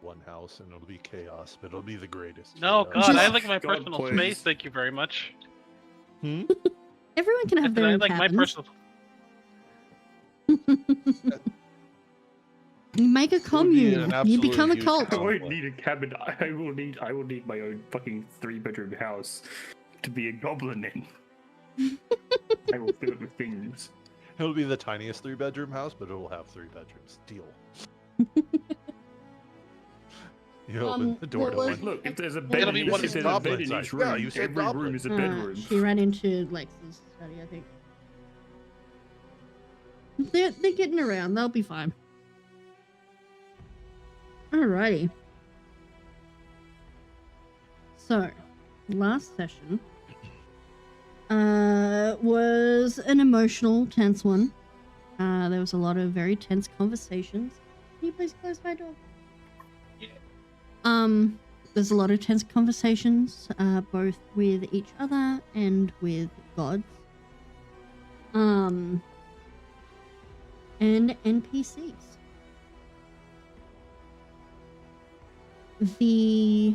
one house, and it'll be chaos, but it'll be the greatest. No, chaos. God, I like my God, personal please. space. Thank you very much. Everyone can have their I own like my cabins. personal. You make a It would be commune. an You absolute become a huge cult. I won't conflict. need a cabin. I will need my own fucking 3-bedroom house to be a goblin in. I will fill it with things. It'll be the tiniest 3-bedroom house, but it will have 3 bedrooms. Deal. You open the door there to was- one. Look, if there's a It'll bed, be if one there's of a the bed in goblin each size. Yeah, room, you said every goblin. room is a bedroom. She ran into Lex's study, I think. They're getting around. They'll be fine. Alrighty. So, last session was an emotional, tense one. There was a lot of very tense conversations. Can you please close my door? Yeah. There's a lot of tense conversations, both with each other and with gods. And NPCs. The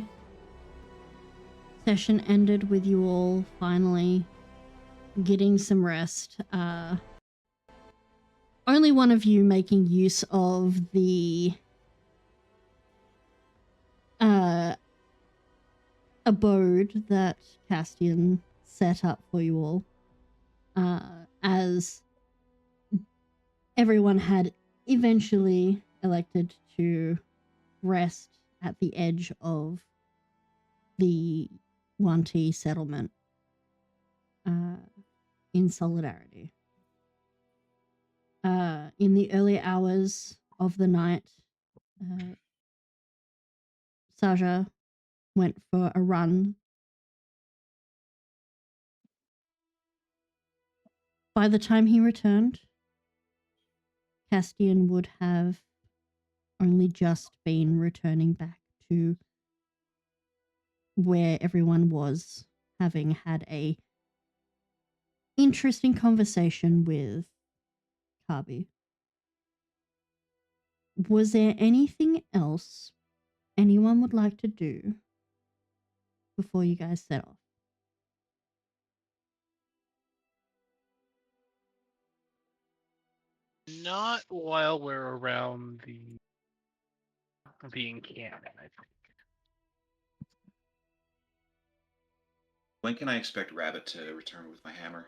session ended with you all finally getting some rest. Only one of you making use of the abode that Castian set up for you all, as everyone had eventually elected to rest at the edge of the 1T settlement in solidarity. In the early hours of the night, Saja went for a run. By the time he returned, Castian would have only just been returning back to where everyone was, having had a interesting conversation with Kabi. Was there anything else anyone would like to do before you guys set off? Not while we're around the encampment, I think. When can I expect Rabbit to return with my hammer?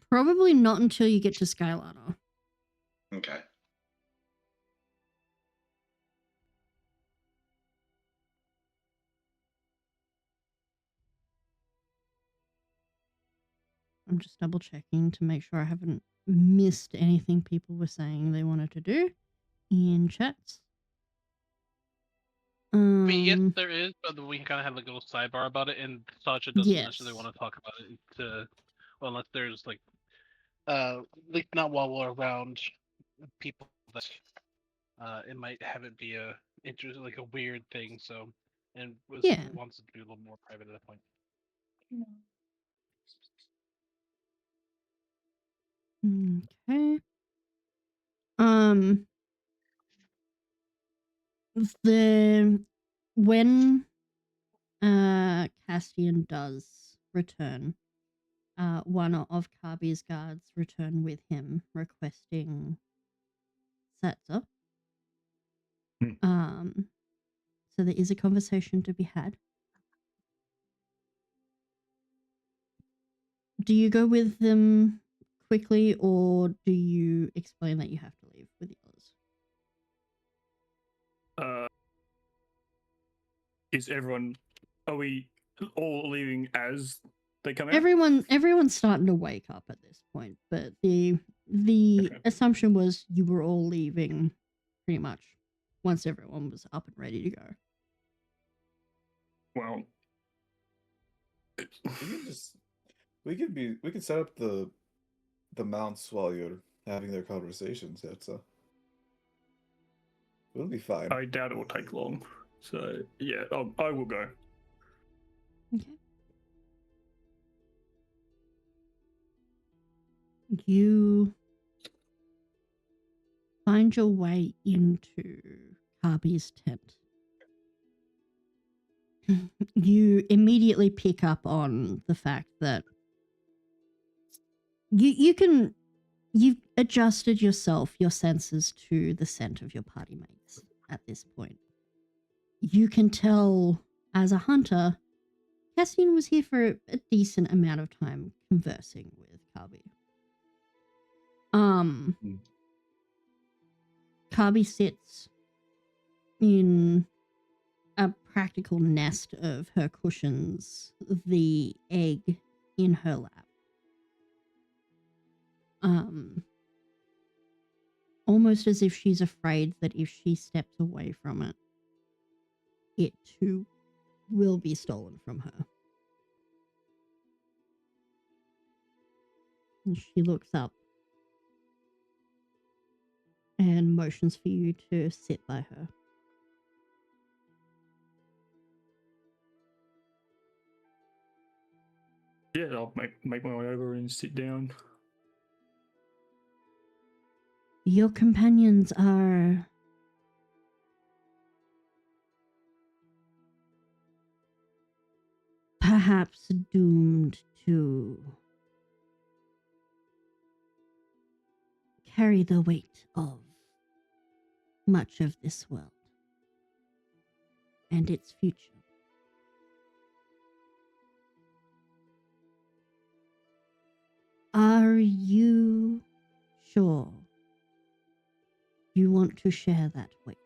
Probably not until you get to Skyladder. Okay. I'm just double checking to make sure I haven't missed anything people were saying they wanted to do in chats. I mean, yes, there is, but we can kind of have like a little sidebar about it, and Sasha doesn't necessarily Yes. want to talk about it unless there's like, at least not while we're around people that it might have it be a interesting, like a weird thing. So, and Yeah. wants it to be a little more private at that point. Okay. When Castian does return, one of Kabi's guards return with him, requesting Setzer. So there is a conversation to be had. Do you go with them quickly, or do you explain that you have to leave with the others? Is everyone? Are we all leaving as they come out? Everyone's starting to wake up at this point, but the Okay. assumption was you were all leaving pretty much once everyone was up and ready to go. Well, we could set up the mounts while you're having their conversations. So it'll be fine. I doubt it will take long. So yeah, I will go. Okay. You find your way into Carby's tent. You immediately pick up on the fact that you've adjusted your senses to the scent of your party mates at this point. You can tell as a hunter, Cassian was here for a decent amount of time conversing with Carby. Carby sits in a practical nest of her cushions, the egg in her lap. Almost as if she's afraid that if she steps away from it, it too will be stolen from her. And she looks up and motions for you to sit by her. Yeah, I'll make my way over and sit down. Your companions are perhaps doomed to carry the weight of much of this world and its future. Are you sure you want to share that weight?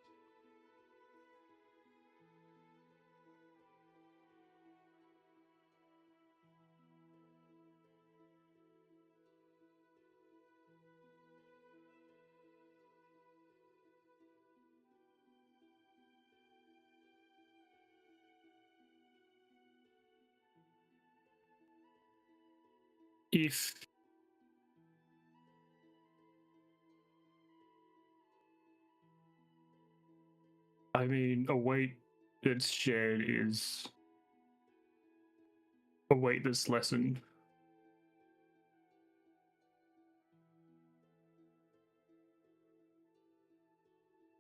If I mean, a weight that's shared is a weight that's lessened.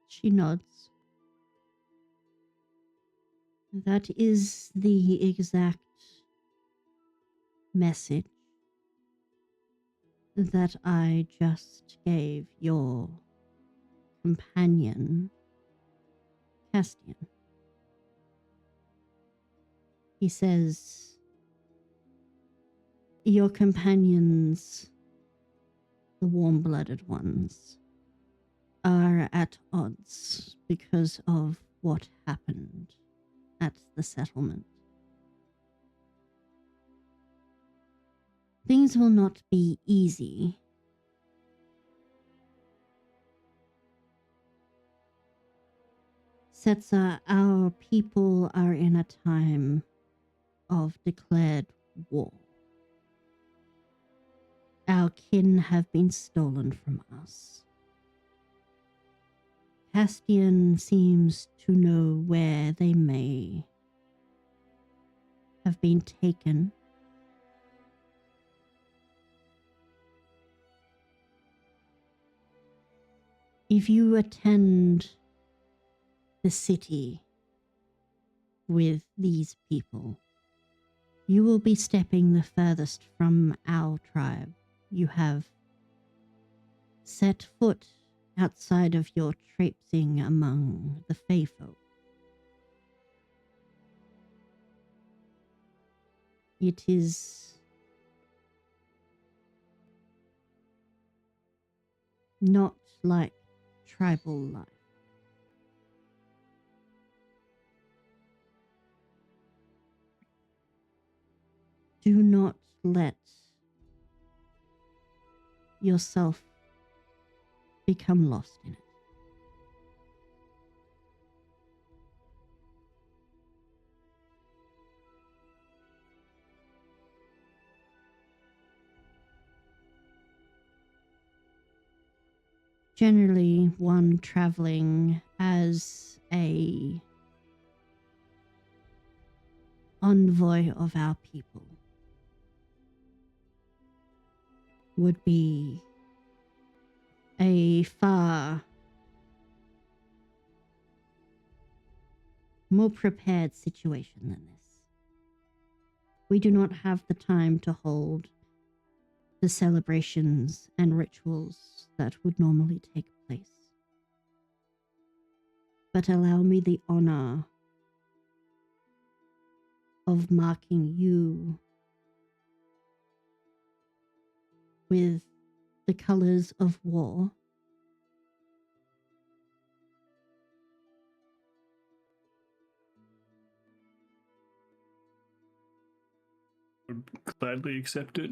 She nods. That is the exact message that I just gave your companion, Castian. He says, your companions, the warm-blooded ones, are at odds because of what happened at the settlement. Things will not be easy. Setsa, our people are in a time of declared war. Our kin have been stolen from us. Castian seems to know where they may have been taken. If you attend the city with these people, you will be stepping the furthest from our tribe. You have set foot outside of your traipsing among the Fae folk. It is not like tribal life. Do not let yourself become lost in it. Generally, one traveling as a envoy of our people would be a far more prepared situation than this. We do not have the time to hold the celebrations and rituals that would normally take place. But allow me the honor of marking you with the colors of war. Would gladly accept it.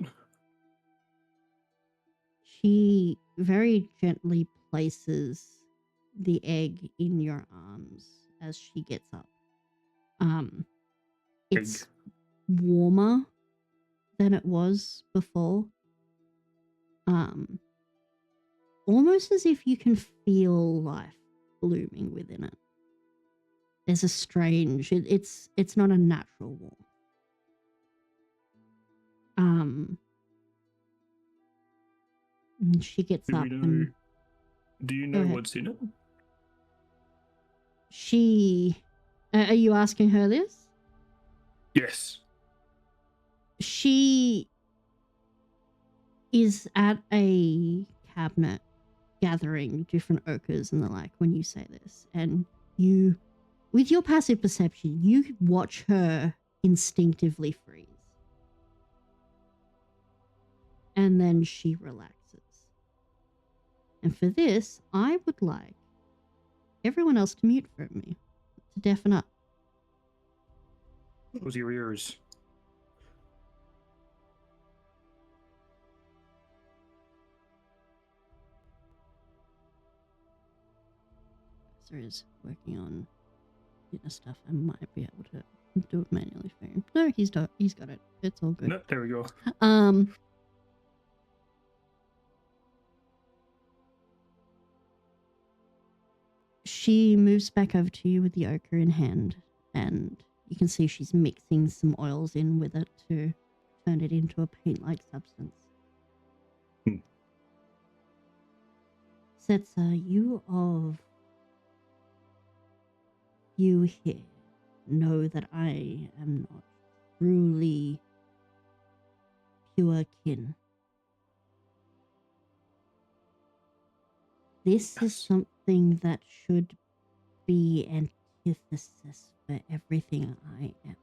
She very gently places the egg in your arms as she gets up. It's warmer than it was before. Almost as if you can feel life blooming within it. There's a strange, it's not a natural warmth. And she gets up and... Do you know what's in it? She... are you asking her this? Yes. She is at a cabinet gathering different ochres and the like when you say this. And you, with your passive perception, you watch her instinctively freeze. And then she relaxes. And for this, I would like everyone else to mute for me, to deafen up. Close your ears. Is working on stuff. I might be able to do it manually for him. No, he's got it. It's all good. No, there we go. She moves back over to you with the ochre in hand, and you can see she's mixing some oils in with it to turn it into a paint-like substance. Setsa, you here know that I am not truly pure kin. This is something that should be antithesis for everything I am.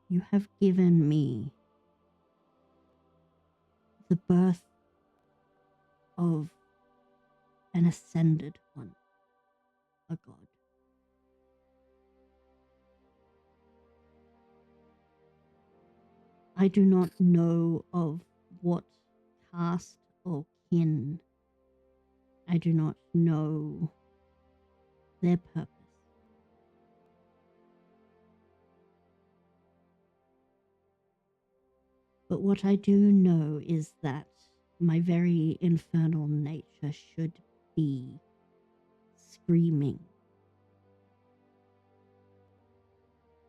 You have given me the birth of an ascended one, a god. I do not know of what caste or kin. I do not know their purpose. But what I do know is that my very infernal nature should be screaming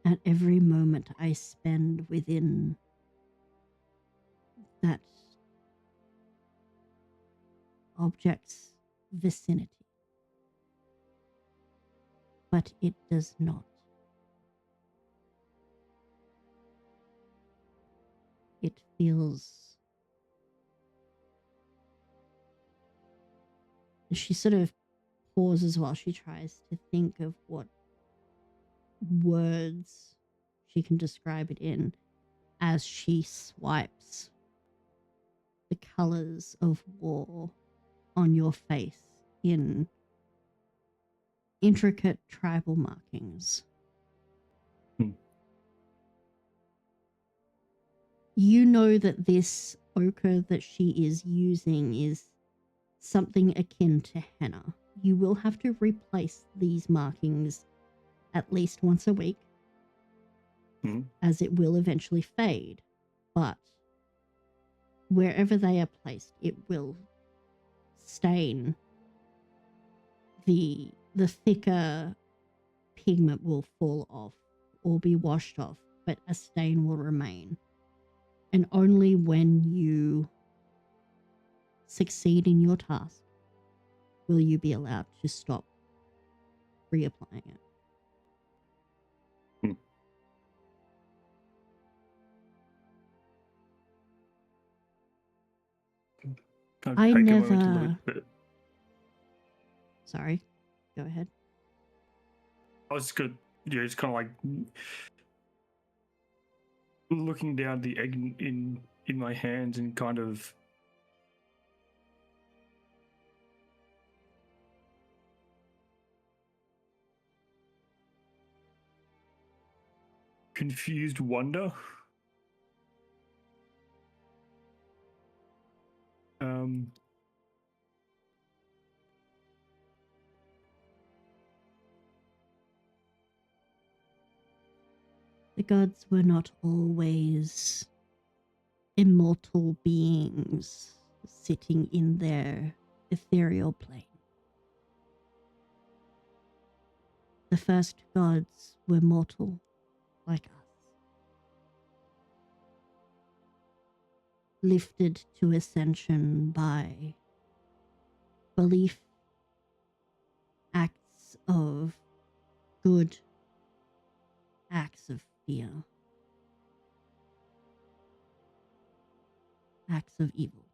at every moment I spend within that object's vicinity. But it does not. It feels... She sort of pauses while she tries to think of what words she can describe it in as she swipes the colors of war on your face in intricate tribal markings. You know that this ochre that she is using is something akin to henna. You will have to replace these markings at least once a week, as it will eventually fade. But wherever they are placed, it will stain. The thicker pigment will fall off or be washed off, but a stain will remain. And only when you succeed in your task will you be allowed to stop reapplying it. I take a moment to never- look at it. Sorry, go ahead. I was good. Yeah, it's kind of like looking down the egg in my hands and kind of confused wonder. The gods were not always immortal beings sitting in their ethereal plane. The first gods were mortal, like us, lifted to ascension by belief, acts of good, acts of fear, acts of evil.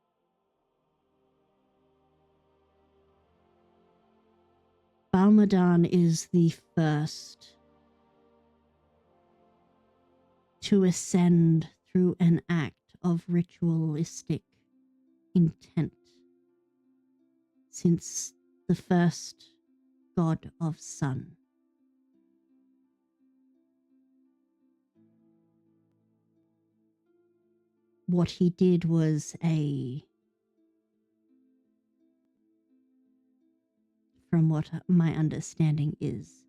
Balmadan is the first to ascend through an act of ritualistic intent, since the first god of sun. What he did was from what my understanding is,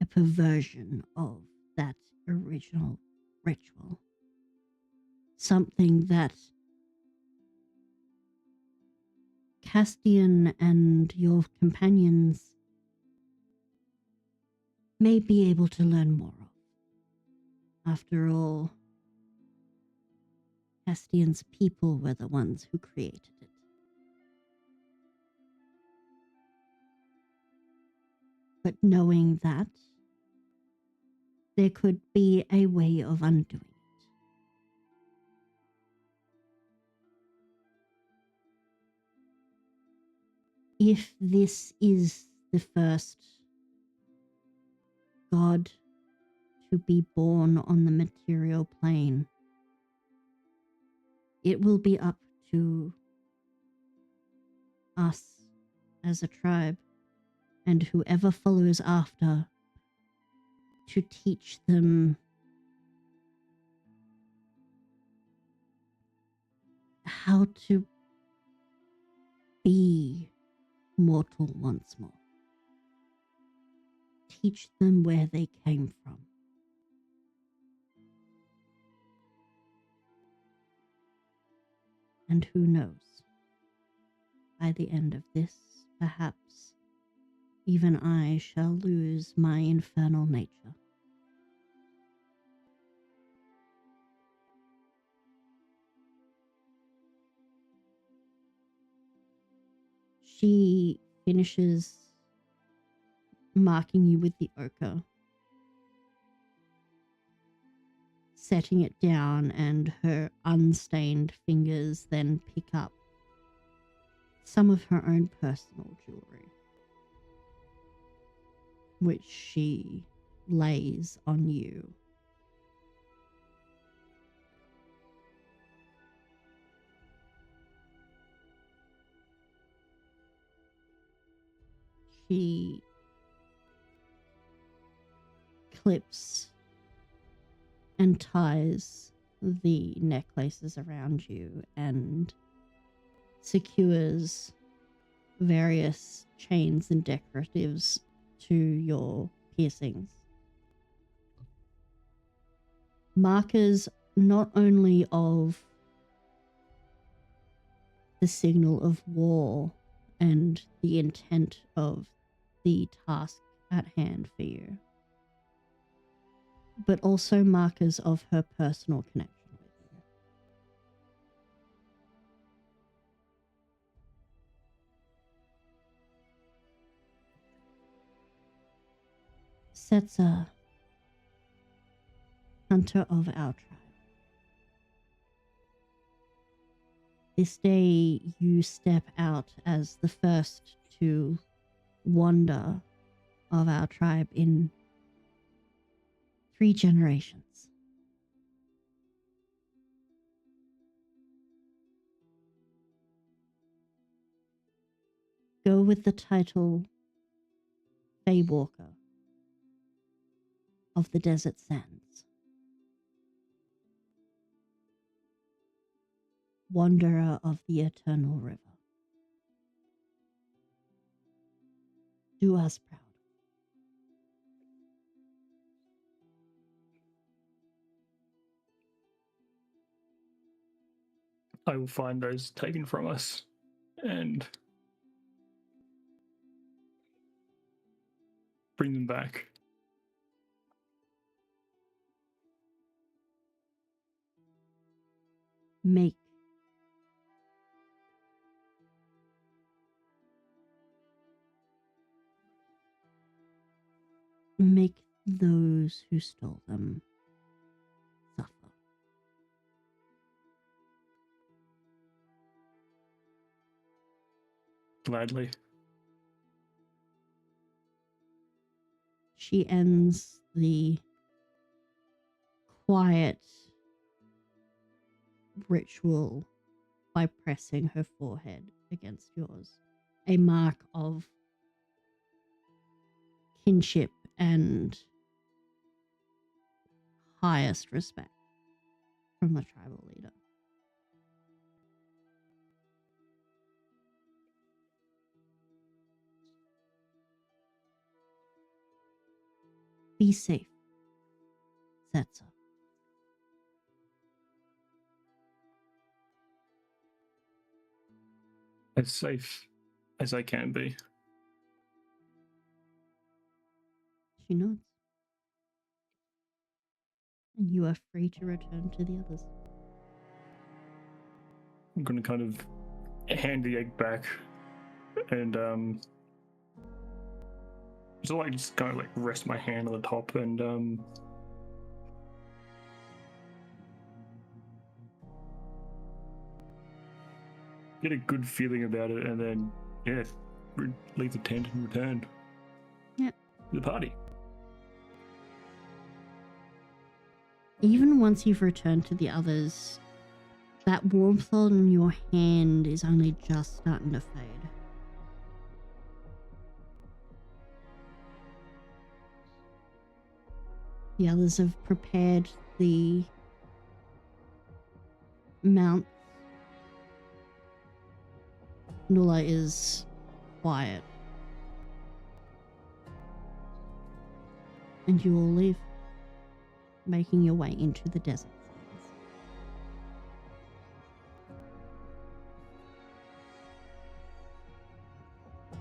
a perversion of that original ritual. Something that Castian and your companions may be able to learn more of. After all, Castian's people were the ones who created it. But knowing that, there could be a way of undoing it. If this is the first god to be born on the material plane, it will be up to us as a tribe and whoever follows after to teach them how to be mortal once more. Teach them where they came from. And who knows, by the end of this, perhaps even I shall lose my infernal nature. She finishes marking you with the ochre, setting it down, and her unstained fingers then pick up some of her own personal jewelry, which she lays on you. She clips and ties the necklaces around you and secures various chains and decoratives to your piercings. Markers not only of the signal of war and the intent of the task at hand for you, but also markers of her personal connection with you. Setzer, hunter of our tribe. This day you step out as the first to wander of our tribe in 3 generations. Go with the title Daywalker of the Desert Sands. Wanderer of the Eternal River. Do us proud. I will find those taken from us and bring them back. Make those who stole them suffer. Gladly. She ends the quiet ritual by pressing her forehead against yours, a mark of kinship and highest respect from the tribal leader. Be safe, Setzer. As safe as I can be. She nods. And you are free to return to the others. I'm gonna kind of hand the egg back and so I just kind of like rest my hand on the top and get a good feeling about it, and then leave the tent and return. Yep. To the party. Even once you've returned to the others, that warmth on your hand is only just starting to fade. The others have prepared the mounts. Nulla is quiet. And you all leave, making your way into the desert sands.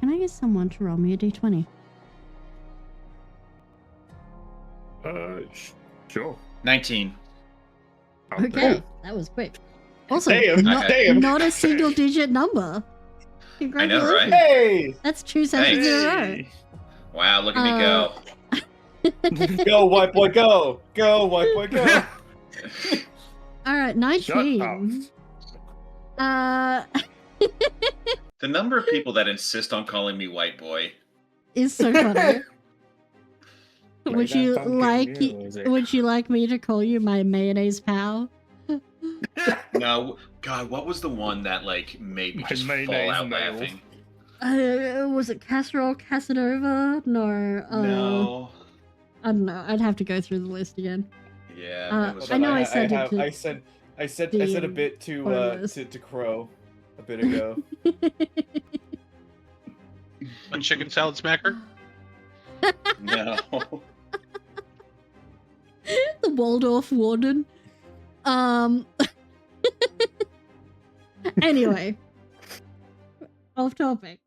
Can I get someone to roll me a d20? Sure. 19. Okay, that was quick. Also, Damn, not, damn. not a single digit number. I know, Congratulations. right? Hey! That's 2 sessions in a row. Hey! Wow, look at me go. Go, white boy, go! Go, white boy, go! All right, Shut up. 19. The number of people that insist on calling me white boy. Is so funny. Play Would that you funky like music. would you like me to call you my mayonnaise pal? No, God, what was the one that like made me My just fall mayonnaise out male. laughing? Was it casserole Casanova? No. No. I don't know. I'd have to go through the list again. Yeah, it was I know funny. I said it to I said a DM bit to bonus. to Crow a bit ago. A chicken salad smacker? No. The Waldorf warden. Anyway, off topic.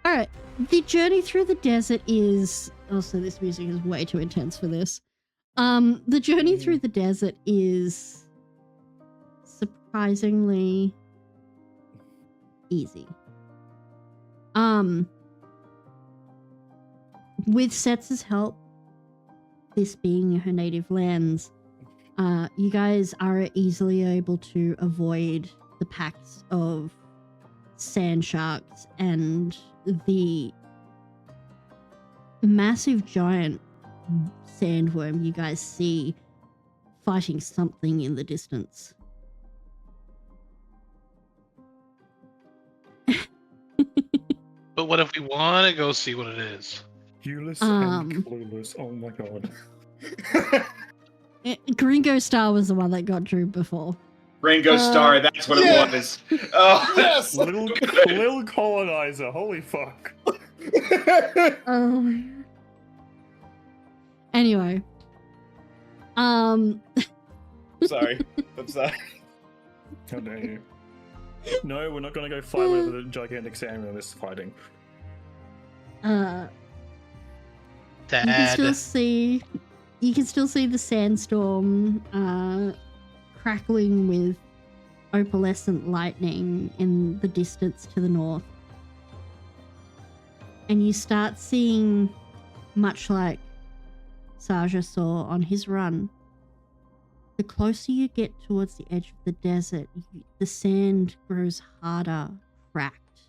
All right, the journey through the desert is also this music is way too intense for this. The journey through the desert is surprisingly easy. With Setz's help, this being her native lands, you guys are easily able to avoid the packs of sand sharks and the massive giant sandworm you guys see fighting something in the distance. But what if we want to go see what it is? Viewless and clueless. Oh my god. Gringo Star was the one that got Drew before. Ringo Starr, that's what yeah. it was. Oh, Yes. Little colonizer. Holy fuck. Oh my god. Anyway. I'm sorry. How dare you? No, we're not gonna go fight with the gigantic salmon in this fighting. You can Dad. still see the sandstorm crackling with opalescent lightning in the distance to the north. And you start seeing, much like Saja saw on his run, the closer you get towards the edge of the desert, the sand grows harder, cracked.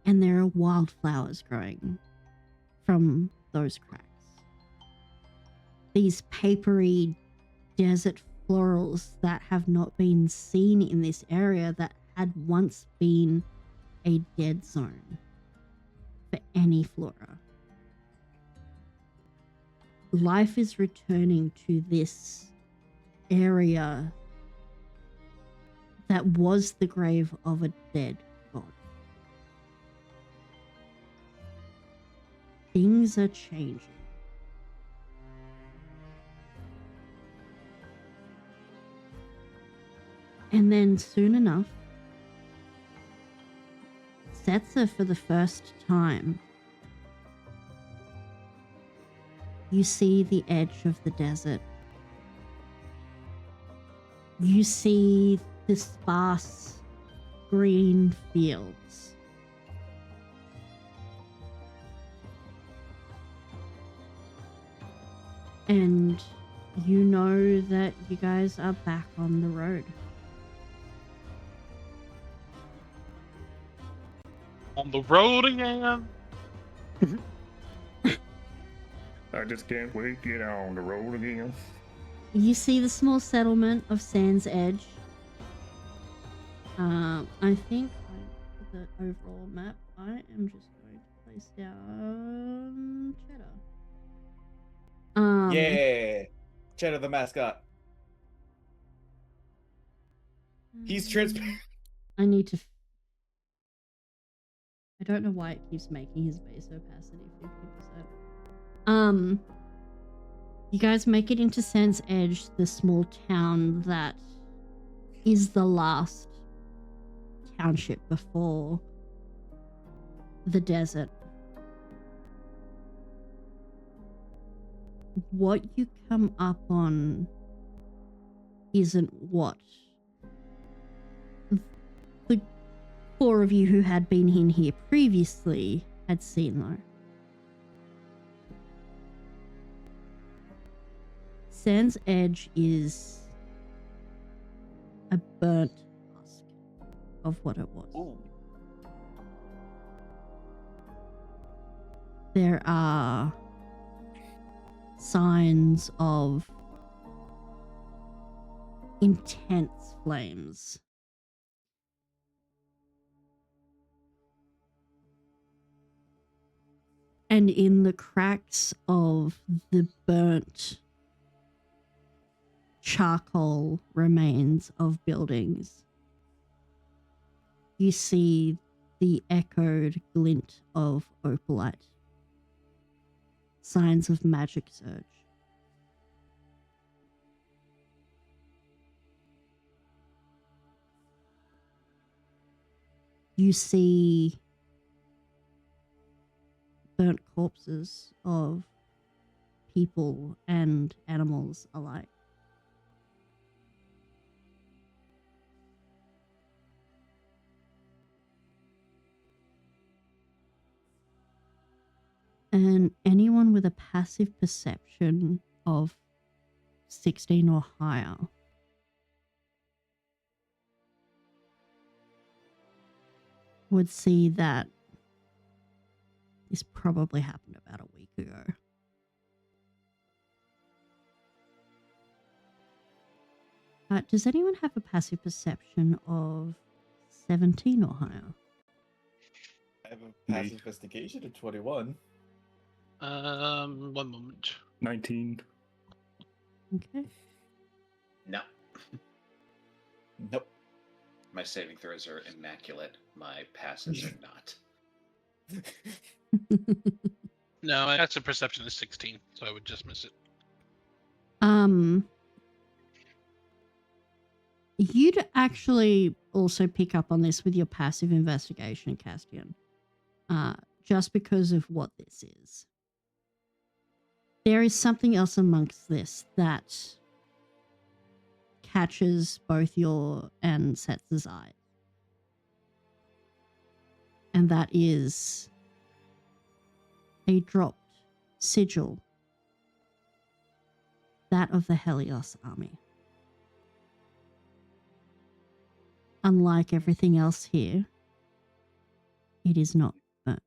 And there are wildflowers growing from those cracks. These papery desert florals that have not been seen in this area that had once been a dead zone for any flora. Life is returning to this area that was the grave of a dead god. Things are changing. And then soon enough, Setzer, for the first time, you see the edge of the desert. You see the sparse green fields. And you know that you guys are back on the road. On the road again. I just can't wait to get on the road again. You see the small settlement of Sand's Edge. I think for the overall map, I am just going to place down Cheddar. Yeah. Cheddar the mascot. He's transparent. I need to. I don't know why it keeps making his base opacity 50%. You guys make it into Sand's Edge, the small town that is the last township before the desert. What you come up on isn't what the four of you who had been in here previously had seen, though. Sand's Edge is a burnt husk of what it was. Ooh. There are signs of intense flames. And in the cracks of the burnt charcoal remains of buildings, you see the echoed glint of opalite. Signs of magic surge. You see burnt corpses of people and animals alike. And anyone with a passive perception of 16 or higher would see that this probably happened about a week ago. Does anyone have a passive perception of 17 or higher? I have a passive investigation of 21. 1 moment. 19. Okay. No. Nope. My saving throws are immaculate. My passes are not. No, my passive perception is 16, so I would just miss it. You'd actually also pick up on this with your passive investigation, Castian, just because of what this is. There is something else amongst this that catches both your and Setz's eye. And that is a dropped sigil, that of the Helios army. Unlike everything else here, it is not burnt.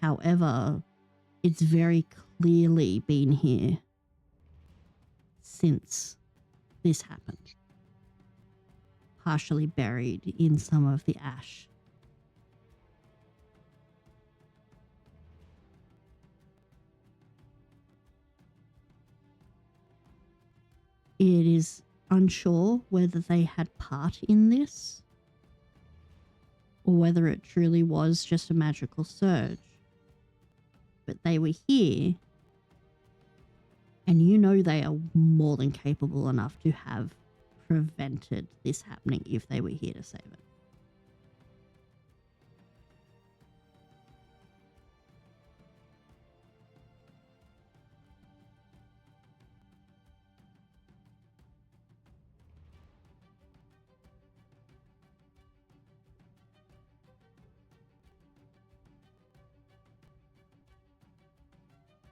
However, it's very clearly been here since this happened. Partially buried in some of the ash. It is unsure whether they had part in this or whether it truly was just a magical surge. But they were here, and you know they are more than capable enough to have prevented this happening if they were here to save it.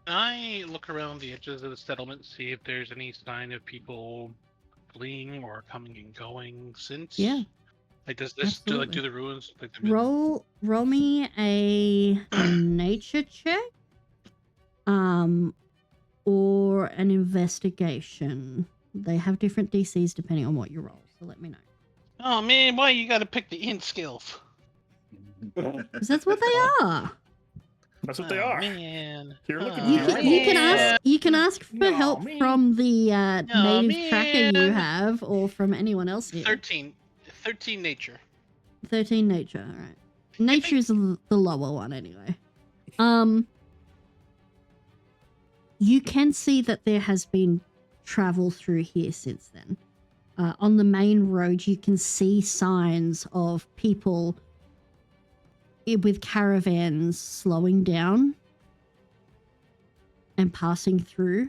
I look around the edges of the settlement, see if there's any sign of people fleeing or coming and going since. Yeah. Like, does this do Absolutely. the ruins? Like, they've been- Roll me a nature check, or an investigation. They have different DCs depending on what you roll, so let me know. Oh man, why you gotta pick the int skills? Because that's what they are. That's what they Oh, are. Man. You're looking Oh, You at can you can ask for No, help me. from the native tracker you man. have, or from anyone else here. 13 nature. 13 nature. All right. Nature is the lower one anyway. You can see that there has been travel through here since then. On the main road, you can see signs of people with caravans slowing down and passing through.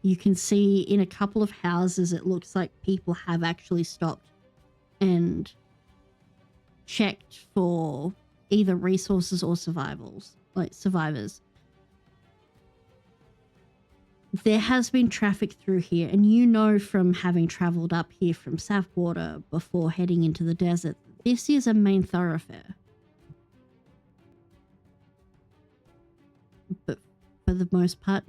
You can see in a couple of houses, it looks like people have actually stopped and checked for either resources or survivors. There has been traffic through here, and you know from having traveled up here from Southwater before heading into the desert, this is a main thoroughfare. But for the most part,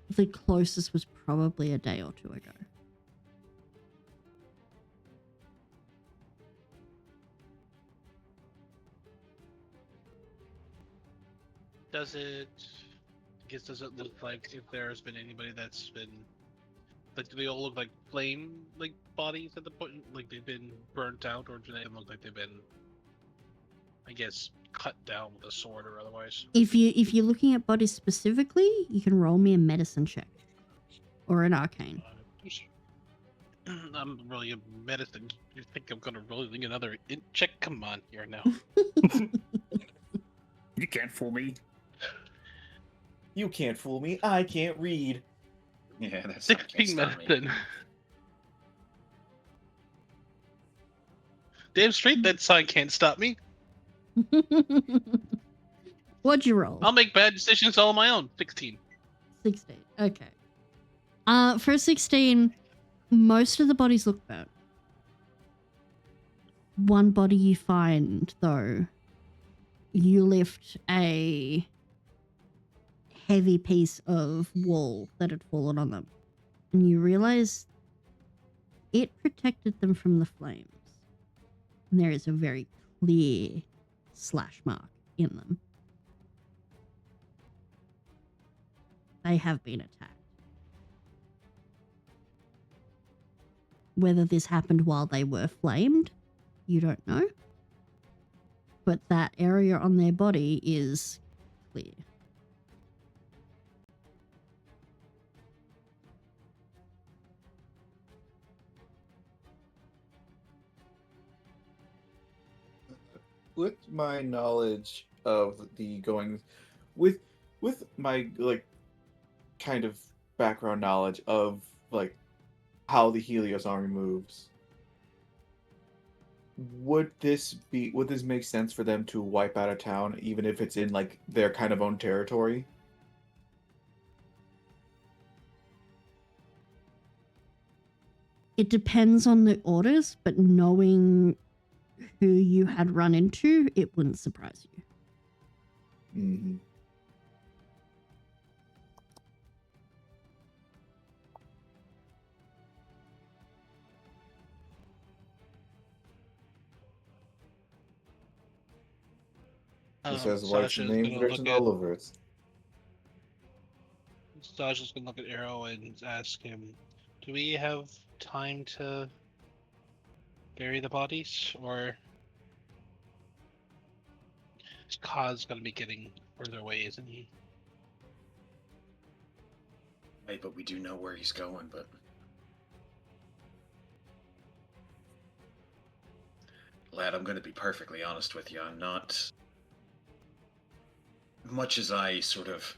the closest was probably a day or two ago. Does it look like if there's been anybody that's been like, do they all look like flame like bodies at the point, like they've been burnt out, or do they look like they've been, I guess, cut down with a sword or otherwise? If you're looking at bodies specifically, you can roll me a medicine check or an arcane. I'm really a medicine. You think I'm gonna roll another int check? Come on here now. You can't fool me. You can't fool me. I can't read. Yeah, that's not 16 stop me. medicine. Damn straight that sign can't stop me. What'd you roll? I'll make bad decisions all on my own. 16. 16. Okay. For 16, most of the bodies look burnt. One body you find, though, you lift a heavy piece of wall that had fallen on them, and you realize it protected them from the flames. And there is a very clear slash mark in them. They have been attacked. Whether this happened while they were flamed, you don't know. But that area on their body is clear. With my knowledge of the goings, with my like kind of background knowledge of like how the Helios army moves, would this make sense for them to wipe out a town even if it's in like their kind of own territory? It depends on the orders, but knowing who you had run into, it wouldn't surprise you. Mm-hmm. This has wife's Sasha's name gonna written look at all over it. Sasha's gonna look at Arrow and ask him, "Do we have time to bury the bodies, or is Kaz gonna be getting further away, isn't he?" Right, but we do know where he's going, but... Lad, I'm going to be perfectly honest with you. I'm not... Much as I sort of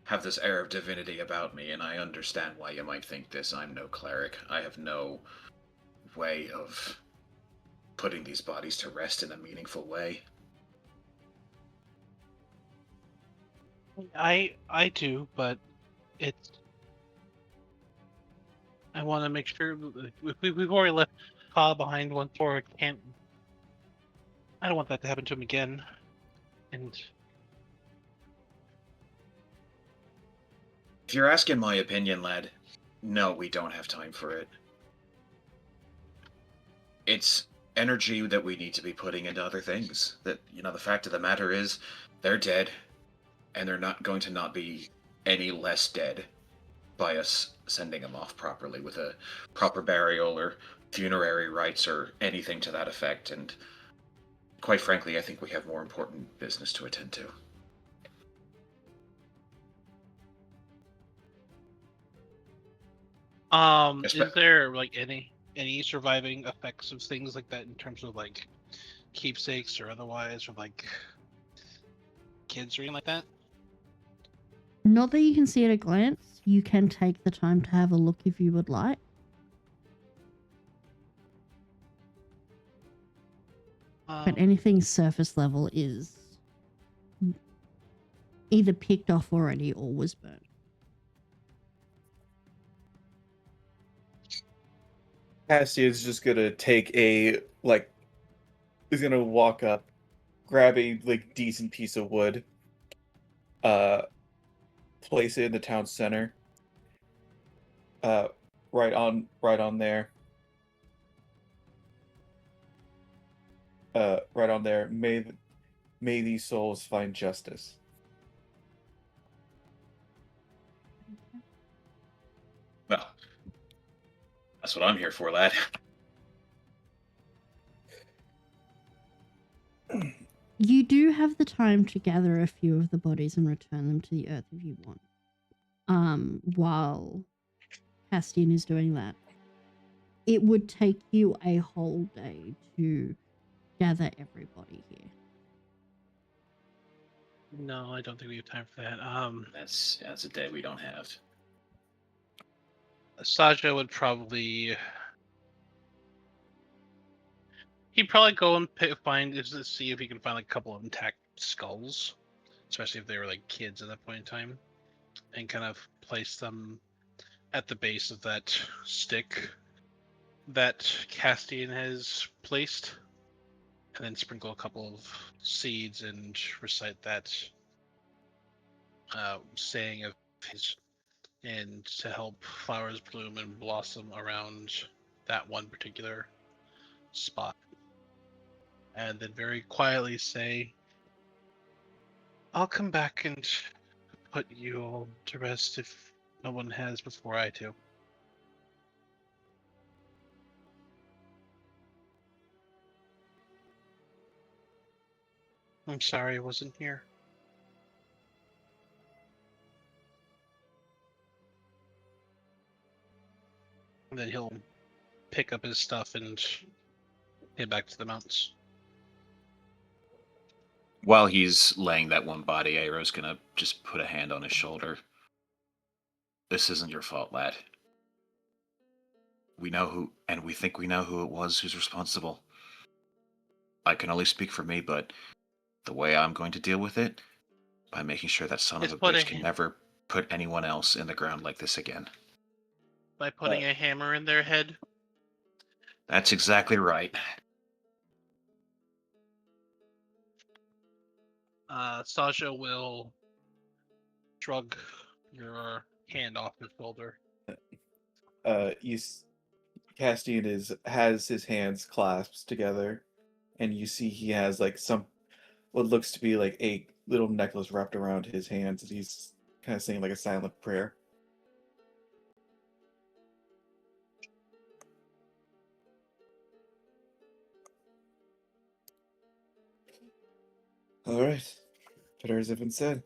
have this air of divinity about me, and I understand why you might think this, I'm no cleric. I have no way of putting these bodies to rest in a meaningful way. I do, but it's... I want to make sure we've already left Ka behind once, or can't. I don't want that to happen to him again. And If you're asking my opinion, lad, no, we don't have time for it. It's energy that we need to be putting into other things. That, you know, the fact of the matter is, they're dead, and they're not going to not be any less dead by us sending them off properly with a proper burial or funerary rites or anything to that effect. And quite frankly, I think we have more important business to attend to. is there like any surviving effects of things like that in terms of like keepsakes or otherwise, or like kids or anything like that? Not that you can see at a glance. You can take the time to have a look if you would like. But anything surface level is either picked off already or was burnt. Cassie is just gonna take is gonna walk up, grab a decent piece of wood, place it in the town center, right on there, right on there. May these souls find justice. Well, that's what I'm here for, lad. You do have the time to gather a few of the bodies and return them to the earth if you want. While Castian is doing that, it would take you a whole day to gather everybody here. No, I don't think we have time for that. That's a day we don't have. Saja would probably... He'd probably go and see if he can find like a couple of intact skulls, especially if they were like kids at that point in time, and kind of place them at the base of that stick that Castian has placed. and then sprinkle a couple of seeds and recite that saying of his, and to help flowers bloom and blossom around that one particular spot. And then very quietly say, I'll come back and put you all to rest if no one has before I do. I'm sorry I wasn't here. And then he'll pick up his stuff and head back to the mountains. While he's laying that one body, Aero's gonna just put a hand on his shoulder. This isn't your fault, lad. We know who, and we think we know who it was who's responsible. I can only speak for me, but the way I'm going to deal with it, by making sure that son of a bitch can never put anyone else in the ground like this again. By putting a hammer in their head? That's exactly right. Sasha will shrug your hand off his shoulder. Castian has his hands clasped together, and you see he has like what looks to be like a little necklace wrapped around his hands, and he's kind of saying like a silent prayer. All right, prayers have been said.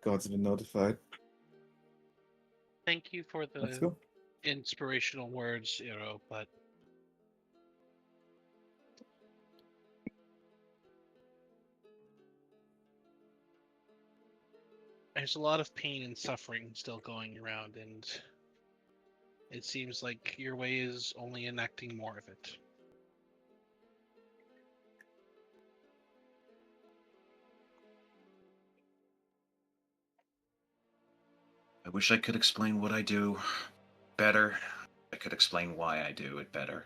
Gods have been notified. Thank you for Let's the go. inspirational words, Iro, but there's a lot of pain and suffering still going around, and it seems like your way is only enacting more of it. I wish I could explain what I do better. I could explain why I do it better.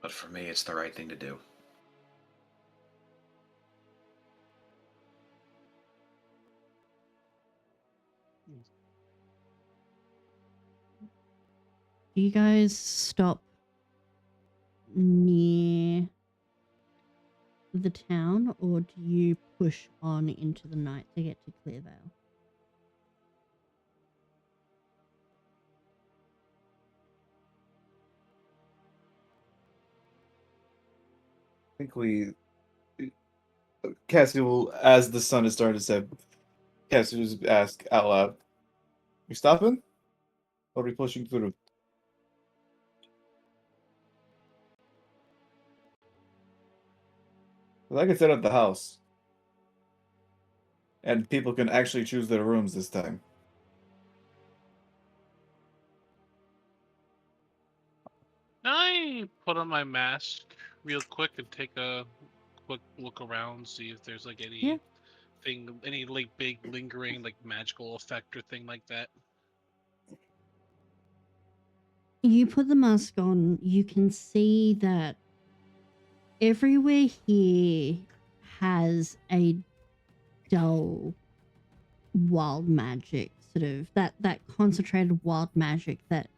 But for me, it's the right thing to do. Do you guys stop near the town, or do you push on into the night to get to Clearvale? I think Cassie will, as the sun is starting to set, Cassie will just ask out loud, "We stopping? Or are we pushing through?" Well, I can set up the house. And people can actually choose their rooms this time. Can I put on my mask real quick and take a quick look around, see if there's like any any like big lingering like magical effect or thing like that? You put the mask on, you can see that everywhere here has a dull wild magic, sort of that concentrated wild magic, that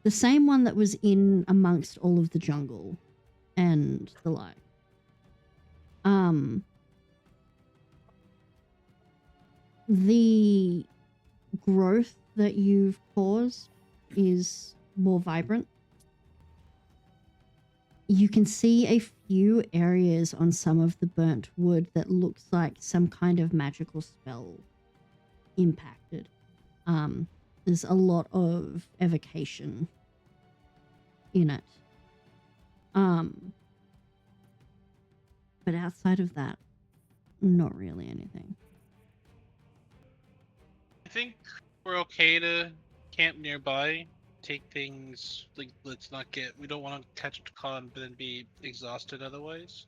the same one that was in amongst all of the jungle and the like. The growth that you've caused is more vibrant. You can see a few areas on some of the burnt wood that looks like some kind of magical spell impacted. There's a lot of evocation in it. But outside of that, not really anything. I think we're okay to camp nearby. Take things like, let's not get, we don't want to catch a con but then be exhausted otherwise.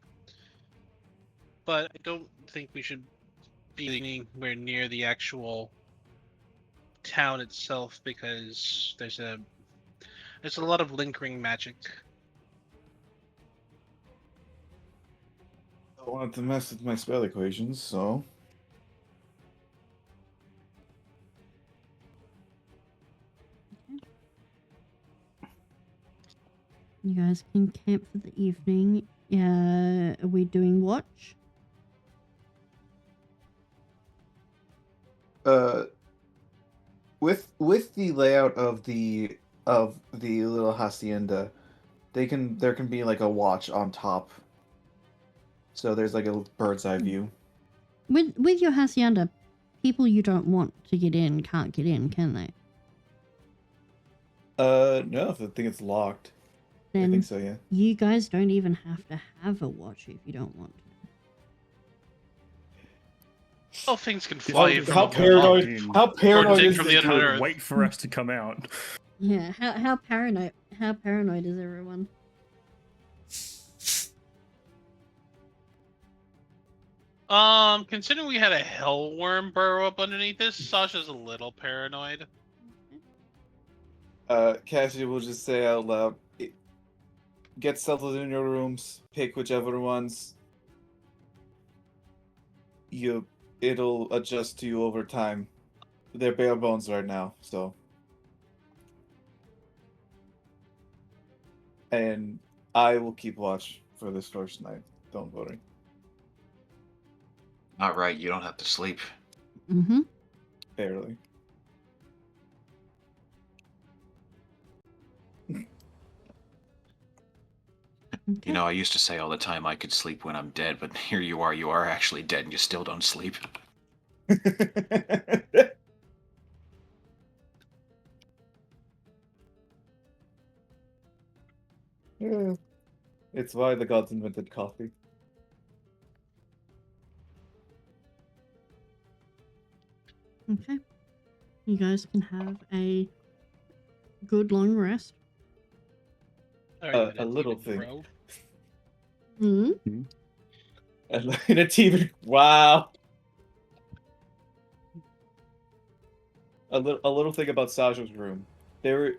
But I don't think we should be anywhere near the actual town itself, because there's a There's a lot of lingering magic. I wanted to mess with my spell equations, so You guys can camp for the evening. Are we doing watch? with the layout of the little hacienda, there can be like a watch on top. So there's like a bird's eye view. With your hacienda, people you don't want to get in can't get in, can they? No, if I think it's locked. I Then think so, yeah. you guys don't even have to have a watch if you don't want to. Oh, things can fly in from How a paranoid! wall. How paranoid dig is from this the group? other- Wait for us to come out. Yeah, how paranoid is everyone? Considering we had a hellworm burrow up underneath this, Sasha's a little paranoid. Cassie will just say out loud, get settled in your rooms, pick whichever ones it'll adjust to you over time. They're bare bones right now, so. And I will keep watch for this first night. Don't worry. Not right. You don't have to sleep. Mm-hmm. Barely. You know, I used to say all the time I could sleep when I'm dead, but here you are actually dead and you still don't sleep. Yeah. It's why the gods invented coffee. Okay. You guys can have a good long rest. A little thing. Hmm? And in a TV. Wow. A little thing about Sasha's room. There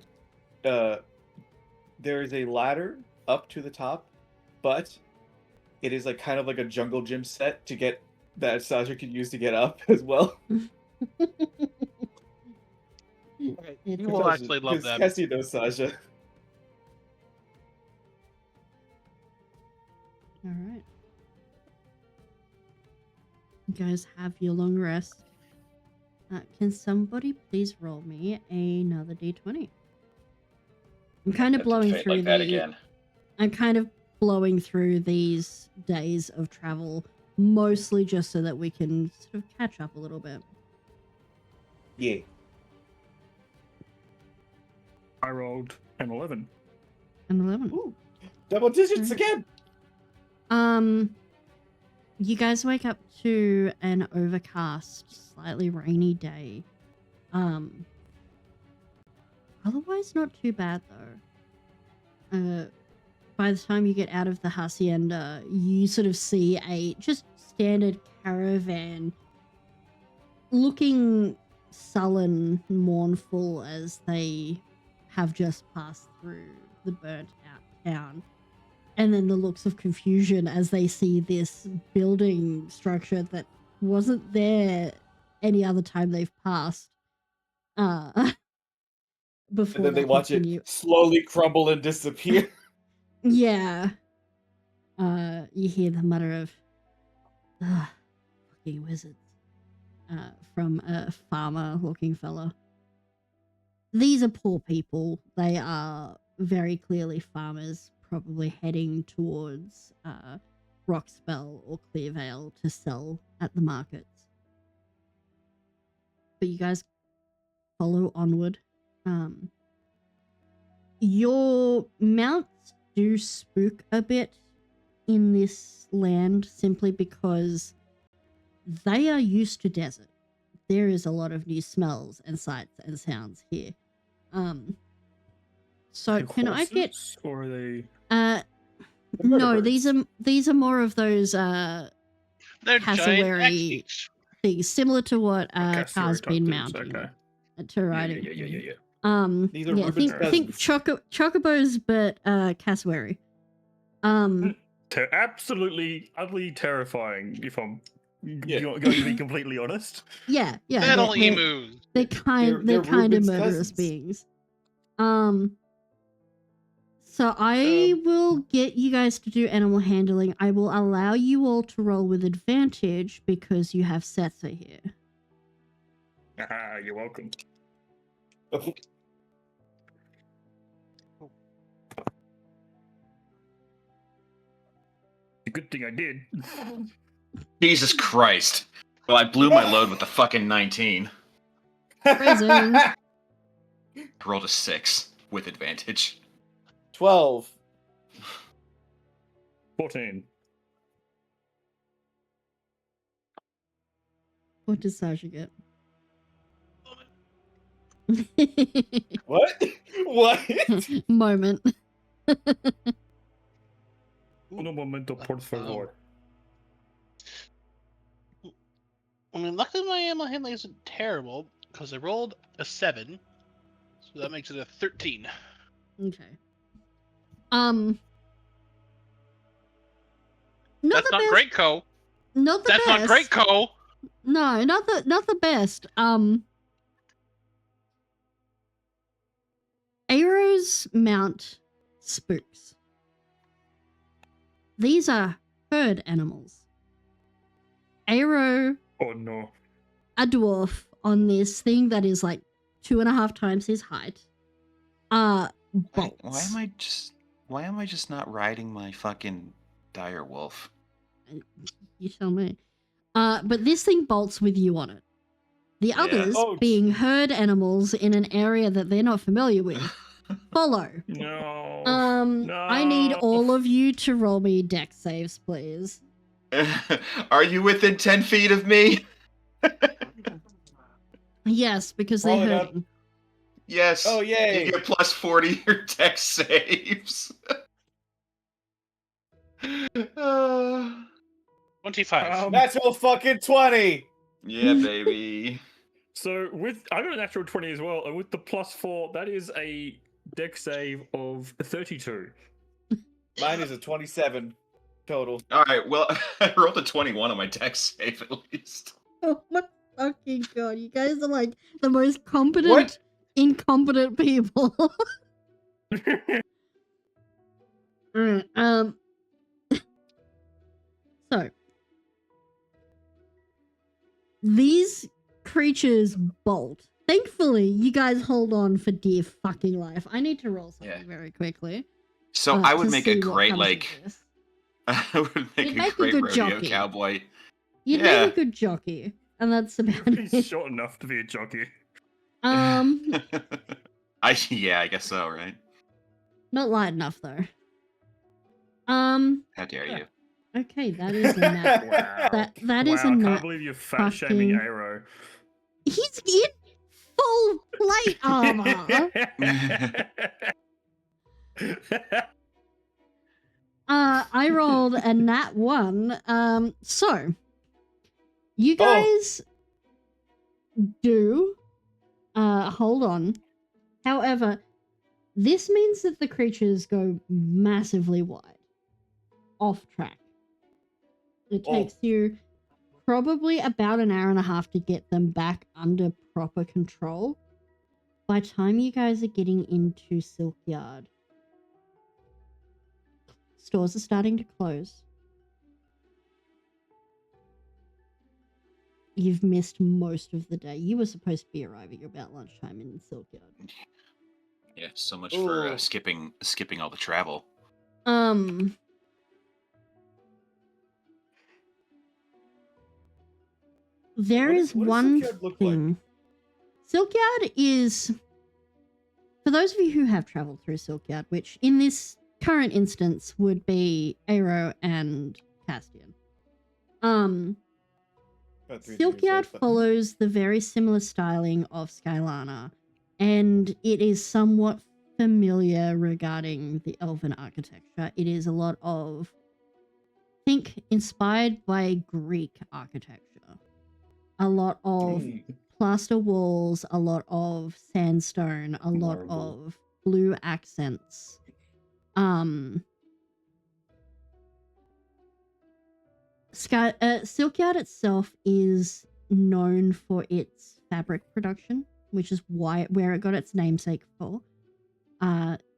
is a ladder up to the top, but it is like kind of like a jungle gym set to get that Sasha can use to get up as well. Okay, you will actually love that. Cassie knows Sasha. All right. You guys have your long rest. Can somebody please roll me another d20? I'm kind of blowing through like that again. I'm kind of blowing through these days of travel, mostly just so that we can sort of catch up a little bit. Yeah. I rolled an 11. An 11. Ooh, double digits again. You guys wake up to an overcast, slightly rainy day. Otherwise not too bad though. By the time you get out of the hacienda, you sort of see a just standard caravan looking sullen, mournful as they have just passed through the burnt out town. And then the looks of confusion as they see this building structure that wasn't there any other time they've passed. Before And then they watch it slowly crumble and disappear. Yeah. You hear the mutter of, fucking wizards, from a farmer-looking fella. These are poor people. They are very clearly farmers, probably heading towards Rockspell or Clearvale to sell at the markets. But you guys follow onward. Your mounts do spook a bit in this land simply because they are used to desert. There is a lot of new smells and sights and sounds here. So Like can I get horses, or are they? no, these are more of those They're giant cassowary X-Eats. things, similar to what cassowary Car's type been things, mounting okay. to riding. Yeah. These are yeah, Ruben's think cousins. chocobos, but cassowary. Absolutely, utterly terrifying. If I'm Yeah. going to be completely honest. Yeah, Metal they're, emus. they're They're kind of Ruben's murderous cousins. beings. So I will get you guys to do animal handling. I will allow you all to roll with advantage because you have Setzer here. You're welcome. A good thing I did. Jesus Christ. Well, I blew my load with the fucking 19. Phrasing. I rolled a 6 with advantage. 12. 14. What does Sasha get? What? What? Moment. Un momento, por favor. I mean, luckily my animal handling isn't terrible because I rolled a 7, so that makes it a 13. Okay. That's not great, Co. Not the That's best. not great, Co. No, not the best. Arrows mount spooks. These are herd animals. Arrow, Oh no. a dwarf on this thing that is like 2.5 times his height. Bolts. Why am I just not riding my fucking dire wolf? You tell me. But this thing bolts with you on it. The Yeah. others, Oh, being herd animals in an area that they're not familiar with, follow. No. I need all of you to roll me dex saves, please. Are you within 10 feet of me? Yes, because they're Rolling up. hurting. Yes. Oh, yay. You get plus 40 your dex saves. 25. Natural fucking 20. Yeah, baby. So I got a natural 20 as well, and with the +4, that is a dex save of 32. Mine is a 27 total. All right. Well, I rolled a 21 on my dex save at least. Oh my fucking god, you guys are like the most competent, What? incompetent people. Alright, so these creatures bolt. Thankfully, you guys hold on for dear fucking life. I need to roll something very quickly. So I would to make a see what great comes of like. this. I would make You'd a make a great good rodeo jockey. cowboy. You'd Yeah. make a good jockey, and that's about He's it. short enough to be a jockey. I guess so, right? Not light enough though. How dare you? Okay, that is a nat. Wow. That is a I nat. can't believe you're fat shaming fucking- Aero. He's in full plate armor. I rolled a nat 1. So you guys do hold on. However, this means that the creatures go massively wide. Off track. It takes you probably about an hour and a half to get them back under proper control. By the time you guys are getting into Silkyard, stores are starting to close. You've missed most of the day. You were supposed to be arriving about lunchtime in Silkyard. Yeah, so much for Ooh. skipping all the travel. There is What does one Silkyard look like? thing. Silkyard is, for those of you who have traveled through Silkyard, which in this current instance would be Aero and Castian. Silkyard follows the very similar styling of Skylana, and it is somewhat familiar regarding the Elven architecture. It is a lot of, think, inspired by Greek architecture. A lot of plaster walls, a lot of sandstone, a lot Marble. of blue accents. Silkyard itself is known for its fabric production, which is where it got its namesake for.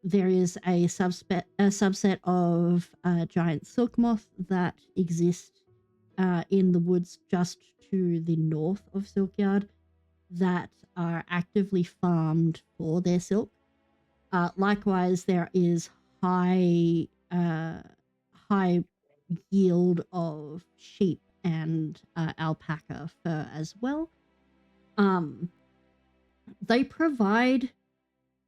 There is a subset of giant silk moth that exist in the woods just to the north of Silkyard that are actively farmed for their silk. Likewise, there is high yield of sheep and alpaca fur as well. They provide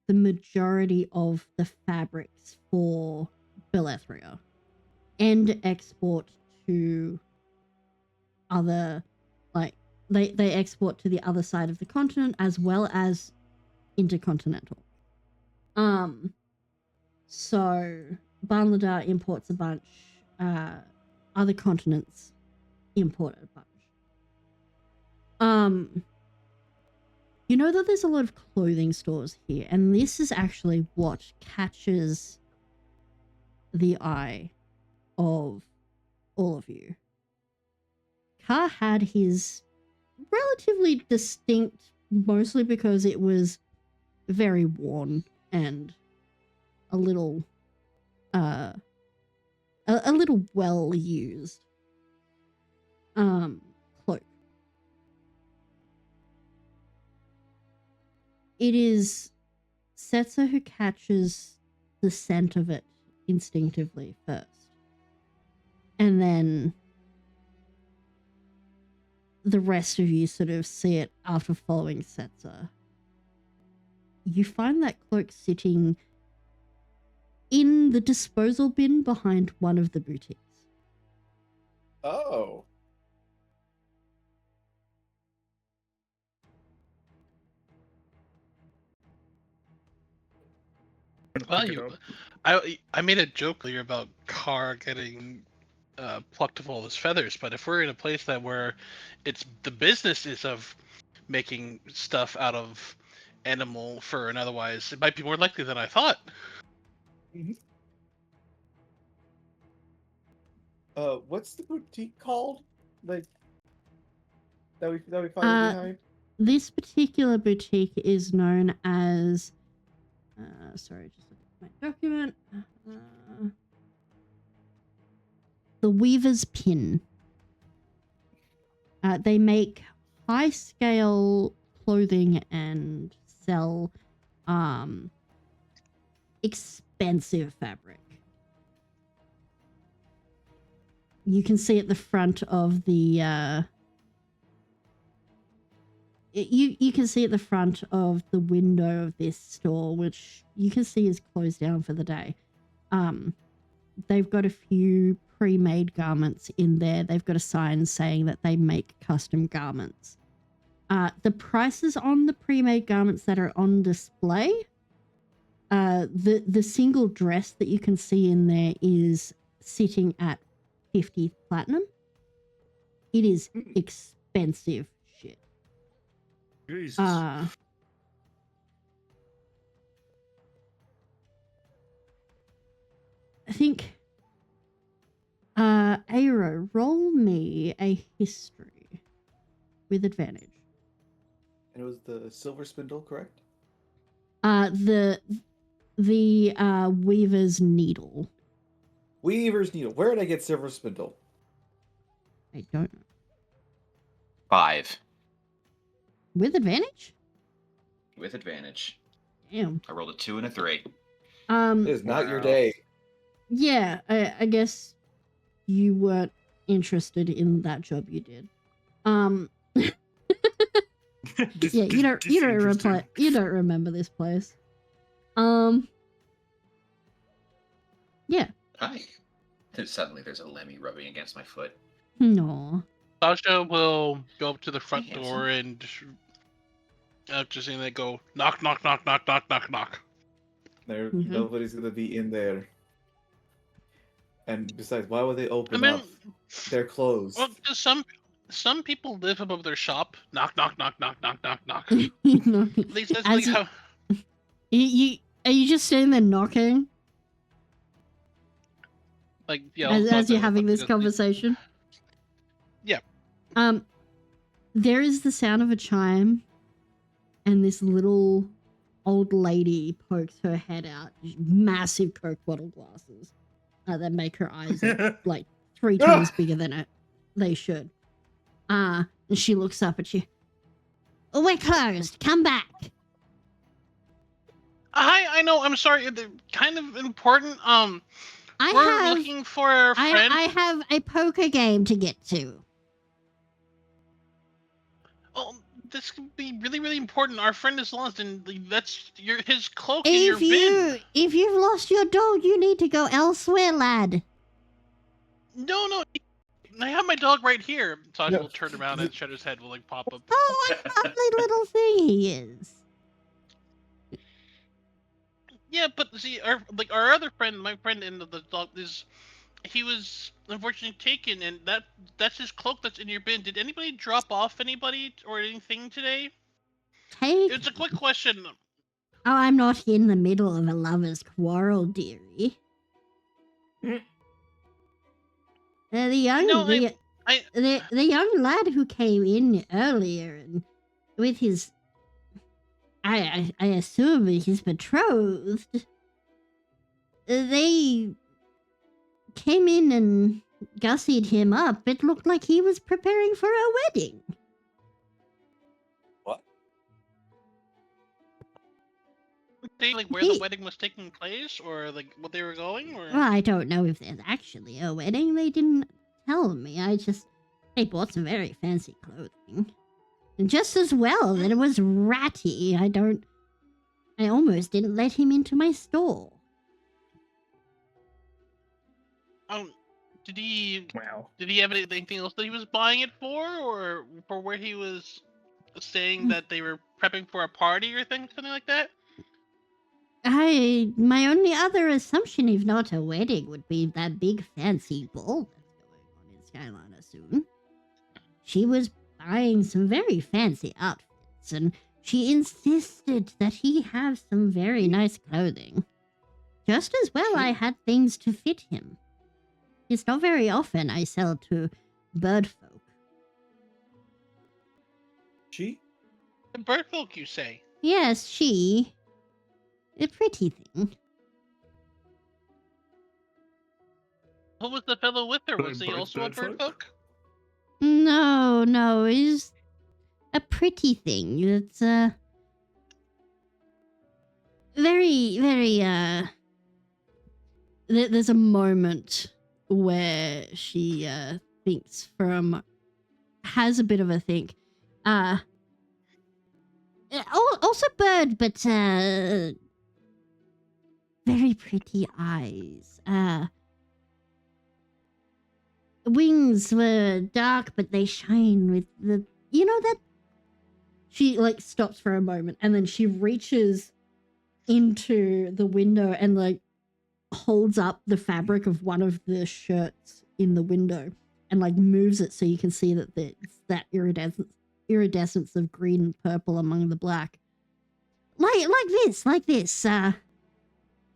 the majority of the fabrics for Belethria and export to other, like, they export to the other side of the continent as well as intercontinental. So Bangladesh imports a bunch, other continents import a bunch. You know that there's a lot of clothing stores here, and this is actually what catches the eye of all of you. Car had his relatively distinct, mostly because it was very worn and a little well used cloak. It is Setzer who catches the scent of it instinctively first. And then the rest of you sort of see it after following Setzer. You find that cloak sitting in the disposal bin behind one of the boutiques. Oh. Well, Pick it up. I made a joke earlier about Carr getting plucked of all his feathers, but if we're in a place where it's the business is of making stuff out of animal fur and otherwise, it might be more likely than I thought. What's the boutique called? Like that we find behind? This particular boutique is known as sorry, just looking at my document. The Weaver's Pin. They make high-scale clothing and sell expensive fabric. You can see at the front of the you can see at the front of the window of this store, which you can see is closed down for the day. They've got a few pre-made garments in there. They've got a sign saying that they make custom garments. The prices on the pre-made garments that are on display, the single dress that you can see in there is sitting at 50 platinum. It is expensive shit. Jesus. I think Aero, roll me a history with advantage. And it was the silver spindle, correct? The Weaver's Needle. Weaver's needle. Where did I get silver spindle? I don't know. 5 With advantage? with advantage. Damn. I rolled a 2 and a 3. It is not your Wow. day. Yeah, I guess you weren't interested in that job you did. Yeah, you don't remember this place. Yeah. Hi. Suddenly there's a Lemmy rubbing against my foot. No. Sasha will go up to the front Hey, door and just and they go knock, knock, knock, knock, knock, knock, knock. Mhm. Nobody's gonna be in there. And besides, why would they open I mean, up? They're closed. well, just some some people live above their shop. Knock, knock, knock, knock, knock, knock, knock. Knocking. At least that's As like you- how. Are you just sitting there knocking Like, yeah. as you're having this conversation? Yeah. There is the sound of a chime, and this little old lady pokes her head out. Massive Coke bottle glasses that make her eyes look like 3 times bigger than they should. And she looks up at you. We're closed. Come back. Hi, I know. I'm sorry. They're kind of important. We're I looking for our friend. have a poker game to get to. Oh, this could be really, really important. Our friend is lost, and that's his cloak in your bin. If you've lost your dog, you need to go elsewhere, lad. No. I have my dog right here. Sasha No. will turn around and Shadow's head will like pop up. Oh, what a lovely little thing he is. Yeah, but see, our other friend, my friend in the dog he was unfortunately taken, and that's his cloak that's in your bin. Did anybody drop off anybody or anything today? Take. It's a quick question. Oh, I'm not in the middle of a lover's quarrel, dearie. The young No, the young lad who came in earlier and with his I assume his betrothed, they came in and gussied him up. It looked like he was preparing for a wedding. They where the wedding was taking place, or like what they were going, or Well, I don't know if there's actually a wedding. They didn't tell me. They bought some very fancy clothing. And just as well that it was ratty. I almost didn't let him into my store. did he Wow. have anything else that he was buying it for, or for where he was saying that they were prepping for a party or something like that? My only other assumption, if not a wedding, would be that big fancy ball that's going on in Skyliner soon. She was buying some very fancy outfits, and she insisted that he have some very nice clothing. Just as well I had things to fit him. It's not very often I sell to bird folk. She? The bird folk, you say? Yes, she. A pretty thing. Who was the fellow with her? Bird Was he folk, also a bird bird folk? folk? No, he's a pretty thing. It's very, very there's a moment where she thinks has a bit of a think. Also bird, but very pretty eyes. Wings were dark, but they shine with the... You know that... She, stops for a moment, and then she reaches into the window and, holds up the fabric of one of the shirts in the window and, moves it so you can see that there's that iridescence of green and purple among the black. Like this.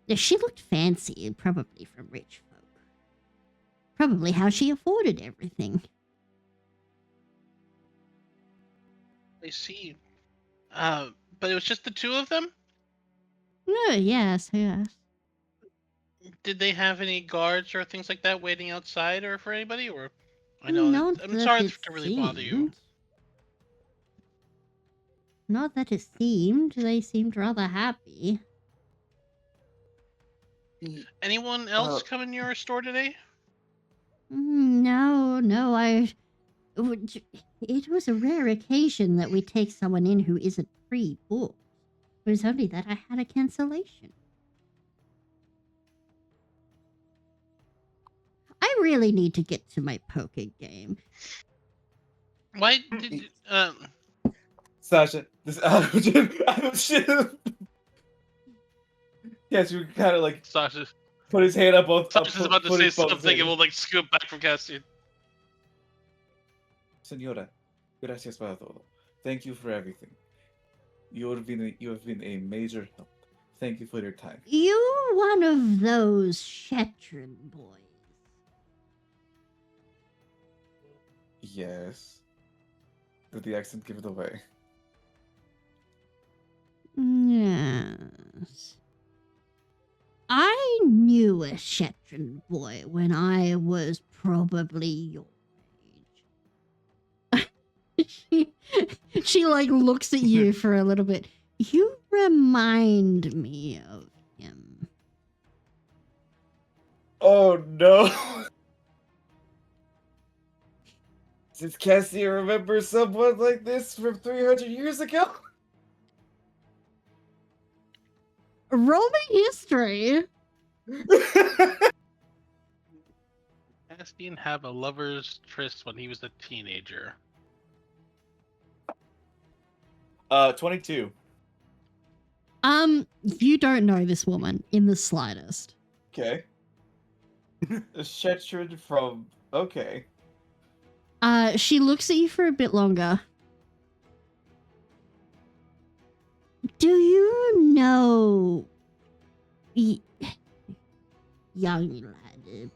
Yeah, she looked fancy, probably from rich folk. Probably how she afforded everything. I see. But it was just the two of them? Oh, yes. Did they have any guards or things like that waiting outside or for anybody? Or I know Not I'm that sorry it to really bother you. seemed. Not that it seemed. They seemed rather happy. Anyone else come in your store today? No. It was a rare occasion that we take someone in who isn't pre-booked. It was only that I had a cancellation. I really need to get to my poker game. Why did Sasha, this shit. Yes, you kind of Sasha? put his hand up both. Sasha's about to put say his both something and hands. we'll scoop back from Cassian. Señora, gracias para todo. Thank you for everything. You have been a major help. Thank you for your time. You're one of those Shetron boys. Yes. Did the accent give it away? Yes. I knew a Shetron boy when I was probably your age. she like looks at you for a little bit. You remind me of him. Oh no! Did Cassie remember someone like this from 300 years ago? Roll me history. Castian have a lover's tryst when he was a teenager. 22. You don't know this woman in the slightest. Okay. A Shetron from... Okay. She looks at you for a bit longer. Do you know... young lad,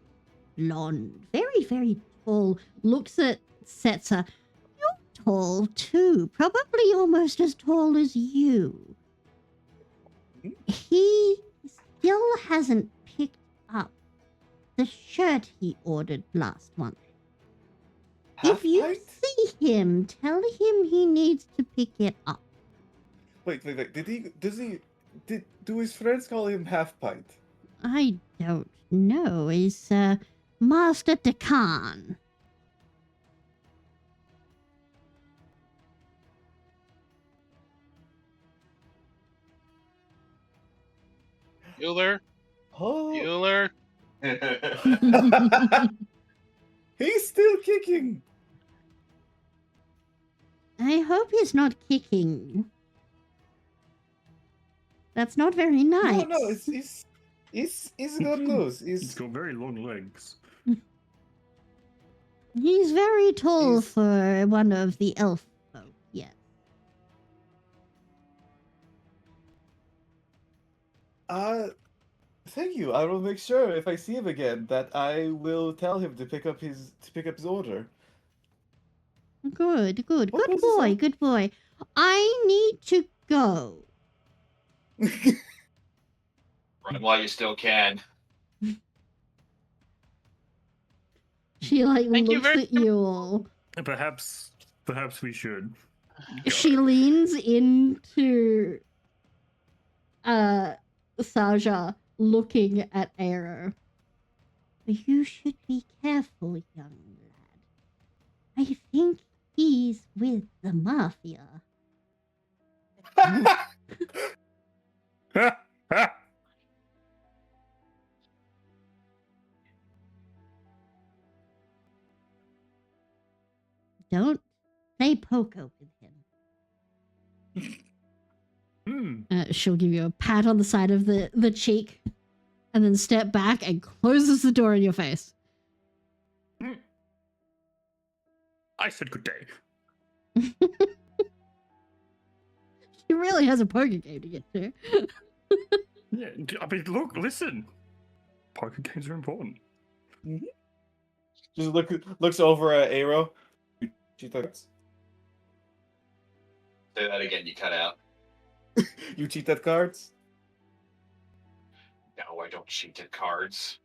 blonde, very, very tall, looks at Setzer. You're tall too, probably almost as tall as you. He still hasn't picked up the shirt he ordered last month. If you Half-pint? see him, tell him he needs to pick it up. Wait. Do his friends call him Half-pint? I don't know. Is Master Dekan. Bueller? Oh. Bueller? He's still kicking. I hope he's not kicking. That's not very nice. No, he's good news. He's got very long legs. He's very tall He's- for one of the elf folk, yes. Thank you. I will make sure if I see him again that I will tell him to pick up his order. Good. What Good was his boy, name? good boy. I need to go. Run while you still can. She like Thank you looks very at you all. Perhaps we should. She leans into Saja, looking at Aero. You should be careful, young lad. I think he's with the mafia. Don't play poker with him. She'll give you a pat on the side of the cheek and then step back and closes the door in your face. I said good day. She really has a poker game to get to. Yeah, I mean, listen. Poker games are important. Just looks over at Aero. She thinks, Say that again, you cut out. you cheat at cards? No, I don't cheat at cards.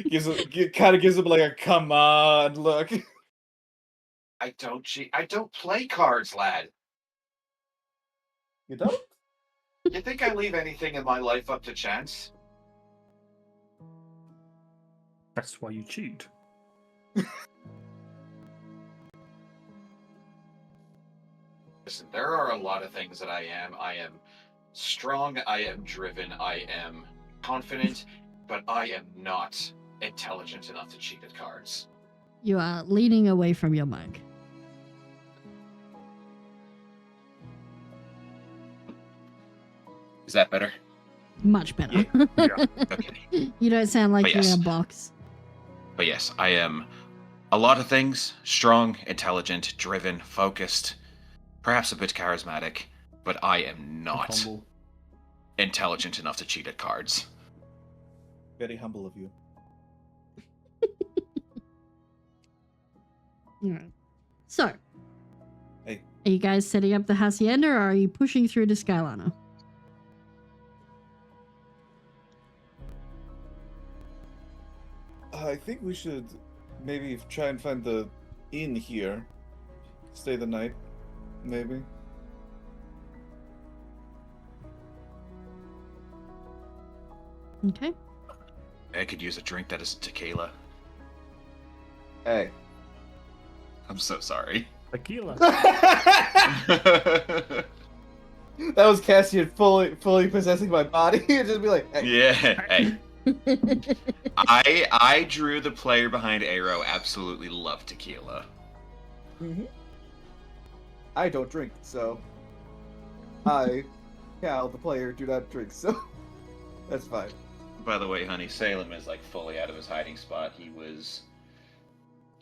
Gives him like a come on look. I don't cheat. I don't play cards, lad. You don't? You think I leave anything in my life up to chance? That's why you cheat. Listen, there are a lot of things that I am. I am strong, I am driven, I am confident, but I am not intelligent enough to cheat at cards. You are leaning away from your mic. Is that better? Much better. Yeah. Okay. You don't sound like But you're in yes. a box. But yes, I am a lot of things. Strong, intelligent, driven, focused, perhaps a bit charismatic, but I am not Humble. intelligent enough to cheat at cards. Very humble of you. Alright. So, Hey. are you guys setting up the hacienda or are you pushing through to Skylana? I think we should maybe try and find the inn here. Stay the night, maybe. Okay. I could use a drink that isn't tequila. Hey. I'm so sorry. Tequila. That was Cassian fully possessing my body. It'd just be like, hey. Yeah. Hey. I drew the player behind Arrow absolutely love tequila. Mhm. I don't drink, so I, Cal, the player, do not drink, so that's fine. By the way, honey, Salem is like fully out of his hiding spot. He was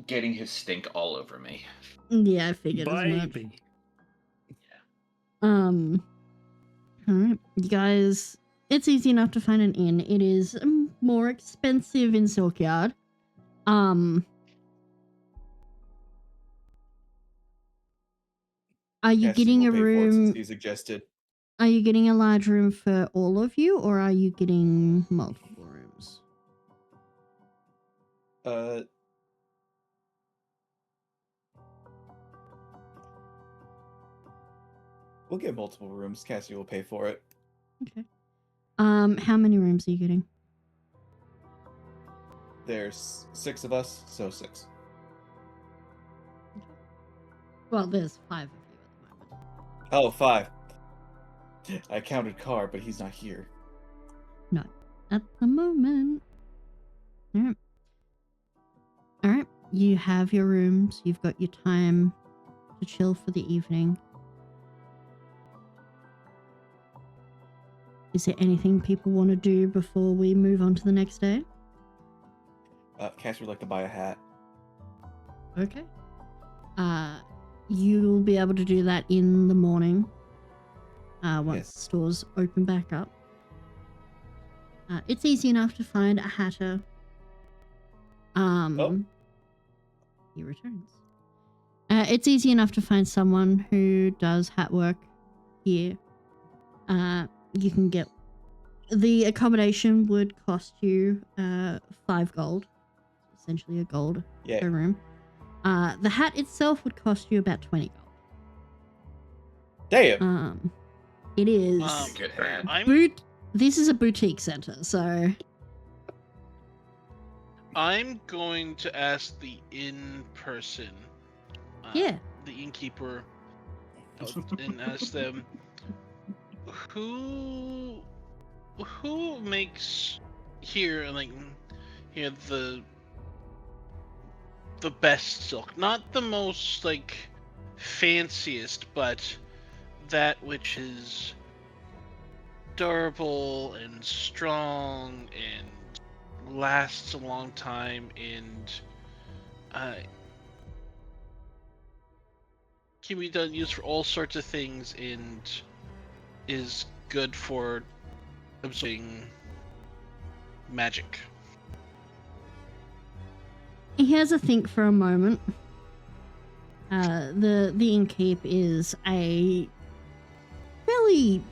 getting his stink all over me. Yeah, I figured as much. Baby. Alright, you guys, it's easy enough to find an inn. It is more expensive in Silkyard. Are you Cassian getting a will pay for it since room? he suggested. Are you getting a large room for all of you, or are you getting multiple rooms? We'll get multiple rooms. Cassie will pay for it. Okay. How many rooms are you getting? There's 6 of us, so 6. Well, there's 5 of you at the moment. Oh, 5. I counted Carr, but he's not here. Not at the moment. Alright. Alright. You have your rooms. You've got your time to chill for the evening. Is there anything people want to do before we move on to the next day? Cassie would like to buy a hat. Okay. You'll be able to do that in the morning. Once Yes. stores open back up. It's easy enough to find a hatter. He returns. It's easy enough to find someone who does hat work here. You can get the accommodation would cost you 5 gold, essentially a gold Yeah. per room. The hat itself would cost you about 20 gold. Damn. It is Good hat. This is a boutique center, so I'm going to ask the inn person, yeah. the innkeeper, and ask them who makes here the best silk, not the most like fanciest, but that which is durable and strong and lasts a long time and can be done used for all sorts of things and is good for absorbing magic. He has a think for a moment. The innkeep is a fairly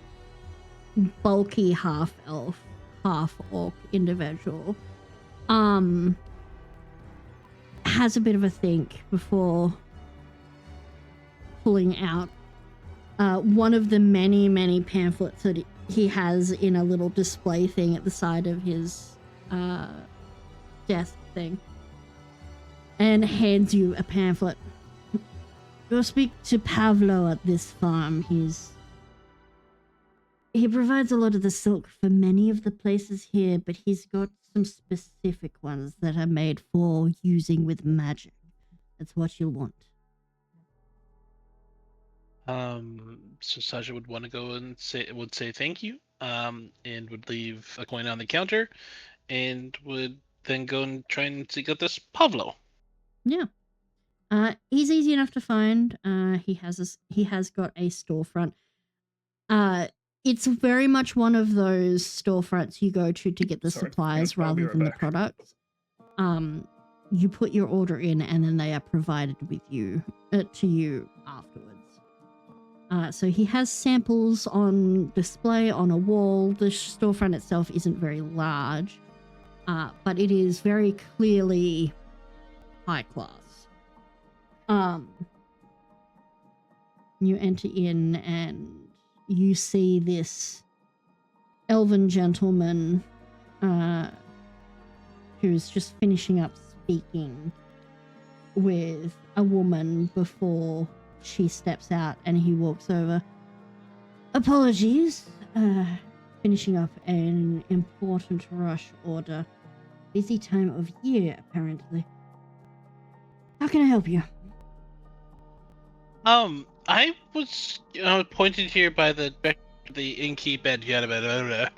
bulky half elf, half orc individual. Has a bit of a think before pulling out one of the many pamphlets that he has in a little display thing at the side of his desk thing, and hands you a pamphlet. Go speak to Pavlo at this farm. He provides a lot of the silk for many of the places here, but he's got some specific ones that are made for using with magic. That's what you'll want. So Sasha would want to go and say thank you, and would leave a coin on the counter, and would then go and try and seek out this Pavlo. Yeah. He's easy enough to find. He has got a storefront. It's very much one of those storefronts you go to get the Sorry, supplies I'll be rather right than the back. products. You put your order in and then they are provided with you to you afterwards. So he has samples on display on a wall. The storefront itself isn't very large, but it is very clearly high class. You enter in and you see this elven gentleman who's just finishing up speaking with a woman before she steps out, and he walks over. Apologies, finishing up an important rush order. Busy time of year, apparently. How can I help you? I was pointed here by the innkeep and yada yada,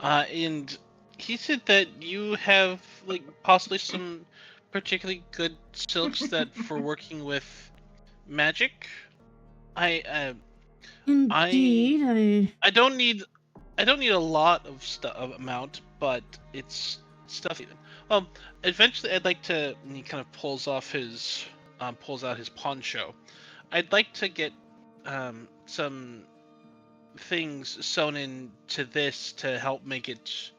and he said that you have like possibly some particularly good silks that for working with magic. Indeed, I don't need a lot of amount, but it's stuff. Eventually I'd like to. And he kind of pulls out his poncho. I'd like to get some things sewn into this to help make it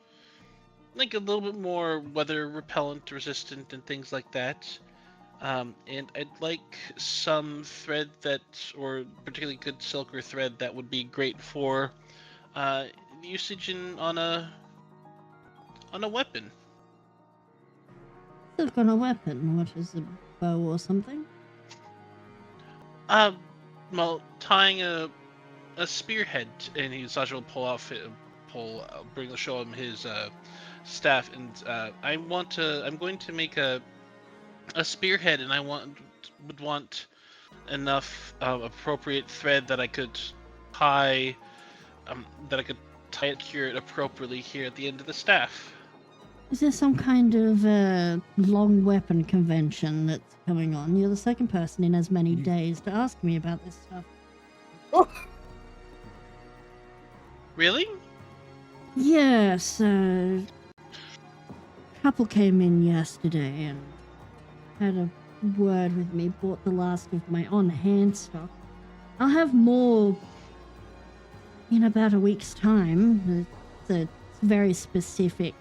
like a little bit more weather repellent resistant and things like that. And I'd like some thread or particularly good silk or thread that would be great for usage on a weapon. Silk on a weapon. What is a bow or something? Well, tying a spearhead, and Sasha will show him his staff, and I'm going to make a spearhead, and would want enough appropriate thread that I could tie it, cure it appropriately here at the end of the staff. Is there some kind of long weapon convention that's coming on? You're the second person in as many days to ask me about this stuff. Really? Yes, a couple came in yesterday and had a word with me, bought the last of my on-hand stock. I'll have more in about a week's time. It's a very specific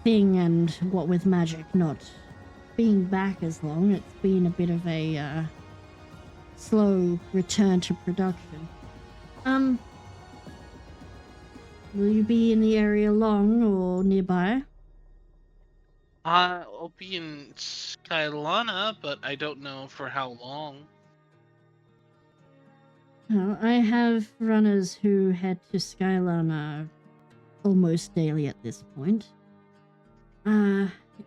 thing, and what with magic not being back as long, it's been a bit of a slow return to production. Will you be in the area long or nearby? I'll be in Skylana, but I don't know for how long. Well, I have runners who head to Skylana almost daily at this point.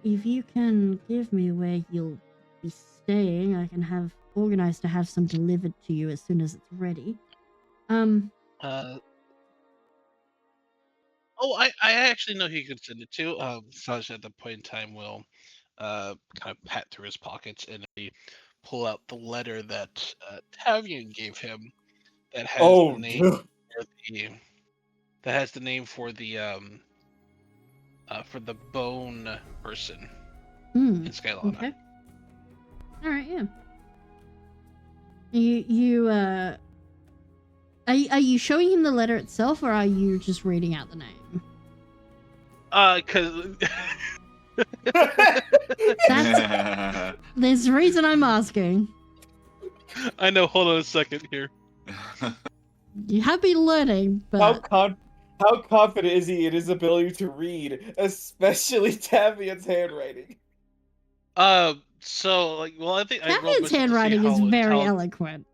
If you can give me where you'll be staying, I can organize to have some delivered to you as soon as it's ready. I actually know who you could send it to. Sasha at that point in time will kind of pat through his pockets and pull out the letter that Tavian gave him that has the name for the bone person in Skylana. Okay. All right, yeah. Are you showing him the letter itself, or are you just reading out the name? Cause There's a reason I'm asking. I know. Hold on a second here. You have been learning, but how confident is he in his ability to read, especially Tavian's handwriting? So like, well, I think Tavian's handwriting is very eloquent.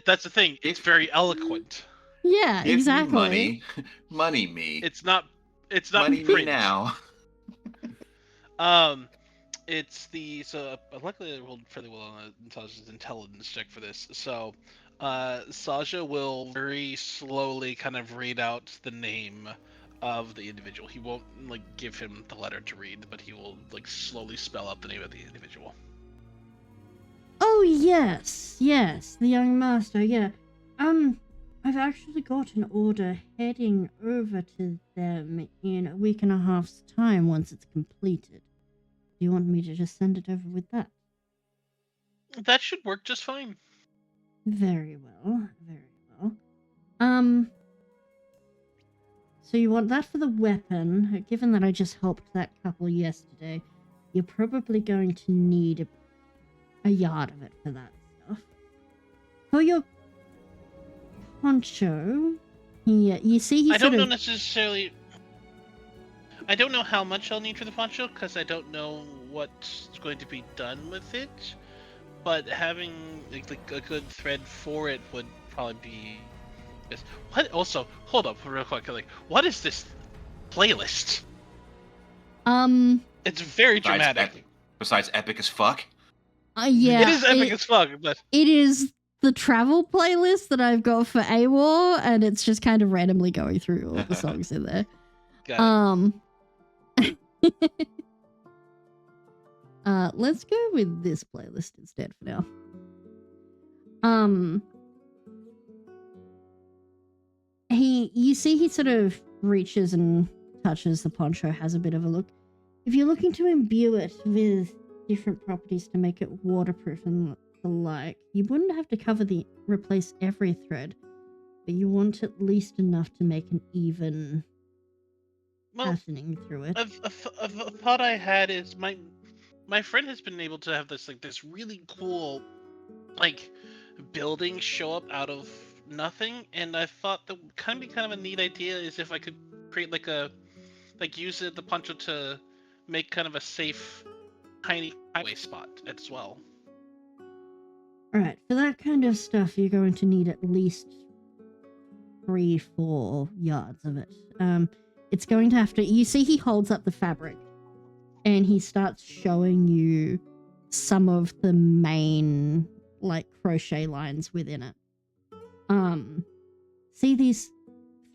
That's the thing. It's very eloquent. Yeah, Give exactly. Me money me. It's not money print. Me now. It's luckily I rolled fairly well on Sasha's intelligence check for this. So, Sasha will very slowly kind of read out the name of the individual. He won't like give him the letter to read, but he will like slowly spell out the name of the individual. Oh yes, the young master. Yeah. I've actually got an order heading over to them in a week and a half's time once it's completed. Do you want me to just send it over with that? That should work just fine. Very well, very well. So you want that for the weapon. Given that I just helped that couple yesterday, you're probably going to need a yard of it for that stuff. For your poncho, you see he I sort don't know of... necessarily. I don't know how much I'll need for the poncho because I don't know what's going to be done with it. But having like a good thread for it would probably be. Yes. What? Also, hold up real quick. Like, what is this playlist? It's very dramatic. Besides epic as fuck. Yeah, it is epic as fuck, but it is the travel playlist that I've got for AWAR, and it's just kind of randomly going through all the songs in there. got it. Let's go with this playlist instead for now. You see he sort of reaches and touches the poncho, has a bit of a look. If you're looking to imbue it with different properties to make it waterproof and the like, you wouldn't have to replace every thread, but you want at least enough to make an even patterning through it. A thought I had is my friend has been able to have this really cool building show up out of nothing, and I thought that would kind of a neat idea is if I could create use the poncho to make kind of a safe tiny highway spot as well. Alright, for that kind of stuff you're going to need at least 3-4 yards of it. It's going to have to... You see he holds up the fabric and he starts showing you some of the main crochet lines within it. See these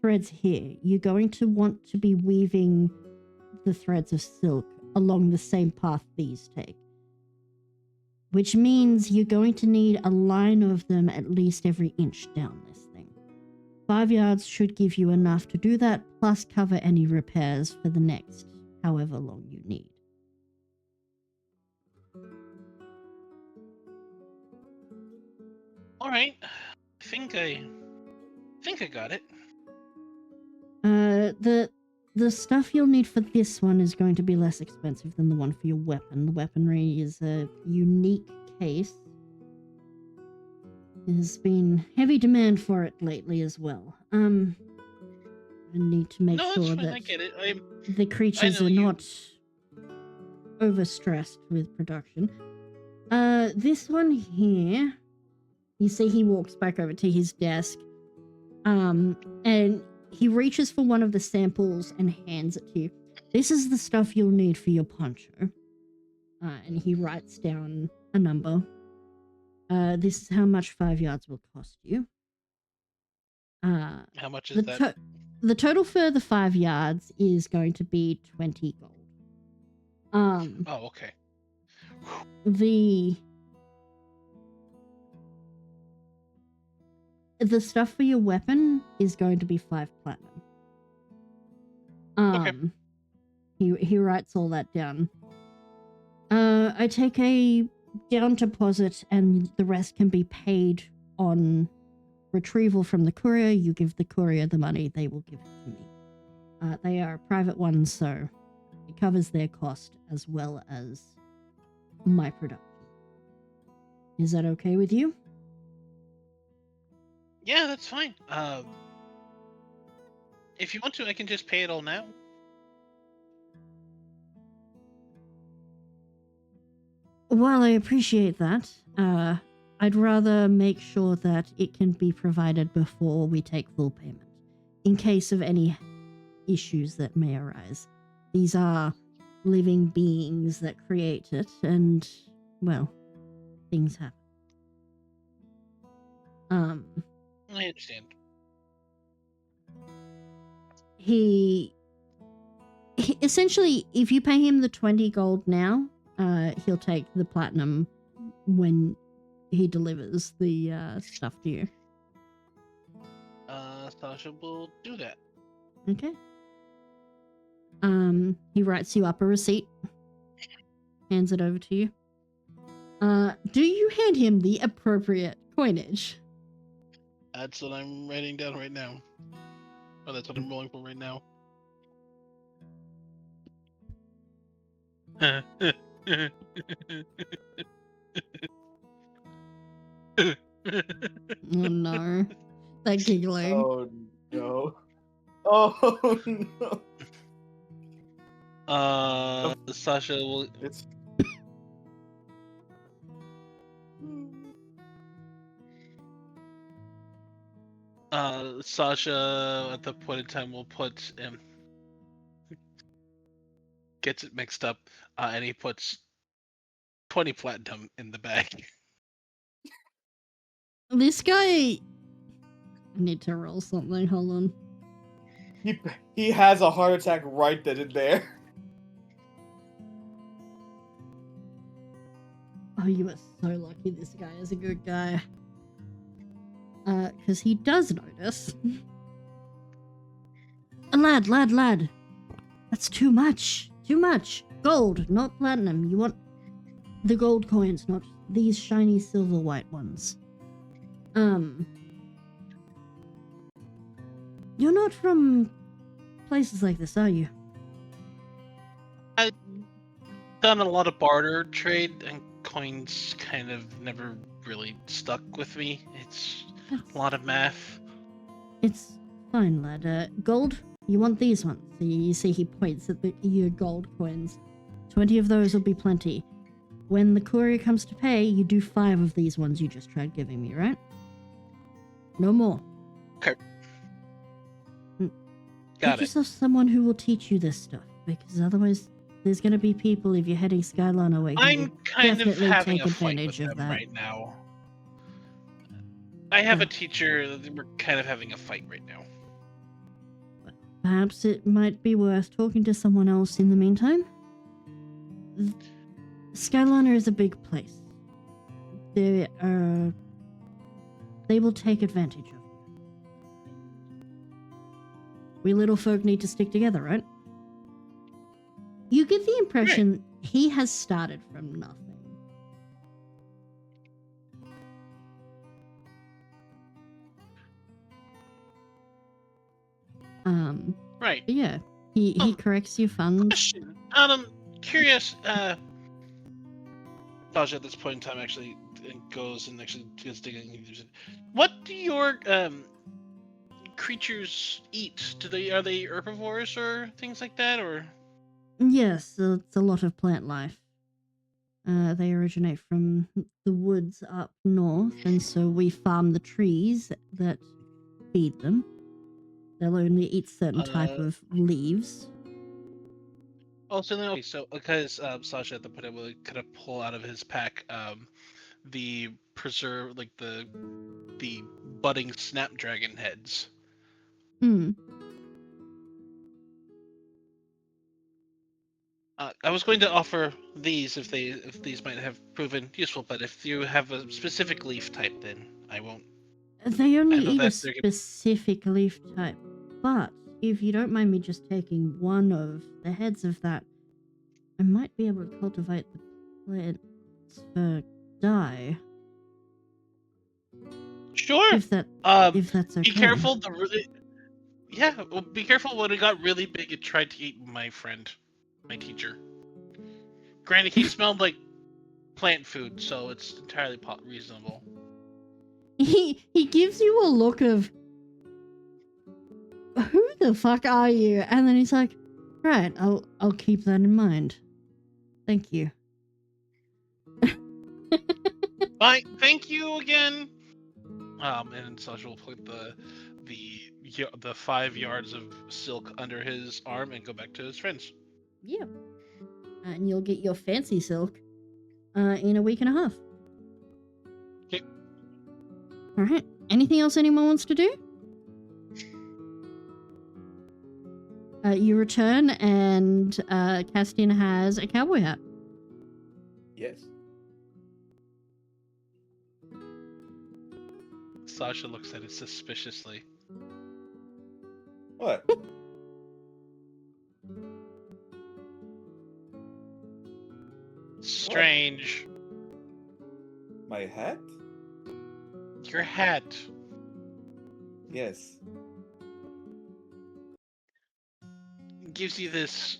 threads here? You're going to want to be weaving the threads of silk along the same path these take, which means you're going to need a line of them at least every inch down this thing. 5 yards should give you enough to do that, plus cover any repairs for the next however long you need. All right, I think I got it. The stuff you'll need for this one is going to be less expensive than the one for your weapon. The weaponry is a unique case. There's been heavy demand for it lately as well. I need to make sure that I get it. the creatures are not overstressed with production. This one here, you see he walks back over to his desk, and he reaches for one of the samples and hands it to you. This is the stuff you'll need for your poncho. And he writes down a number. This is how much 5 yards will cost you. How much is that? The total for the 5 yards is going to be 20 gold. Oh, okay. The stuff for your weapon is going to be 5 platinum. Okay. He writes all that down. I take a down deposit and the rest can be paid on retrieval from the courier. You give the courier the money, they will give it to me. They are a private one, so it covers their cost as well as my production. Is that okay with you? Yeah, that's fine. If you want to, I can just pay it all now. While I appreciate that, I'd rather make sure that it can be provided before we take full payment, in case of any issues that may arise. These are living beings that create it, and, well, things happen. I understand. He essentially, if you pay him the 20 gold now, he'll take the platinum when he delivers the stuff to you. Sasha will do that. Okay. He writes you up a receipt, hands it over to you. Do you hand him the appropriate coinage? That's what I'm writing down right now. Oh, that's what I'm rolling for right now. Oh no. That giggling. Oh no. Oh no. Sasha will. It's Sasha at the point in time will put gets it mixed up, and he puts 20 platinum in the bag. This guy... I need to roll something, hold on. he has a heart attack right then and there. Oh, you are so lucky this guy is a good guy. Because he does notice. Lad. That's too much. Too much. Gold, not platinum. You want the gold coins, not these shiny silver white ones. You're not from places like this, are you? I've done a lot of barter trade, and coins kind of never really stuck with me. It's a lot of math. It's fine, lad. Gold, you want these ones. So you see he points at your gold coins. 20 of those will be plenty. When the courier comes to pay, you do 5 of these ones you just tried giving me, right? No more. Okay. Get Got it. yourself someone who will teach you this stuff, because otherwise there's going to be people, if you're heading Skyline away, who I'm will kind of definitely having take a fight advantage with of them that. right now. I have Yeah. a teacher. We're kind of having a fight right now. Perhaps it might be worth talking to someone else in the meantime. Skyliner is a big place. They will take advantage of you. We little folk need to stick together, right? You get the impression he has started from nothing. Right. But yeah, he corrects your funds. Question. Curious. Sasha at this point in time actually goes and actually gets digging. What do your creatures eat? Are they herbivores or things like that, or? Yes, it's a lot of plant life. They originate from the woods up north, and so we farm the trees that feed them. They'll only eat certain type of leaves. Oh, so because Sasha at the point will kind of pull out of his pack the preserve, like the budding snapdragon heads. Hmm. I was going to offer these if these might have proven useful, but if you have a specific leaf type, then I won't. They only I know eat a that they're gonna- specific leaf type, but if you don't mind me just taking one of the heads of that, I might be able to cultivate the plants for dye. Sure. If that's okay. Be careful. Well, be careful when it got really big. It tried to eat my friend, my teacher. Granted, he smelled like plant food, so it's entirely reasonable. He gives you a look of, who the fuck are you? And then he's like, right, I'll keep that in mind. Thank you. Bye. Thank you again. And Sasha will put the 5 yards of silk under his arm and go back to his friends. Yeah. And you'll get your fancy silk in a week and a half. Okay. Alright. Anything else anyone wants to do? You return, and Castian has a cowboy hat. Yes. Sasha looks at it suspiciously. What? Strange. My hat? Your hat. Yes. Gives you this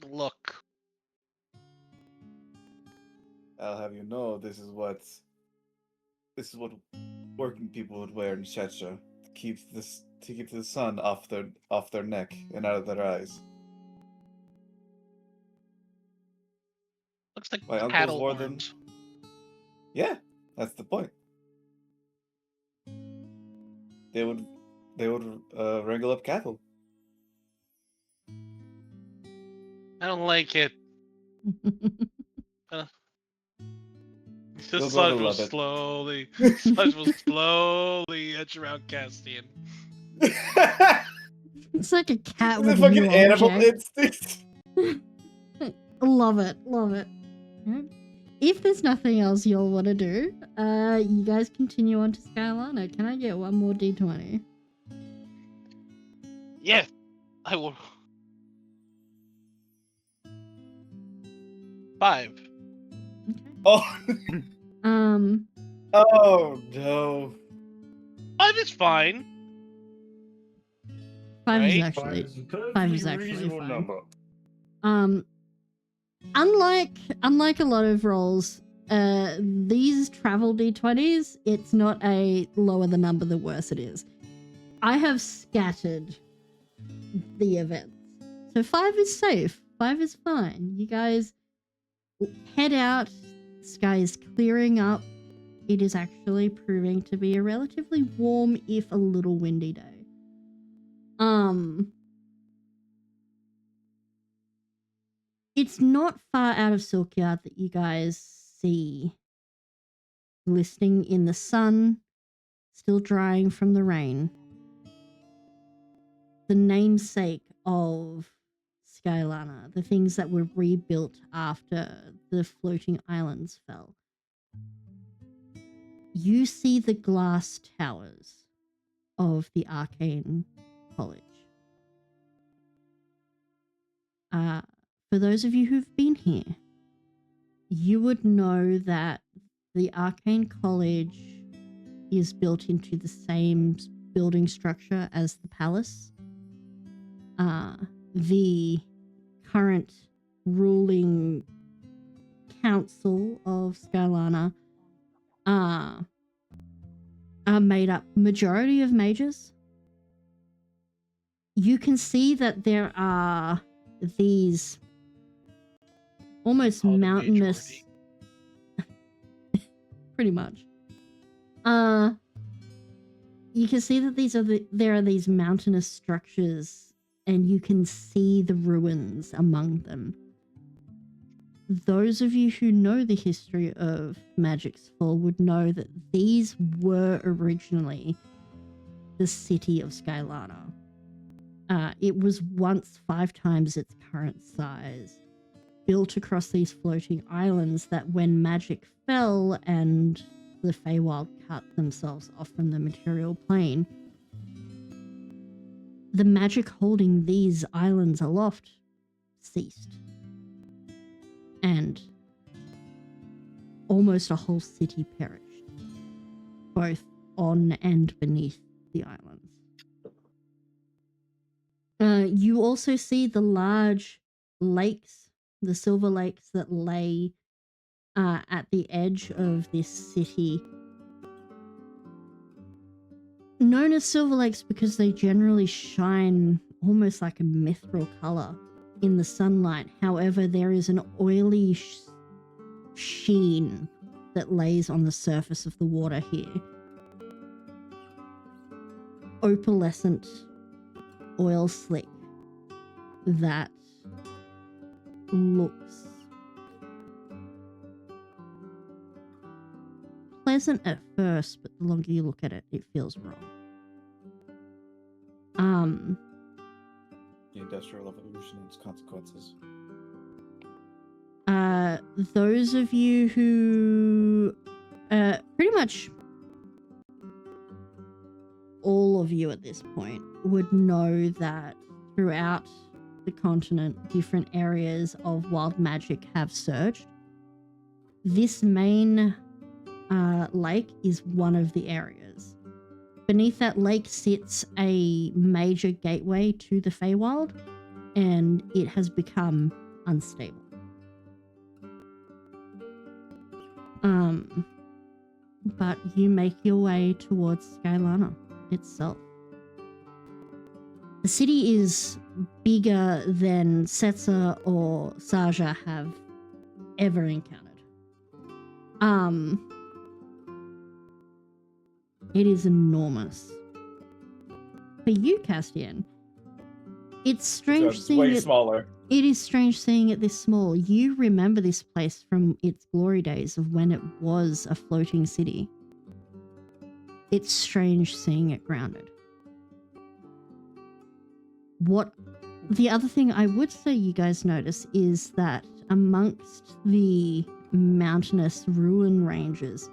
look. I'll have you know this is what working people would wear in Checha to keep the sun off their neck and out of their eyes. Looks like My uncles cattle wore them. horns. Yeah, that's the point. They would wrangle up cattle. I don't like it. The You'll grow sun to will love it. slowly, sun will slowly edge around Castian. It's like a cat Is with it a fucking new animal object. instinct? Love it, love it. Alright. If there's nothing else you'll want to do, you guys continue on to Skylana. Can I get one more d20? Yes, I will. 5. Okay. Oh, Um, oh no. 5 is fine. 5 is Right? actually Five is a perfectly five is actually reasonable fine. number. Unlike a lot of rolls, these travel d20s, it's not a lower the number the worse it is. I have scattered the events. So 5 is safe. 5 is fine. You guys head out. The sky is clearing up. It is actually proving to be a relatively warm, if a little windy day. It's not far out of Silkyard that you guys see glistening in the sun, still drying from the rain, the namesake of Skylana, the things that were rebuilt after the floating islands fell. You see the glass towers of the Arcane College. For those of you who've been here, you would know that the Arcane College is built into the same building structure as the palace. The current ruling council of Skylana are made up majority of mages. You can see that there are these almost Oh, the mountainous pretty much. You can see that there are these mountainous structures, and you can see the ruins among them. Those of you who know the history of Magic's Fall would know that these were originally the city of Skylana. It was once 5 times its current size, built across these floating islands that when magic fell and the Feywild cut themselves off from the material plane, the magic holding these islands aloft ceased. And almost a whole city perished, both on and beneath the islands. You also see the large lakes, the silver lakes that lay at the edge of this city. Known as silver lakes because they generally shine almost like a mithril color in the sunlight. However, there is an oily sheen that lays on the surface of the water here. Opalescent oil slick that looks pleasant at first, but the longer you look at it, it feels wrong. Industrial Revolution and its consequences? Those of you who, pretty much all of you at this point would know that throughout the continent, different areas of wild magic have surged. This main lake is one of the areas. Beneath that lake sits a major gateway to the Feywild, and it has become unstable. But you make your way towards Skylana itself. The city is bigger than Setzer or Saja have ever encountered. It is enormous. For you, Castian, it's strange It's seeing way it. smaller. It is strange seeing it this small. You remember this place from its glory days of when it was a floating city. It's strange seeing it grounded. The other thing I would say you guys notice is that amongst the mountainous ruin ranges,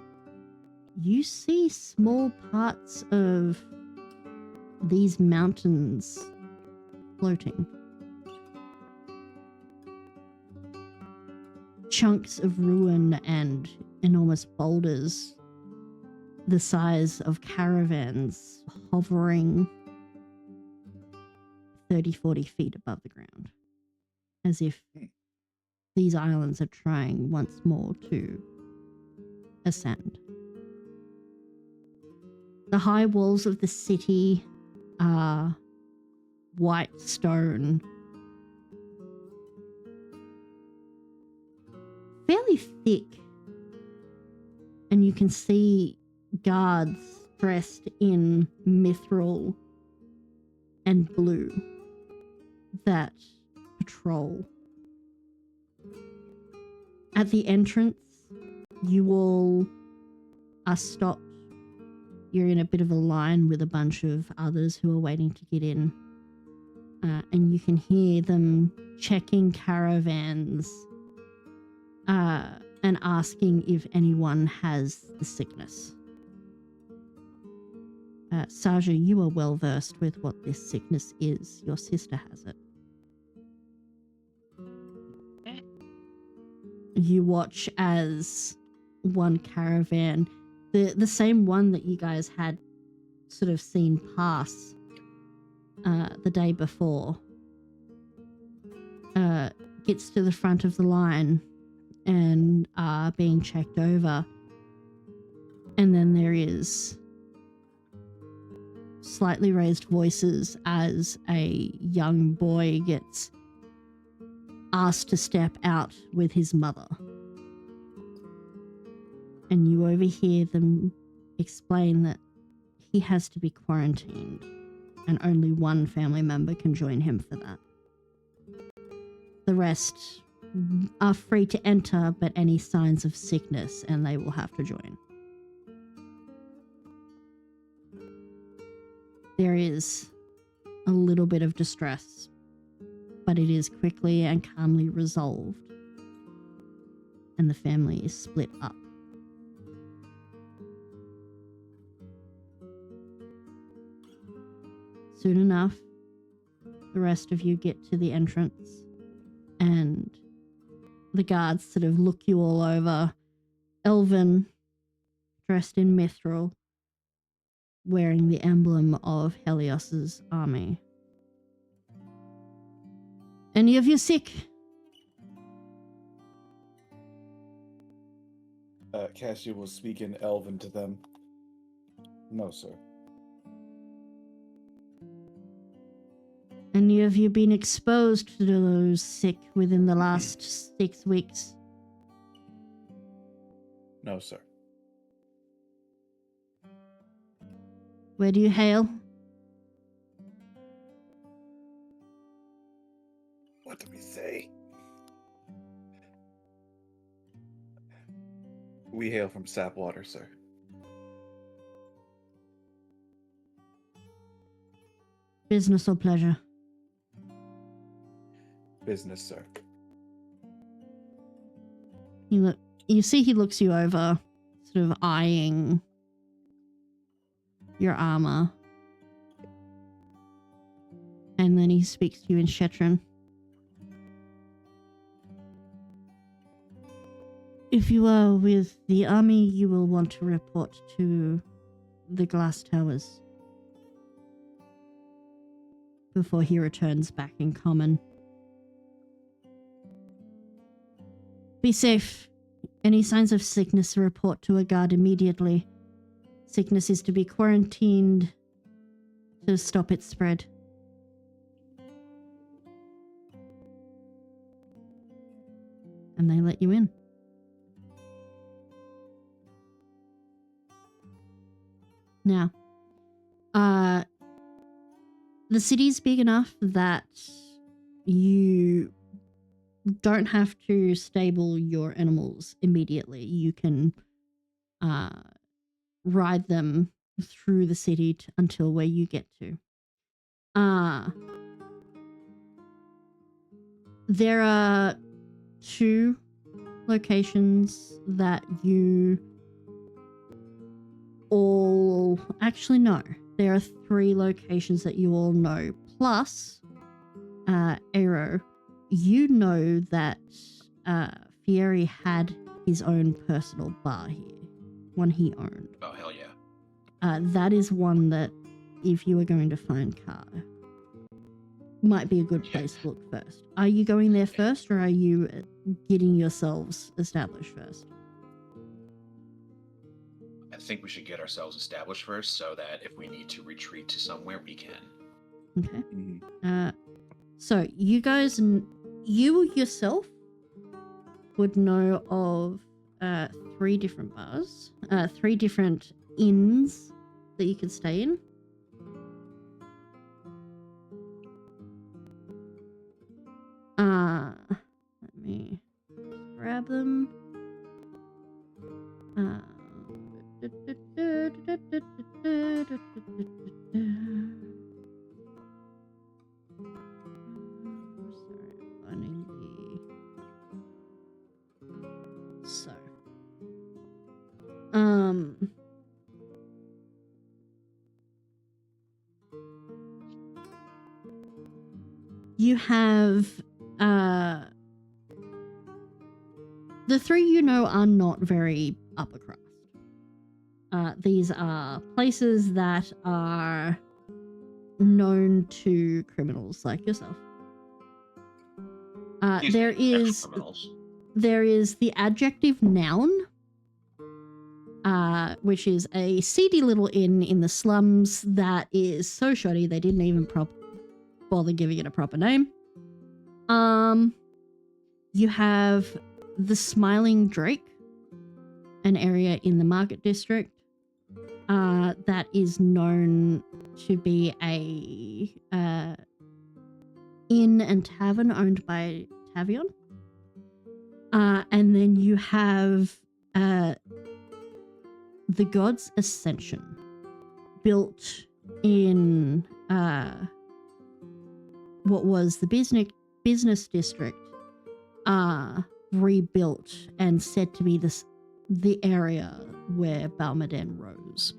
you see small parts of these mountains floating. Chunks of ruin and enormous boulders the size of caravans hovering 30, 40 feet above the ground, as if these islands are trying once more to ascend. The high walls of the city are white stone, fairly thick, and you can see guards dressed in mithril and blue that patrol. At the entrance, you all are stopped. You're in a bit of a line with a bunch of others who are waiting to get in. And you can hear them checking caravans and asking if anyone has the sickness. Saja, you are well versed with what this sickness is. Your sister has it. You watch as one caravan, the same one that you guys had sort of seen pass the day before, gets to the front of the line and are being checked over. And then there is slightly raised voices as a young boy gets asked to step out with his mother. And you overhear them explain that he has to be quarantined and only one family member can join him for that. The rest are free to enter, but any signs of sickness and they will have to join. There is a little bit of distress, but it is quickly and calmly resolved, and the family is split up. Soon enough, the rest of you get to the entrance, and the guards sort of look you all over. Elven, dressed in mithril, wearing the emblem of Helios's army. Any of you sick? Cassia will speak in Elven to them. No, sir. Any of you been exposed to those sick within the last 6 weeks? No, sir. Where do you hail? What did we say? We hail from Sapwater, sir. Business or pleasure? business, sir. You see he looks you over, sort of eyeing your armor. And then he speaks to you in Shetron. If you are with the army, you will want to report to the glass towers before he returns back in common. Be safe. Any signs of sickness, report to a guard immediately. Sickness is to be quarantined to stop its spread. And they let you in. Now, the city's big enough that you don't have to stable your animals immediately. You can ride them through the city until where you get to. There are 2 locations that you all... Actually, no. There are 3 locations that you all know. Plus, Aero, you know that Fieri had his own personal bar here. One he owned. Oh, hell yeah. That is one that, if you were going to find Car, might be a good place to look first. Are you going there first, or are you getting yourselves established first? I think we should get ourselves established first so that if we need to retreat to somewhere, we can. Okay. Mm-hmm. So you guys, you yourself would know of 3 different bars, 3 different inns that you could stay in. Let me grab them. Sorry, I'm finding you have the 3 you know are not very upper crust. These are places that are known to criminals like yourself. There is the adjective noun, which is a seedy little inn in the slums that is so shoddy they didn't even bother giving it a proper name. You have the Smiling Drake, an area in the Market District that is known to be a inn and tavern owned by Tavion. And then you have the God's Ascension, built in what was the business district, rebuilt and said to be the area where Balmaden rose.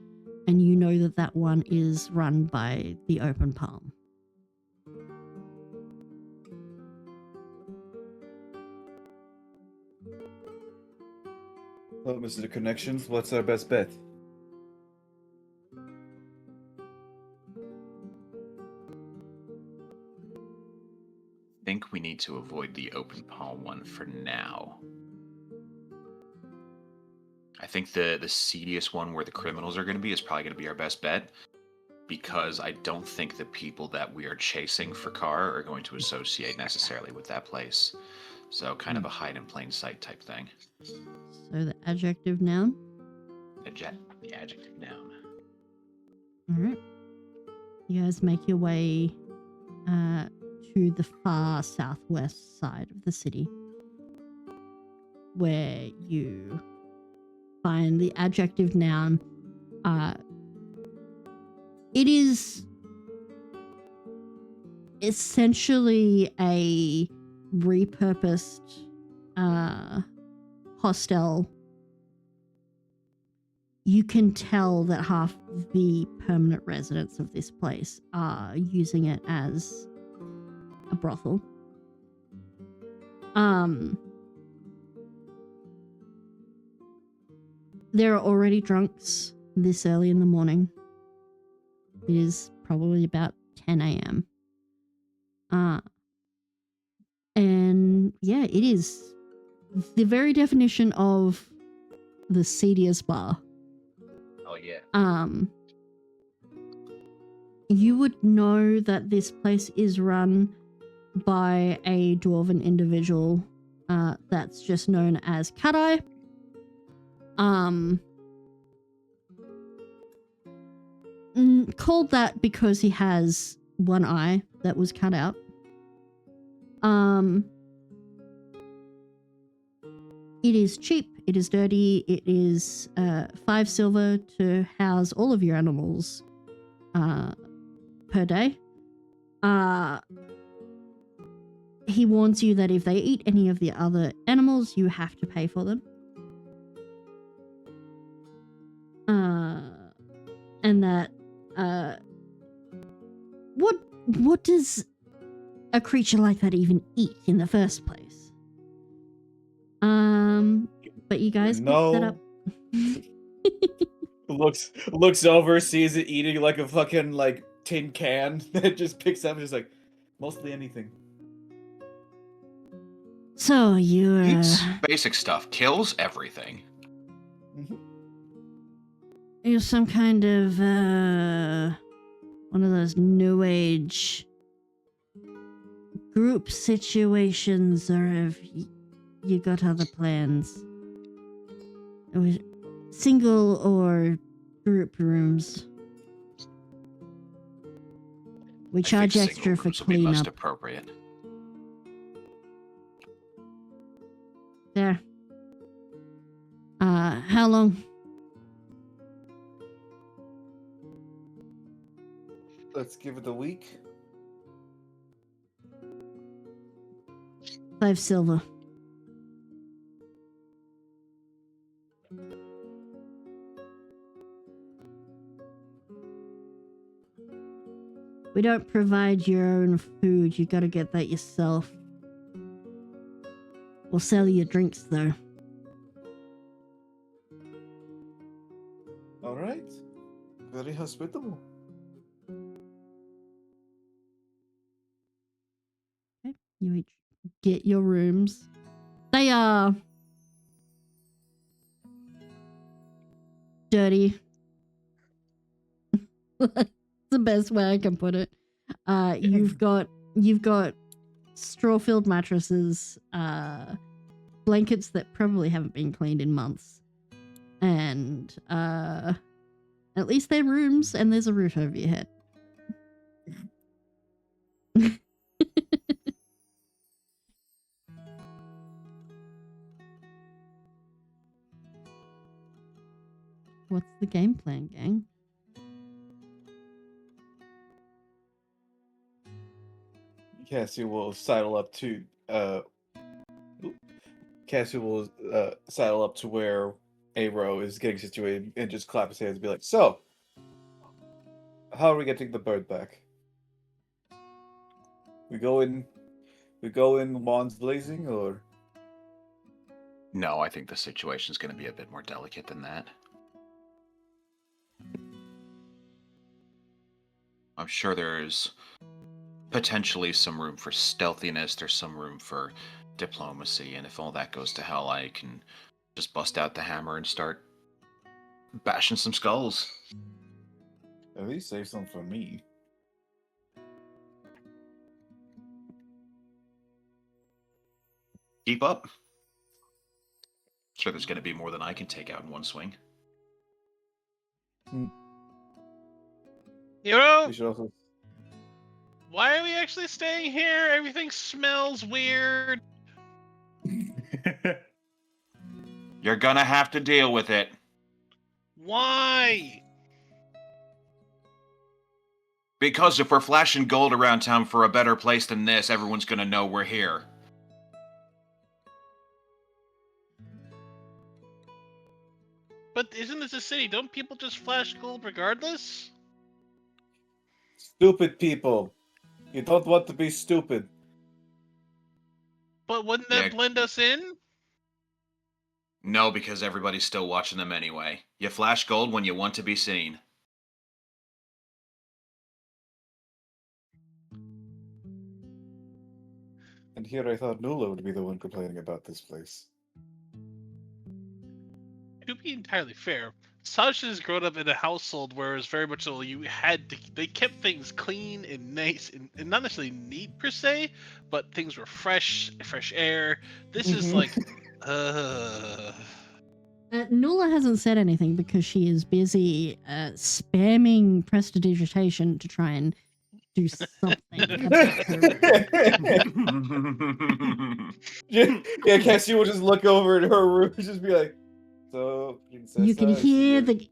And you know that one is run by the Open Palm. Well, Mr. Connections, what's our best bet? I think we need to avoid the Open Palm one for now. I think the seediest one where the criminals are going to be is probably going to be our best bet, because I don't think the people that we are chasing for Car are going to associate necessarily with that place. So kind of a hide in plain sight type thing. So the adjective noun? The adjective noun. Alright. You guys make your way to the far southwest side of the city, where you find the adjective noun. It is essentially a repurposed hostel, you can tell that half the permanent residents of this place are using it as a brothel. There are already drunks this early in the morning. It is probably about 10 a.m. And yeah, it is the very definition of the seediest bar. Oh yeah. You would know that this place is run by a dwarven individual that's just known as Cat Eye. Called that because he has one eye that was cut out. It is cheap, it is dirty, it is 5 silver to house all of your animals per day. He warns you that if they eat any of the other animals, you have to pay for them. And that what does a creature like that even eat in the first place? But you guys picked that up. looks over, sees it eating like a fucking like tin can that just picks up and is like, mostly anything. So you're Eats basic stuff, kills everything. you're some kind of one of those new age group situations, or have you got other plans? Single or group rooms? We charge I think extra for single rooms would be most cleanup. appropriate. There. How long? Let's give it a week. 5 silver. We don't provide your own food. You gotta get that yourself. We'll sell you drinks though. All right. Very hospitable. Okay. You each get your rooms. They are dirty. That's the best way I can put it. You've got straw-filled mattresses, blankets that probably haven't been cleaned in months, and at least they're rooms, and there's a roof over your head. What's the game plan, gang? Cassie will sidle up to where Aro is getting situated and just clap his hands and be like, "So, how are we getting the bird back? We go in wands blazing, or?" No, I think the situation's going to be a bit more delicate than that. I'm sure there's potentially some room for stealthiness, there's some room for diplomacy, and if all that goes to hell, I can just bust out the hammer and start bashing some skulls. At least save some for me. Keep up. Sure, there's going to be more than I can take out in one swing. Hero, We should also. why are we actually staying here? Everything smells weird. You're gonna have to deal with it. Why? Because if we're flashing gold around town for a better place than this, everyone's gonna know we're here. But isn't this a city? Don't people just flash gold regardless? Stupid people. You don't want to be stupid. But wouldn't Yeah. that blend us in? No, because everybody's still watching them anyway. You flash gold when you want to be seen. And here I thought Nula would be the one complaining about this place. To be entirely fair, Sasha has grown up in a household where it's very much so you had to. They kept things clean and nice and not necessarily neat per se, but things were fresh air. This is like, Nula hasn't said anything because she is busy spamming prestidigitation to try and do something about her. Yeah, Cassie will just look over at her room and just be like, "So, Princess, You can hear the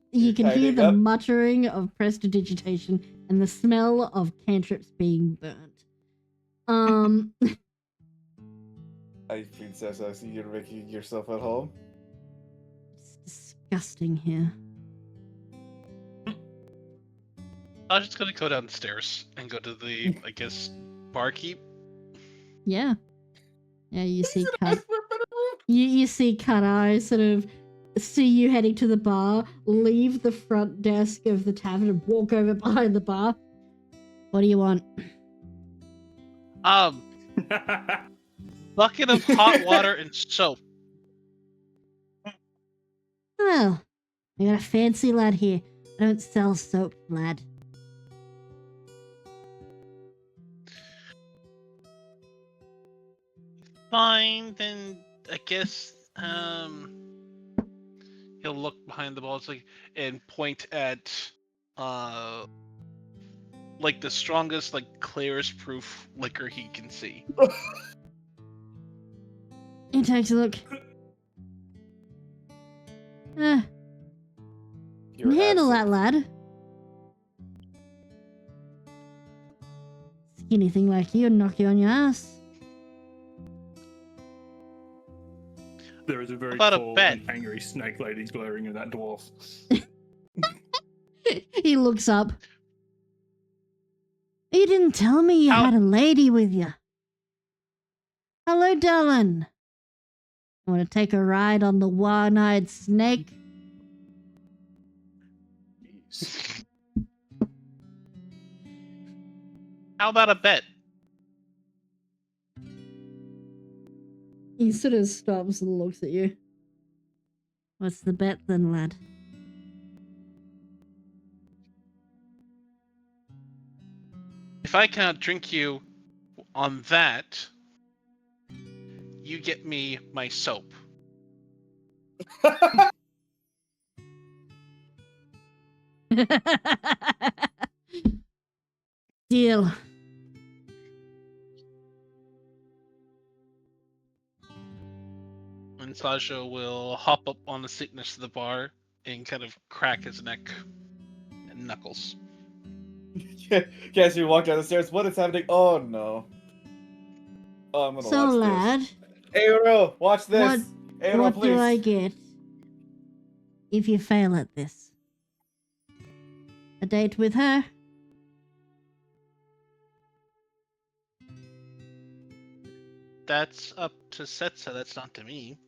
up?" muttering of prestidigitation and the smell of cantrips being burnt. Hi, Princess. I see you're making yourself at home. It's disgusting here. Sasha's gonna go downstairs and go to the, I guess, barkeep. Yeah. Yeah, you see you see Cut Eye sort of see you heading to the bar, leave the front desk of the tavern and walk over behind the bar. What do you want? Bucket of hot water and soap. Oh, I got a fancy lad here. I don't sell soap, lad. Fine, then I guess he'll look behind the balls and point at like the strongest, like clearest proof liquor he can see. He takes a look. You're Can handle that, absent. lad. Skinny thing like you would knock you on your ass. There is a very About a tall bet? and angry snake lady glaring at that dwarf. He looks up. You didn't tell me you had a lady with you. Hello, darling. Want to take a ride on the one-eyed snake? How about a bet? He sort of stops and looks at you. What's the bet then, lad? If I cannot drink you on that, you get me my soap. Deal. And Sasha will hop up on the seat next to the bar and kind of crack his neck and knuckles. Cassie walked down the stairs. What is happening? Oh no. Oh, I'm gonna So, watch lad, this. Aero, watch this. Aero, what please. do I get if you fail at this? A date with her? That's up to Setsa, that's not to me.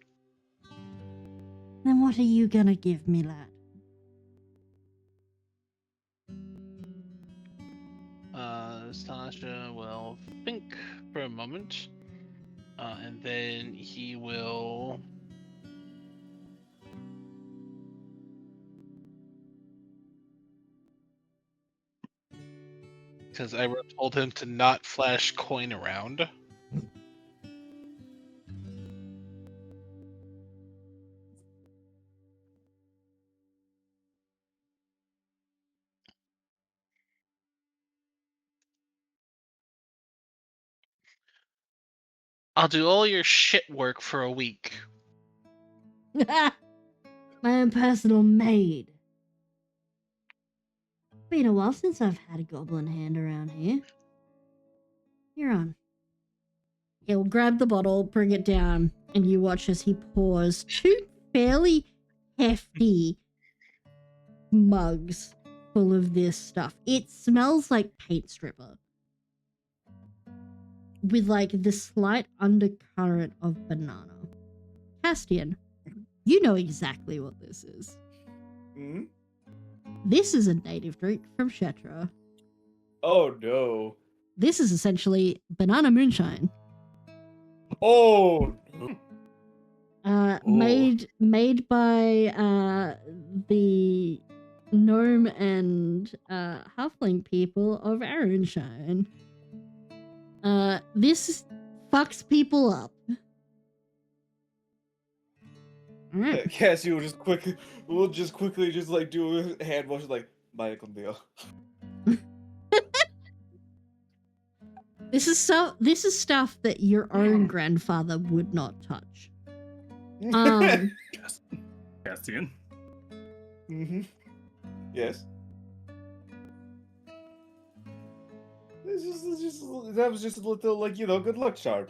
Then what are you gonna give me, lad? Sasha will think for a moment, and then he will... Because I told him to not flash coin around. I'll do all your shit work for a week. My own personal maid. Been a while since I've had a goblin hand around here. You're on. He'll grab the bottle, bring it down, and you watch as he pours two fairly hefty mugs full of this stuff. It smells like paint stripper. With like the slight undercurrent of banana. Castian, you know exactly what this is. Hmm? This is a native drink from Shetra. Oh no. This is essentially banana moonshine. Oh. Made by the gnome and halfling people of Arunshine. This fucks people up. Alright. Cassie will just quickly just like do a hand motion like Michael Deal. This is stuff that your own grandfather would not touch. Castian. Mm-hmm. Yes. That was just a little, like, good luck charm.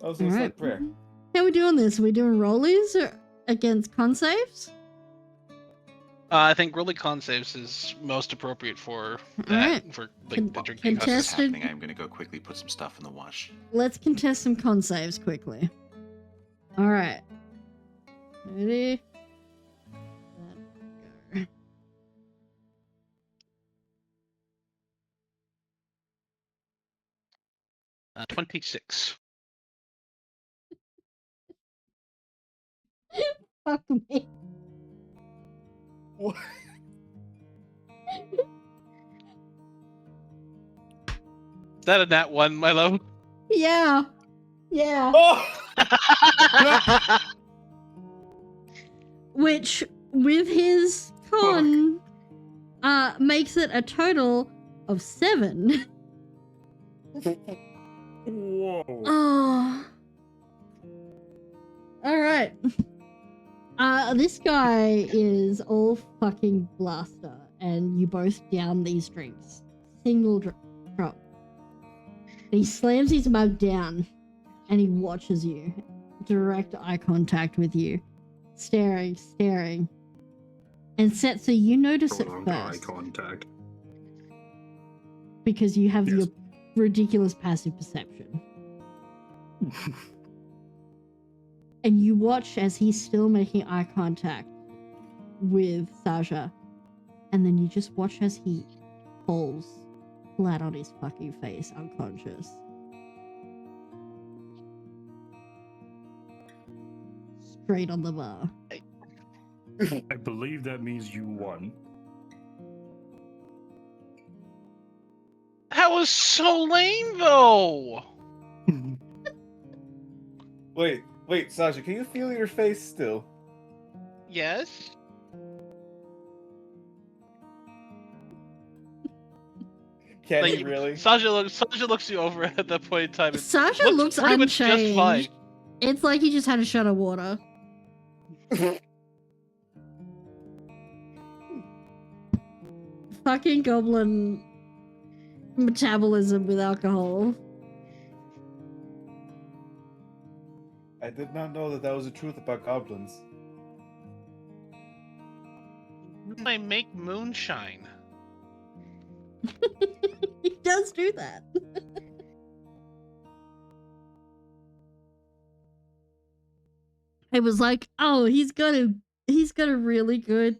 That was just like prayer. How are we doing this? Are we doing rollies or against con saves? I think rolling con saves is most appropriate for that. Alright. For like the drinking. Because it's Contested. happening, I'm gonna go quickly put some stuff in the wash. Let's contest some con saves quickly. Alright. Ready? Go. 26. Fuck me. What? Is that a nat 1, my love? Yeah. Yeah. Oh! Which, with his con, makes it a total of 7. Whoa. Oh. Alright. This guy is all fucking blaster, and you both down these drinks. Single drop. He slams his mug down, and he watches you. Direct eye contact with you. Staring. And Setsu, you notice it Prolonged eye first. contact. Because you have Yes. your ridiculous passive perception. And you watch as he's still making eye contact with Saja. And then you just watch as he falls flat on his fucking face, unconscious. Straight on the bar. I believe that means you won. That was so lame, though. Wait, Sasha, can you feel your face still? Yes. Can Like, you really? Sasha looks you over at that point in time. It Saja looks pretty much just fine. unchanged. It's like he just had a shot of water. Fucking goblin metabolism with alcohol. I did not know that was the truth about goblins. I make moonshine. He does do that. I was like, oh, he's got a really good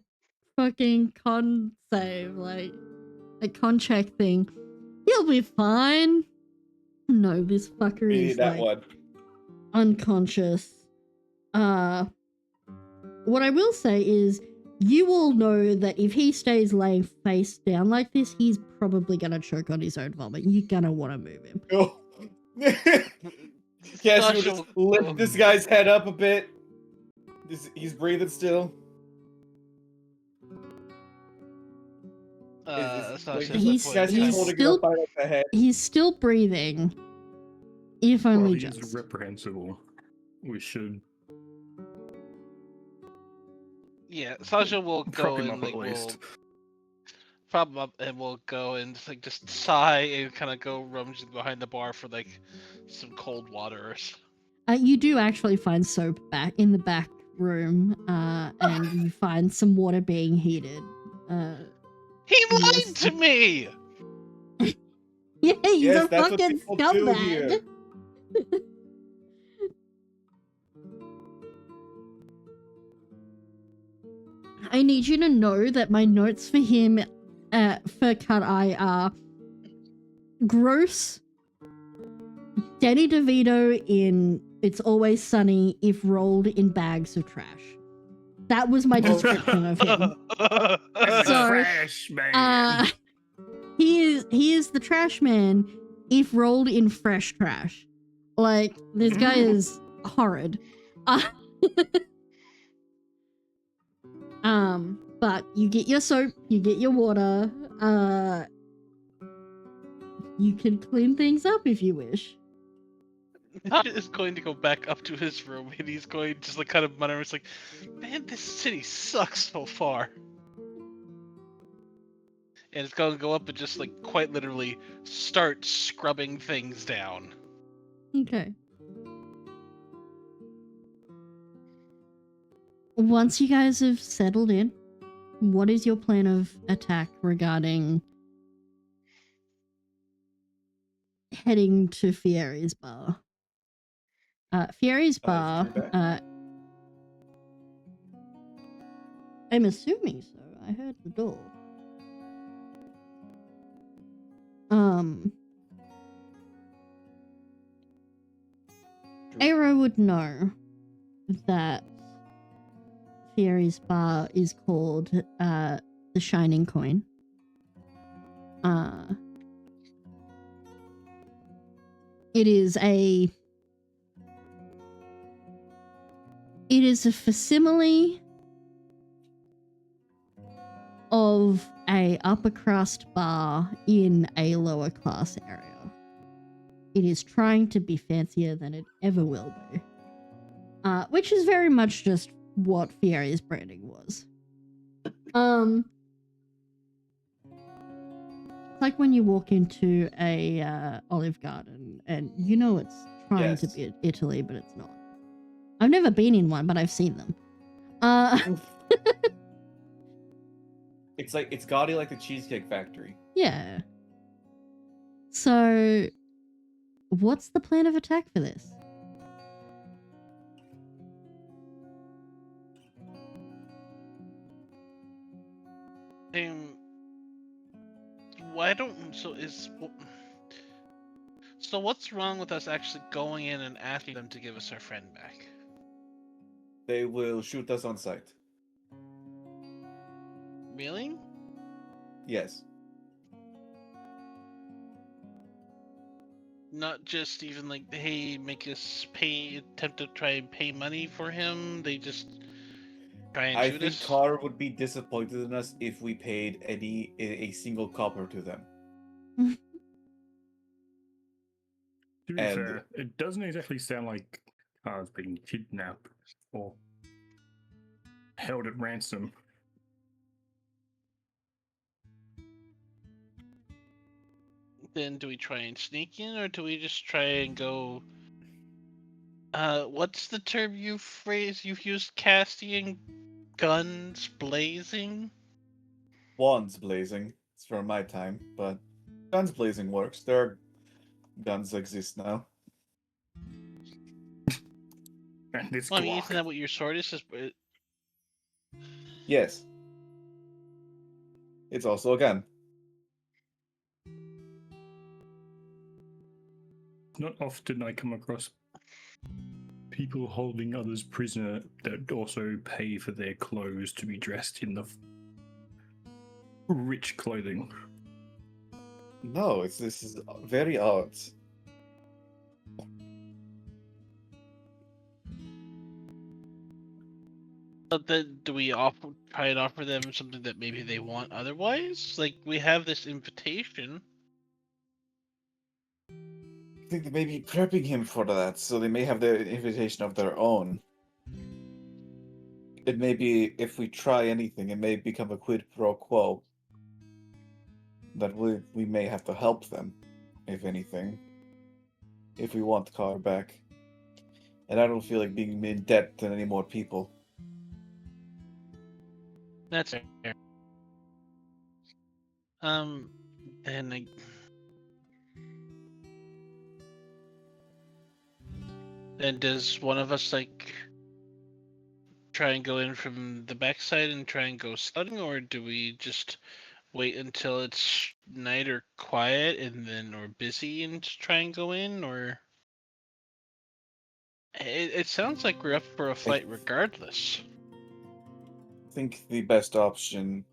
fucking con save, like a con check thing. He'll be fine. No, this fucker We is need that like one. unconscious. What I will say is you all know that if he stays laying face down like this, he's probably gonna choke on his own vomit. You're gonna want to move him. Oh. Cassie will just lift this guy's head up a bit. He's breathing still. Sasha, He's- at that point in he's time- holding still- it up by like, the head. He's still breathing. If Well, only he is just. reprehensible. We should Yeah, Sasha will go prop him and up like at least. will prop him up and we'll go and just sigh and kind of go rummage behind the bar for like some cold water or something. You do actually find soap back in the back room, and you find some water being heated. He Yes. lied to me. Yeah, he's Yes, a that's what fucking people do scumbag. here. I need you to know that my notes for him, for Cut Eye, are gross. Danny DeVito in It's Always Sunny if rolled in bags of trash. That was my description of him. I'm So, the trash man. He is the trash man if rolled in fresh trash. Like, this guy is horrid. But you get your soap, you get your water, you can clean things up if you wish. He is going to go back up to his room and he's going to just like kind of mutter. It's like, man, this city sucks so far. And it's going to go up and just like quite literally start scrubbing things down. Okay. Once you guys have settled in, what is your plan of attack regarding heading to Fieri's bar? Fieri's bar, I'm assuming so. I heard the door. Aero would know that Fieri's bar is called the Shining Coin. It is a facsimile of a upper crust bar in a lower class area. It is trying to be fancier than it ever will be. Which is very much just what Fieri's branding was. It's like when you walk into a Olive Garden and you know it's trying to be Italy, but it's not. I've never been in one, but I've seen them. It's gaudy like the Cheesecake Factory. Yeah. So, what's the plan of attack for this? Why don't so what's wrong with us actually going in and asking them to give us our friend back? They will shoot us on sight. Really? Yes. Not just even like, hey, make us attempt to try and pay money for him. They just try and shoot us. I think Carr would be disappointed in us if we paid a single copper to them. To be fair, it doesn't exactly sound like Carr's being kidnapped or held at ransom. Then do we try and sneak in, or do we just try and go? What's the term you've used? Casting, guns blazing. Wands blazing. It's from my time, but guns blazing works. There are guns exist now. And this Well, I mean, isn't that what your sword is? Yes. It's also a gun. Not often I come across people holding others prisoner that also pay for their clothes to be dressed in the rich clothing. No, this is very odd. But then, do we try and offer them something that maybe they want otherwise? Like, we have this invitation. I think they may be prepping him for that, so they may have their invitation of their own. It may be, if we try anything, it may become a quid pro quo. That we may have to help them, if anything. If we want Carr back. And I don't feel like being in debt to any more people. That's fair. And then does one of us like try and go in from the backside and try and go scouting, or do we just wait until it's night or quiet and then or busy and try and go in? Or it sounds like we're up for a fight regardless. I think the best option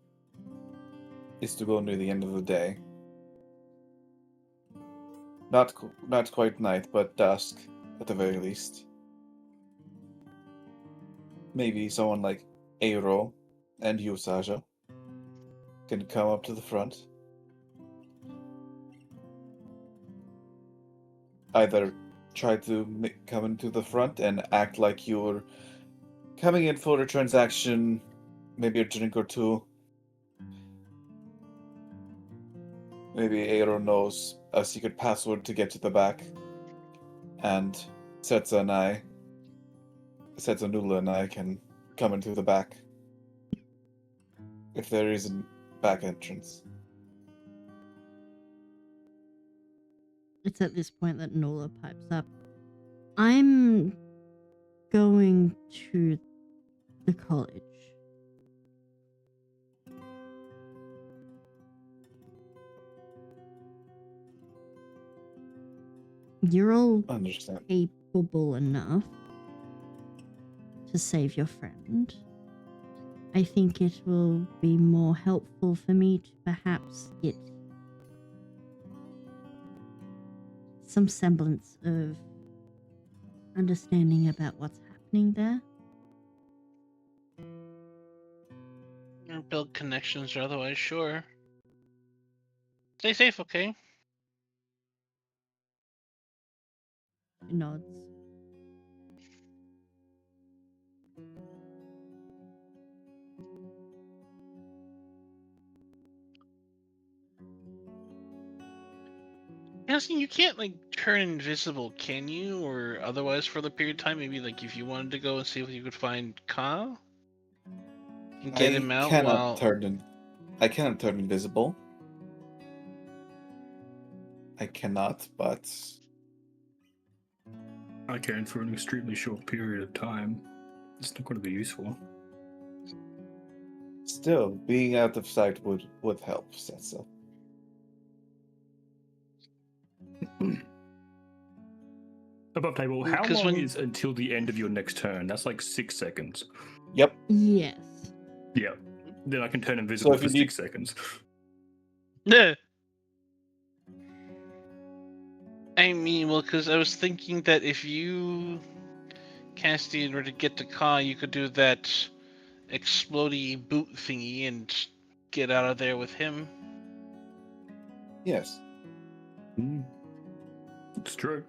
is to go near the end of the day. Not quite night, but dusk at the very least. Maybe someone like Eiro and you, Saja, can come up to the front. Either try to come into the front and act like you're coming in for a transaction, maybe a drink or two. Maybe Eiro knows a secret password to get to the back. And Setsa Nula and I can come into the back. If there is a back entrance. It's at this point that Nola pipes up. I'm going to the college. You're all Understand. capable enough to save your friend. I think it will be more helpful for me to perhaps get some semblance of understanding about what's happening there. Or build connections or otherwise, sure. Stay safe, okay? He nods. Asking, you can't like turn invisible, can you? Or otherwise for the period of time? Maybe like if you wanted to go and see if you could find Ka and get him out while I cannot turn invisible. I cannot, but I can for an extremely short period of time. It's not going to be useful. still, being out of sight would help, Setsa. Above table, how 'Cause long when- is until the end of your next turn? That's like 6 seconds. Yep. Yes. Yeah. Then I can turn invisible if for you 6 need- seconds. Yeah. I mean, well, because I was thinking that if you, Castian, were to get to Ka, you could do that explodey boot thingy and get out of there with him. Yes. It's true.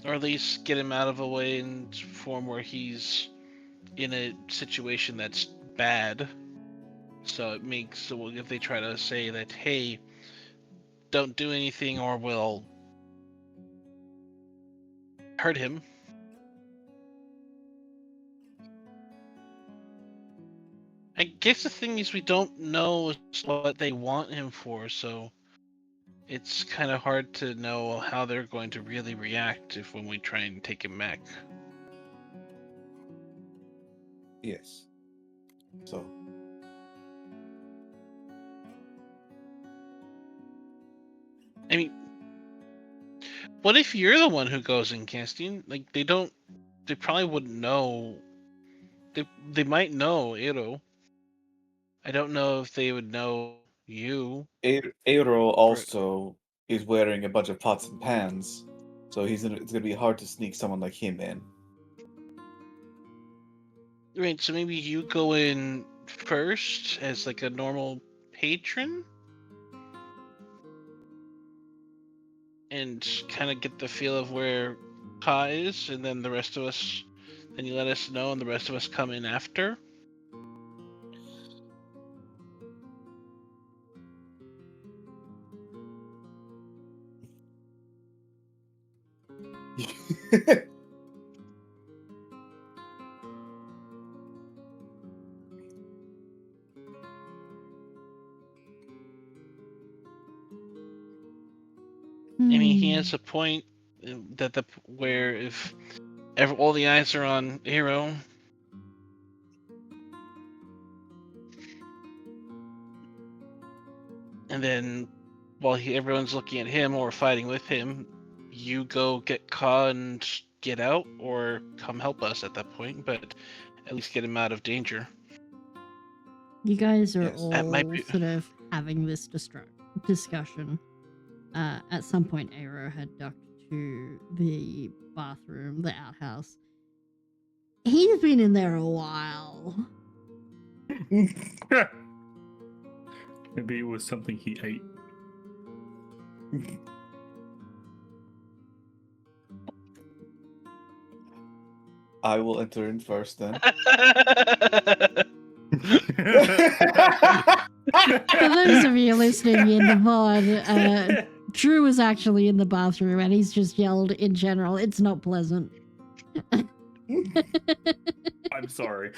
Or at least get him out of a way in form where he's in a situation that's bad. So it makes, so if they try to say that, hey, don't do anything or we'll hurt him. I guess the thing is we don't know what they want him for, so it's kind of hard to know how they're going to really react if when we try and take him back. Yes. So I mean, what if you're the one who goes in, Castian? Like, they probably wouldn't know. They might know Ero. I don't know if they would know you. Eiro also is wearing a bunch of pots and pans, so it's gonna be hard to sneak someone like him in. Right, so maybe you go in first as like a normal patron and kind of get the feel of where Ka is, and then the rest of us, then you let us know, and the rest of us come in after. there's a point that where if all the eyes are on Hero, and then while everyone's looking at him or fighting with him, you go get Ka and get out, or come help us at that point, but at least get him out of danger. You guys are Yes. That might all be- sort of having this discussion. At some point, Aero had ducked to the bathroom, the outhouse. He's been in there a while. Maybe it was something he ate. I will enter in first then. For those of you listening in the mod, Drew is actually in the bathroom and he's just yelled in general, it's not pleasant. I'm sorry.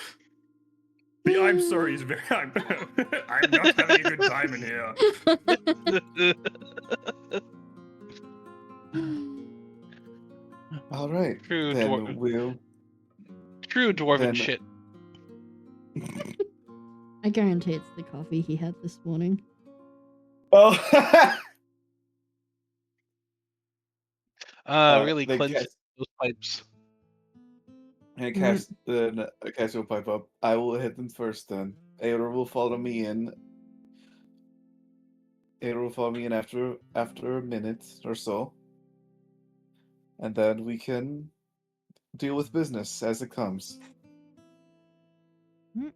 The I'm sorry is very. I'm not having a good time in here. All right. True Then dwarf- we'll. True dwarven Then- shit. I guarantee it's the coffee he had this morning. Oh. Really then cleanse Cass- those pipes. And Cass, then Cass will pipe up. I will hit them first. Then Aodor will follow me in. Aodor will follow me in after a minute or so, and then we can deal with business as it comes. Hmm.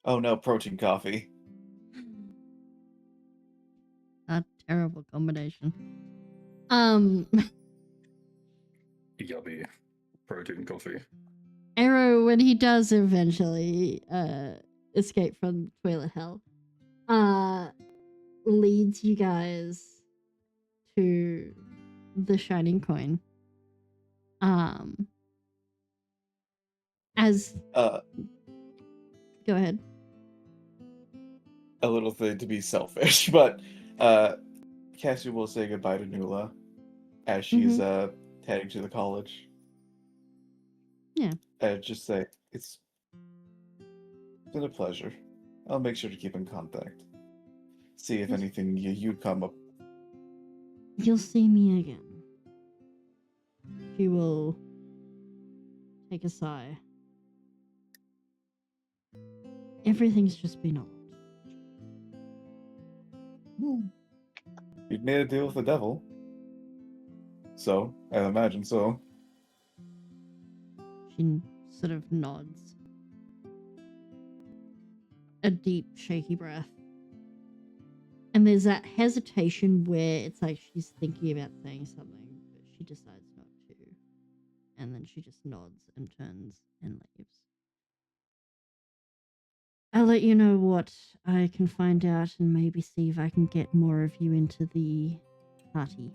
Oh no, protein coffee. A terrible combination. Yummy. Protein coffee. Arrow, when he does eventually escape from toilet hell, leads you guys to the shining coin. As Uh, go ahead. a little thing to be selfish, but Cassie will say goodbye to Nula as she's heading to the college. Yeah. Just say it's been a pleasure. I'll make sure to keep in contact. See if Yes. anything you come up. You'll see me again. She will take a sigh. Everything's just been odd. You'd made a deal with the devil. So, I imagine so. She sort of nods. A deep, shaky breath. And there's that hesitation where it's like she's thinking about saying something, but she decides not to. And then she just nods and turns and leaves. I'll let you know what I can find out and maybe see if I can get more of you into the party.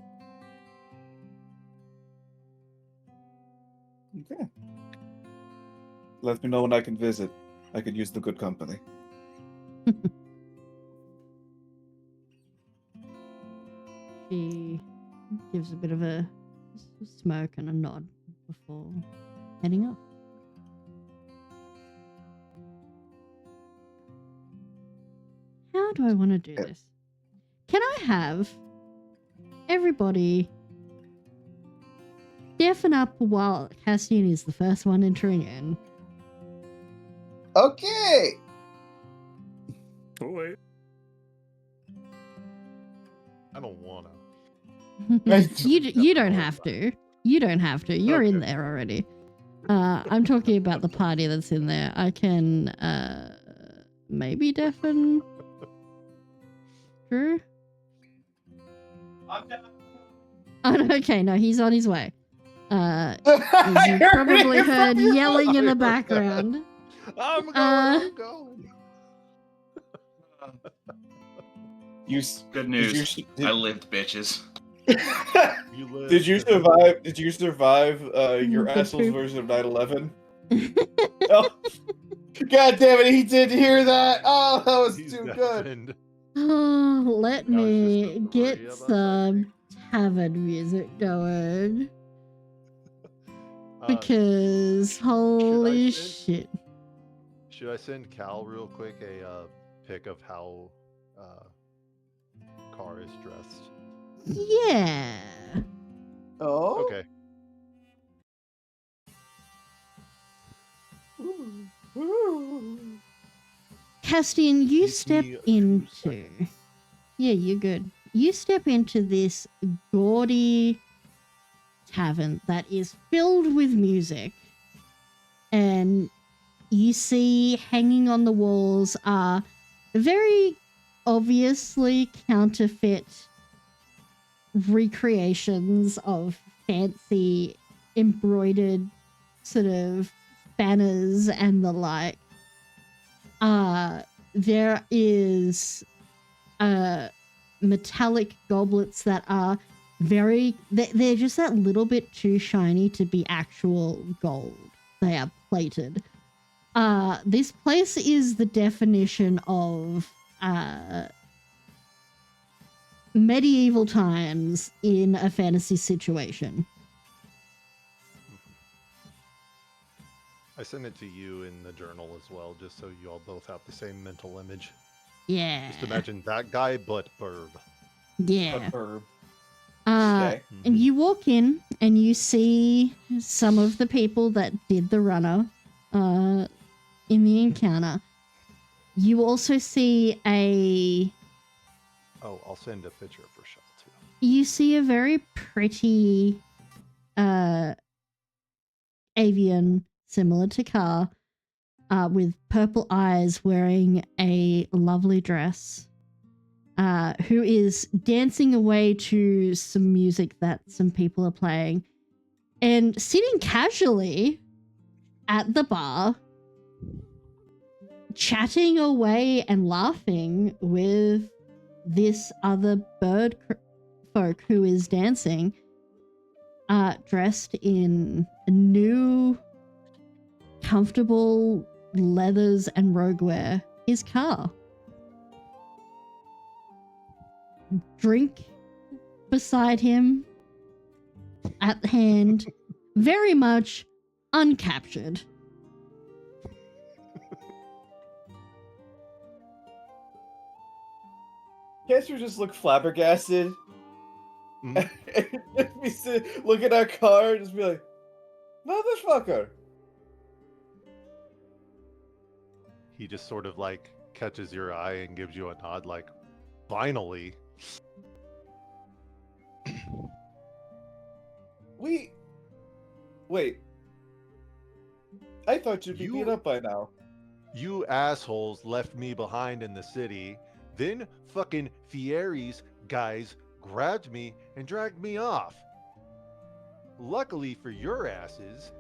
Okay. Let me know when I can visit. I could use the good company. She gives a bit of a smirk and a nod before heading off. How do I want to do Yeah. this? Can I have everybody deafen up while Cassian is the first one entering in? Okay! Oh, wait. I don't wanna. You don't have to. You don't have to. You're in Okay. there already. I'm talking about the party that's in there. I can maybe deafen Drew. Oh, no, okay, no, he's on his way. As you probably heard yelling in the background. I'm going. I'm going. Good Did news. you, I lived, bitches. You live. did you survive? Did you survive your The asshole's poop. version of 9/11? Oh, God damn it! He did hear that. Oh, that was He's too good. destined. Oh, let That was just me the three get of us, I some tavern music going. Uh, Because holy send- shit. Should I send Cal real quick a pic of how Car is dressed? Yeah. Oh. Okay. Castian, you Give step me a few into. seconds. Yeah, you're good. You step into this gaudy tavern that is filled with music, and you see hanging on the walls are very obviously counterfeit recreations of fancy embroidered sort of banners and the like. There is metallic goblets that are they're just that little bit too shiny to be actual gold. They are plated. This place is the definition of medieval times in a fantasy situation. I sent it to you in the journal as well, just so you all both have the same mental image. Yeah. Just imagine that guy, but burb. Yeah. Herb. And you walk in and you see some of the people that did the runner in the encounter. You also see Oh, I'll send a picture for Shell too. you see a very pretty avian similar to Car with purple eyes wearing a lovely dress who is dancing away to some music that some people are playing and sitting casually at the bar chatting away and laughing with this other bird folk who is dancing dressed in new comfortable leathers and rogue wear. His car. Drink beside him at hand, very much uncaptured. Casper just look flabbergasted. Mhm. We look at our car and just be like, motherfucker. He just sort of like catches your eye and gives you a nod, like, finally. Wait. I thought you'd be You- beat up by now. You assholes left me behind in the city. Then fucking Fieri's guys grabbed me and dragged me off. Luckily for your asses,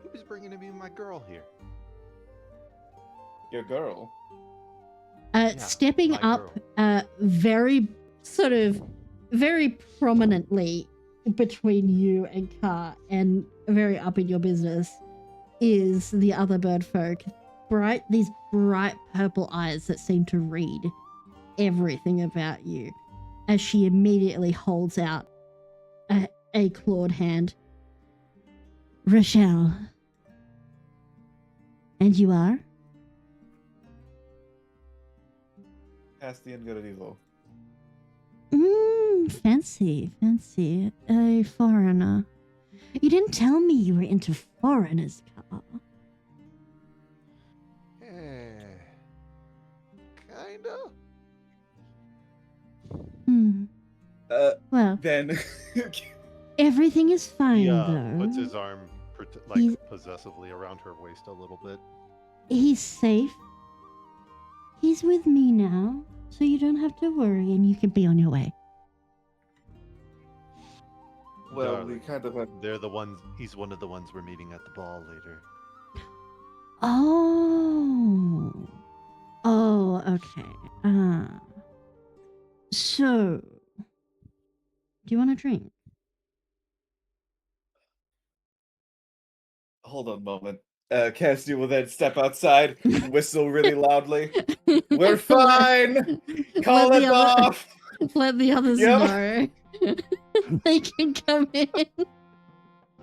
he was bringing me my girl here. Your girl. Stepping my up very prominently between you and Car and very up in your business is the other bird folk. These bright purple eyes that seem to read everything about you as she immediately holds out a clawed hand. Rochelle. And you are? Castian Garrido. Fancy. A foreigner. You didn't tell me you were into foreigners, Car. Kinda. Well, Then everything is fine, He though. puts his arm He's- possessively around her waist a little bit. He's safe. He's with me now, so you don't have to worry and you can be on your way. well, Darling. we kind of have They're the ones. He's one of the ones we're meeting at the ball later. Oh, okay. So, do you want a drink? hold on a moment. Cassidy will then step outside and whistle really loudly. We're fine! Call Let it the other- off! Let the others Yep. know. They can come in.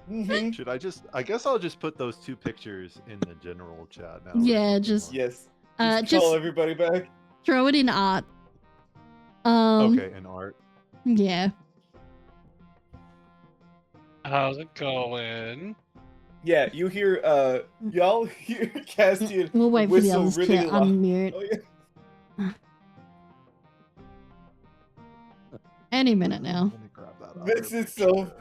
Mm-hmm. Should I guess I'll just put those 2 pictures in the general chat now. or Yeah, something, just- or- Yes. Just Call everybody back. throw it in art. Okay, and art. Yeah. How's it going? Yeah, you hear y'all hear Castian We'll wait for the whistle others really to loud. unmute. Oh yeah. Any minute now. Let me grab that This art. is so.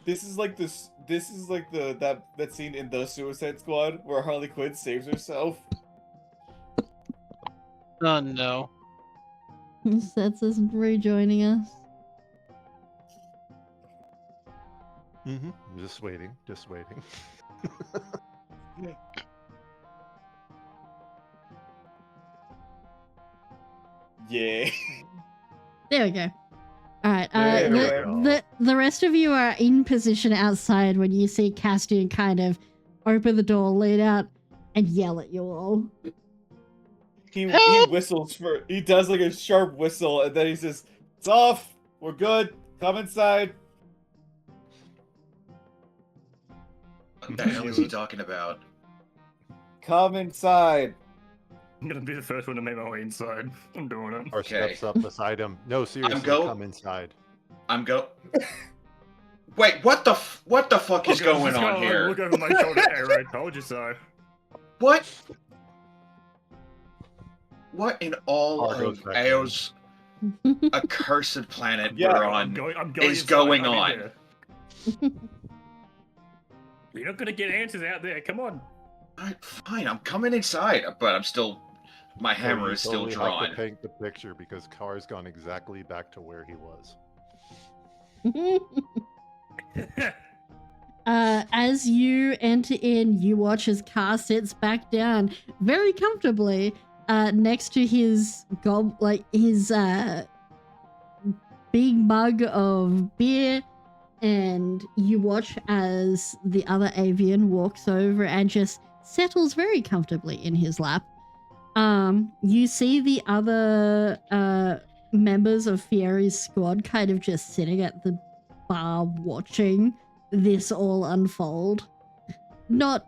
This is like this. This is like that scene in the Suicide Squad where Harley Quinn saves herself. Oh no. Sets isn't rejoining us. Just waiting. Just waiting. Yeah. There we go. All right. There we The rest of you are in position outside when you see Castian kind of open the door, lean out, and yell at you all. He Help! whistles for. He does like a sharp whistle, and then he says, "It's off. We're good. Come inside." What the hell is he talking about? Come inside. I'm gonna be the first one to make my way inside. I'm doing it. Or Okay. steps up beside him. No, seriously, go- come inside. I'm go. Wait, what the fuck is Okay, going just on go, here? Look over my shoulder, Arrow. Told you so. What? What in all Argo's of back in. Ao's accursed planet Yeah, we're I'm on going is inside, going I'll be on? there. You're not gonna get answers out there. Come on. Alright, fine, I'm coming inside, but I'm still. My So hammer you is still totally have drawn. to paint the picture because Car's gone exactly back to where he was. As you enter in, you watch as Car sits back down very comfortably next to his big mug of beer, and you watch as the other avian walks over and just settles very comfortably in his lap. You see the other members of Fieri's squad kind of just sitting at the bar watching this all unfold. Not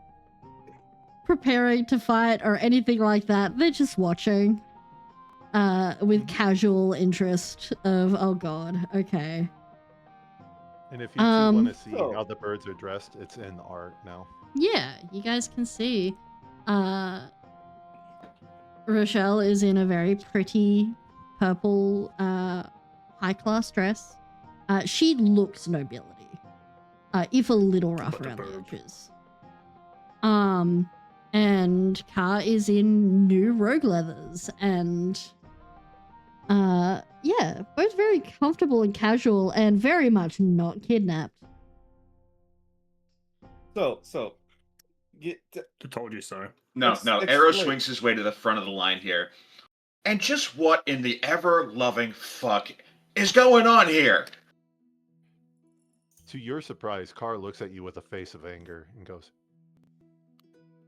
preparing to fight or anything like that. They're just watching with casual interest of, oh god, okay. And if you two want to see so- how the birds are dressed, it's in the art now. Yeah, you guys can see Rochelle is in a very pretty purple high-class dress. She looks nobility, if a little rough But the around the boob. edges. And Car is in new rogue leathers, and yeah, both very comfortable and casual, and very much not kidnapped. So, I told you so. No, Let's no, Arrow explain. swings his way to the front of the line here. And just what in the ever-loving fuck is going on here? To your surprise, Car looks at you with a face of anger and goes,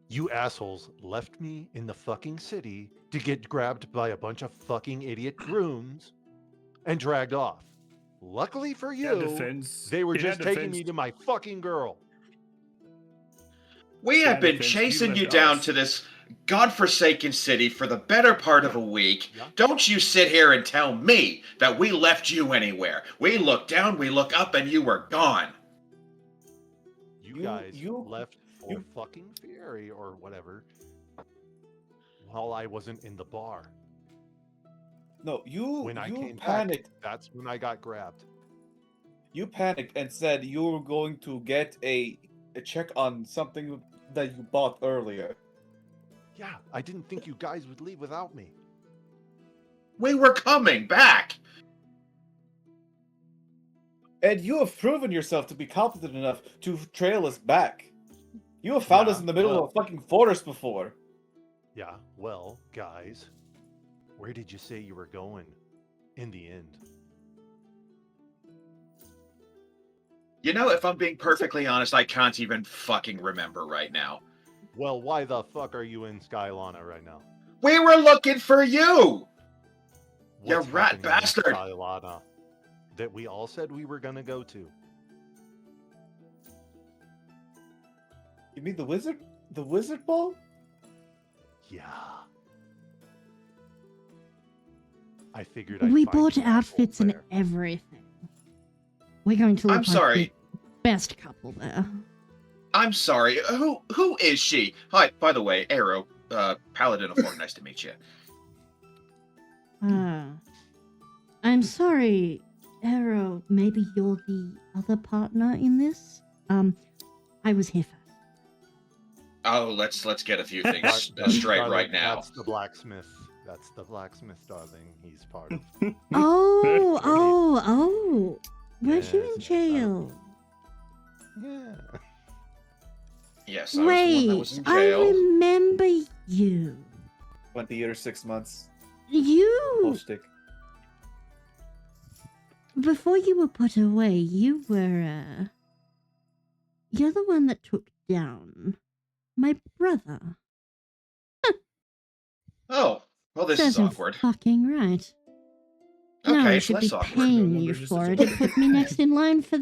"You assholes left me in the fucking city to get grabbed by a bunch of fucking idiot grooms and dragged off. Luckily for In our you, defense, they were in our just taking defense- me to my fucking girl." We Yeah, have been defense, you chasing you left down us. to this godforsaken city for the better part of a week. Yeah. Don't you sit here and tell me that we left you anywhere. We look down, we look up, and you were gone. You You- guys you- left for you- fucking Fury or whatever while I wasn't in the bar. no, you When I you came panicked. back, that's when I got grabbed. You panicked and said you were going to get a check on something that you bought earlier. Yeah, I didn't think you guys would leave without me. We were coming back. And you have proven yourself to be competent enough to trail us back. You have found us Yeah, in the middle well- of a fucking forest before. Yeah, well, guys, where did you say you were going in the end? You know, if I'm being perfectly honest, I can't even fucking remember right now. Well, why the fuck are you in Skylana right now? We were looking for you! You What's rat happening in bastard! Skylana? that we all said we were gonna go to. You mean the wizard? The wizard ball? Yeah. I figured I'd We find bought you assholes outfits and there. everything. We're going to look I'm like sorry. the best couple there. I'm sorry. Who is she? Hi, by the way, Arrow, Paladin of Form. Nice to meet you. I'm sorry, Arrow. Maybe you're the other partner in this. I was here first. Oh, let's get a few things That's- straight darling, right now. That's the blacksmith. That's the blacksmith, darling. He's part of. Oh! Weren't you in Yes, jail? Yeah. Yes, I was the one that was Wait, in I jail. remember you. 20 years, 6 months. You, Bullshit. before you were put away, you're the one that took down my brother. Oh, well, this is Serves him awkward. fucking right. No, Okay, I should be less awkward. paying No you wonder this for is it. It awkward. put me next in line for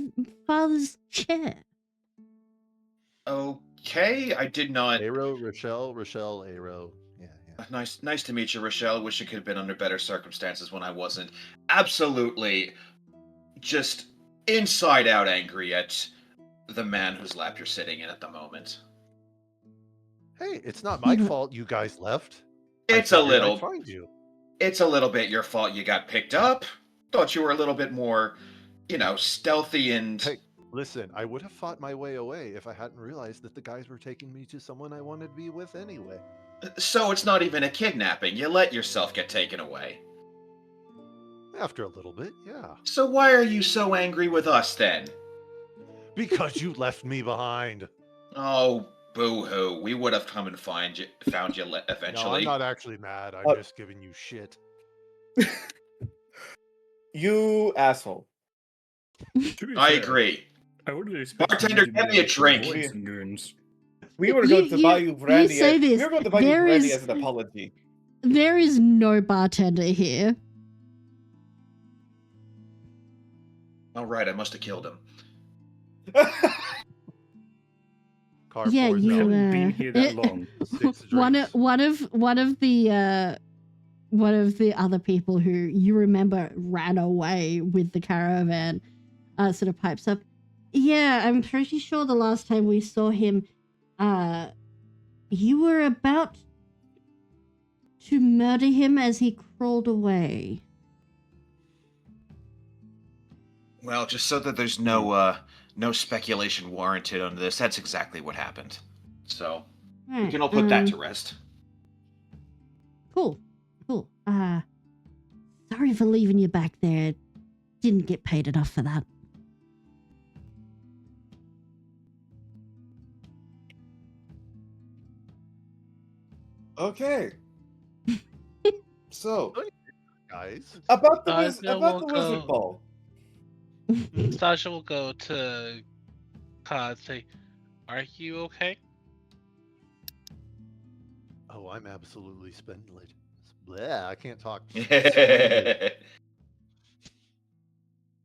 father's chair. Okay, I did not. Arrow, Rochelle, Arrow. Yeah. Nice to meet you, Rochelle. Wish it could have been under better circumstances when I wasn't absolutely just inside out angry at the man whose lap you're sitting in at the moment. Hey, it's not my Mhm. fault you guys left. It's I a figured I'd little. find you. It's a little bit your fault you got picked up. Thought you were a little bit more, stealthy and. Hey, listen, I would have fought my way away if I hadn't realized that the guys were taking me to someone I wanted to be with anyway. So it's not even a kidnapping. You let yourself get taken away. After a little bit, yeah. So why are you so angry with us then? Because you left me behind. Oh, boo-hoo. We would have come and found you No, eventually. I'm not actually mad. I'm just giving you shit. You asshole. To be I fair, agree. I wouldn't expect you Bartender, to get be me a able to drink. avoid some goons. We were going to buy you brandy. say this, We were going to buy you there brandy is- as an apology. There is no bartender here. All right, I must have killed him. Car Yeah, pours you, out. Haven't been here that long. 6 one drinks. of the other people who you remember ran away with the caravan sort of pipes up. Yeah, I'm pretty sure the last time we saw him, you were about to murder him as he crawled away. Well, just so that there's no speculation warranted on this, that's exactly what happened. So we can all put that to rest. Cool. Sorry for leaving you back there. Didn't get paid enough for that. Okay. So, Guys. about the Sasha will wizard go. ball. Sasha will go to Ka and say, "Are you okay?" Oh, I'm absolutely splendid. Bleh, I can't talk.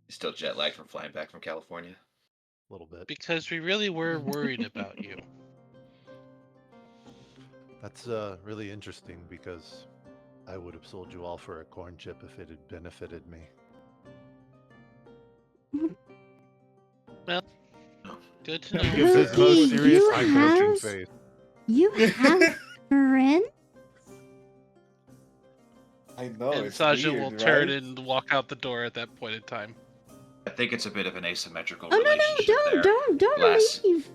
Still jet lagged from flying back from California. A little bit. Because we really were worried about you. That's really interesting because I would have sold you all for a corn chip if it had benefited me. Good to know. Gives his Do most you serious eye coaching have- face. You have friends? I know. And it's Sasha weird, will turn right? and walk out the door at that point in time. I think it's a bit of an asymmetrical Oh no, relationship there. don't lass. leave.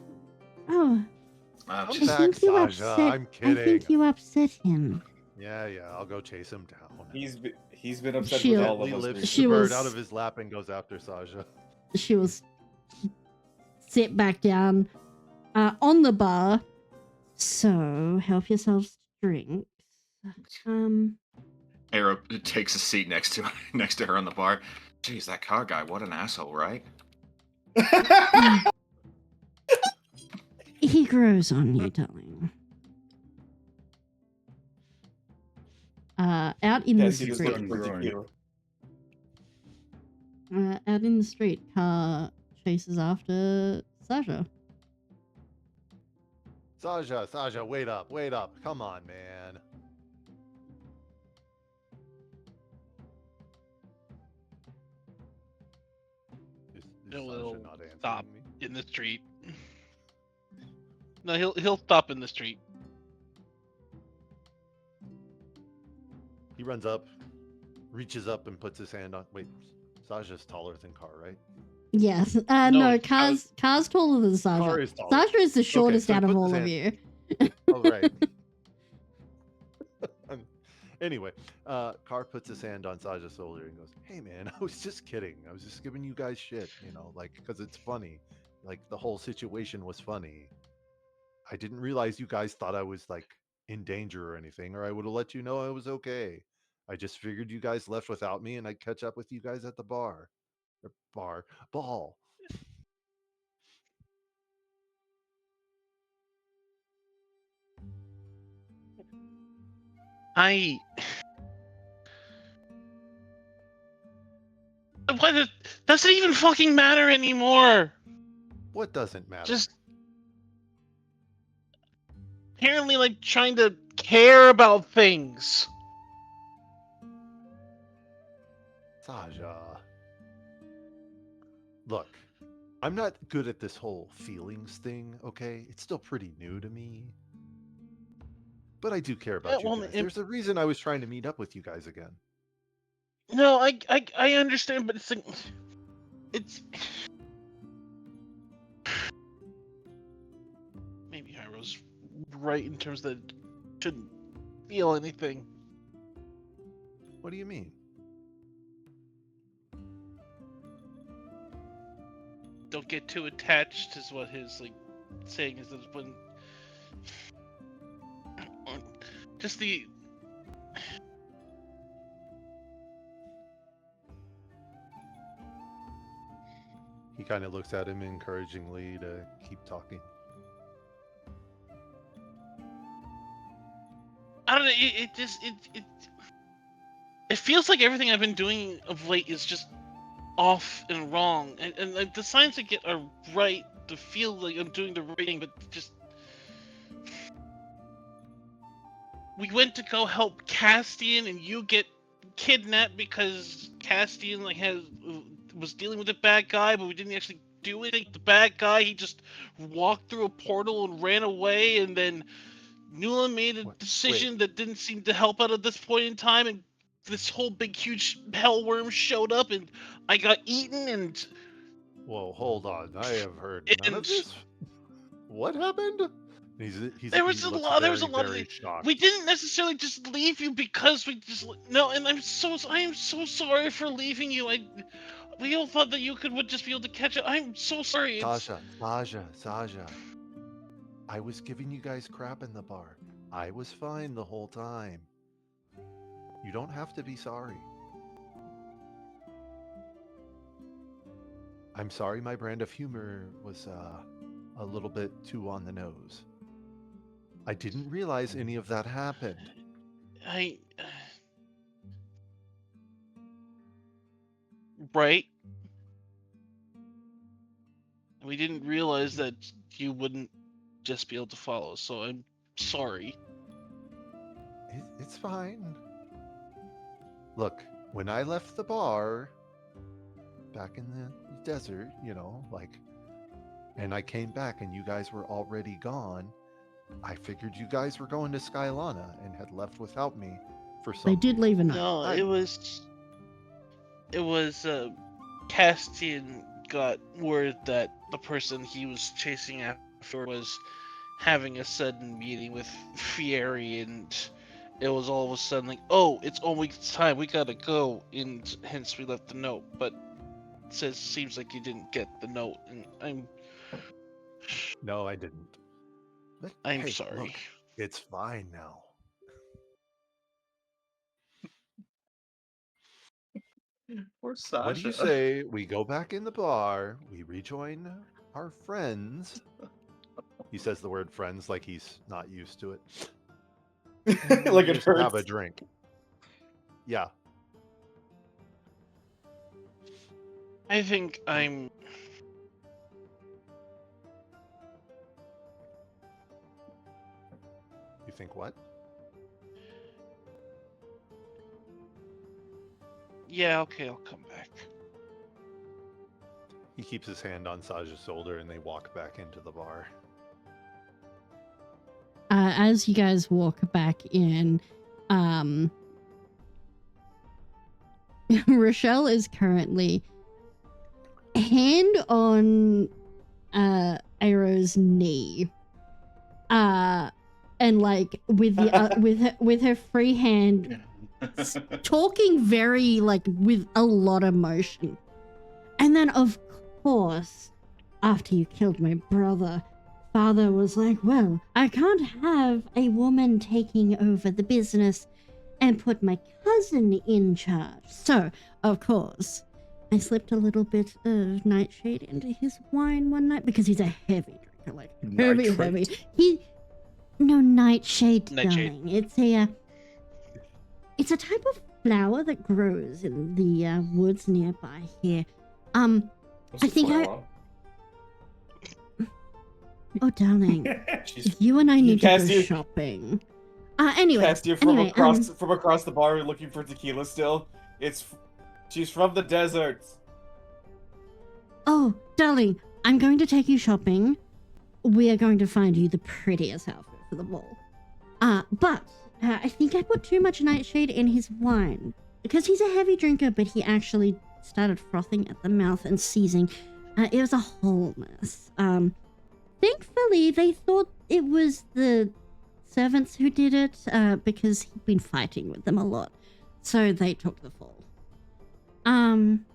Oh, I'm Come just- back, think you Sasha. upset. I'm kidding. I think you upset him. Yeah, I'll go chase him down. He's been upset She'll- with all of Gently us. lifts recently. She the bird was- out of his lap and goes after Sasha. She will sit back down on the bar. So help yourselves to drinks. Arrow takes a seat next to her on the bar. Jeez, that car guy, what an asshole, right? He grows on you, darling. Out in Yes, the he was street. looking for Growing. tequila. Out in the street, car chases after Sasha. Saja, wait up. Come on, man. Is He'll Sasha not answering stop me? in the street. No, he'll stop in the street. He runs up, reaches up, and puts his hand on. Wait, Saja's taller than Car, right? Yes. No, No, Car's taller than Sasha. Car is taller. Sasha is the shortest so he out of puts all his of hand- you. Oh, right. Anyway, Car puts his hand on Saja's shoulder and goes, "Hey, man, I was just kidding. I was just giving you guys shit, like, because it's funny. Like, the whole situation was funny. I didn't realize you guys thought I was, like, in danger or anything, or I would have let you know I was okay. I just figured you guys left without me, and I'd catch up with you guys at the bar. Or ball. What? Doesn't even fucking matter anymore. What doesn't matter? Just apparently like trying to care about things. Saja. Look, I'm not good at this whole feelings thing, okay? It's still pretty new to me. But I do care about Yeah, well, you guys. There's a reason I was trying to meet up with you guys again. No, I understand, but it's maybe Hyro's right in terms that shouldn't feel anything. What do you mean? Don't get too attached is what his saying is, that when just the He kind of looks at him encouragingly to keep talking. I don't know. It feels like everything I've been doing of late is just off and wrong, and like, the signs I get are right to feel like I'm doing the right thing, but just we went to go help Castian, and you get kidnapped because Castian was dealing with a bad guy, but we didn't actually do anything. The bad guy, he just walked through a portal and ran away, and then Newland made a decision that didn't seem to help out at this point in time, and this whole big huge hellworm showed up, and I got eaten, and Whoa, hold on. I have heard none of this. What happened? There was a lot of very shocked. We didn't necessarily just leave you because we just no, and I am so sorry for leaving you. We all thought that you would just be able to catch it. I'm so sorry. Saja. I was giving you guys crap in the bar. I was fine the whole time. You don't have to be sorry. I'm sorry my brand of humor was a little bit too on the nose. I didn't realize any of that happened. Right? We didn't realize that you wouldn't just be able to follow, so I'm sorry. It's fine. Look, when I left the bar back in the desert, and I came back and you guys were already gone, I figured you guys were going to Skylana and had left without me for some. They did leave a note. No, it was Castian got word that the person he was chasing after was having a sudden meeting with Fieri, and it was all of a sudden like, oh, it's almost time, we gotta go, and hence we left the note. But it seems like you didn't get the note, and No, I didn't. But, I'm sorry. Look, it's fine now. Poor Sasha. What do you say we go back in the bar, we rejoin our friends? He says the word friends like he's not used to it. Like it just hurts. have a drink. Yeah. I think I'm. You think what? Yeah, okay, I'll come back. He keeps his hand on Saj's shoulder and they walk back into the bar. As you guys walk back in, Rochelle is currently hand on Aero's knee, and like with the with her free hand, talking very like with a lot of motion. And then of course, after you killed my brother, Father was like, well, I can't have a woman taking over the business and put my cousin in charge. So, of course, I slipped a little bit of nightshade into his wine one night because he's a heavy drinker, like heavy. Nightshade, darling. It's a type of flower that grows in the woods nearby here. What's I think flower? Oh, darling, She's you and I need to go Cassia- shopping. Anyway, Castia from across the bar looking for tequila still. She's from the deserts. Oh, darling, I'm going to take you shopping. We are going to find you the prettiest outfit for the ball. But I think I put too much nightshade in his wine. Because he's a heavy drinker, but he actually started frothing at the mouth and seizing. It was a whole mess. Thankfully, they thought it was the servants who did it, because he'd been fighting with them a lot. So they took the fall. And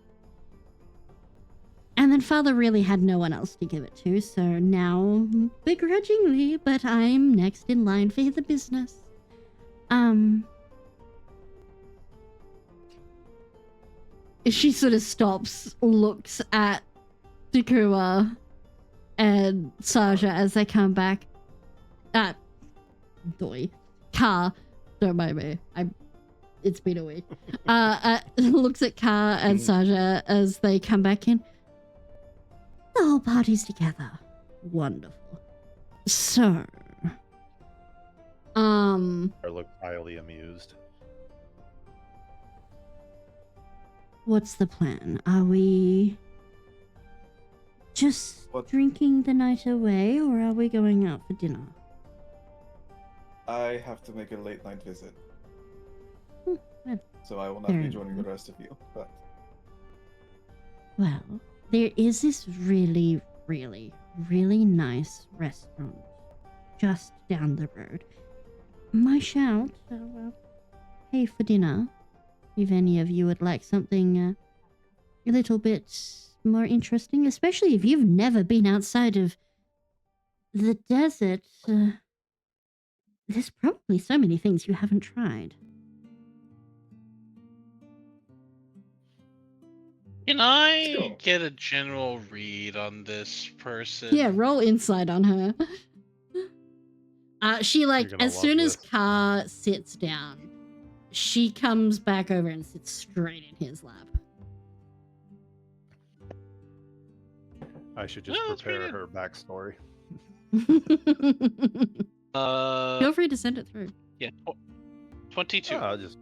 then Father really had no one else to give it to, so now, begrudgingly, but I'm next in line for the business. She sort of stops, looks at Takua and Saja as they come back. Car, don't mind me. It's been a week. Looks at Car and Saja as they come back in. The whole party's together. Wonderful. So, I look highly amused. what's the plan? Are we just drinking the night away, or are we going out for dinner? I have to make a late night visit, Well, so I will not be joining the rest of you. But well, there is this really, really, really nice restaurant just down the road. My shout, I'll pay for dinner if any of you would like something a little bit more interesting, especially if you've never been outside of the desert. There's probably so many things you haven't tried. Can I Sure. get a general read on this person? Yeah, roll insight on her. She You're gonna as love soon as this. Car sits down, she comes back over and sits straight in his lap. I should just No, that's pretty prepare her backstory. Feel free to send it through. Yeah, 22. I'll just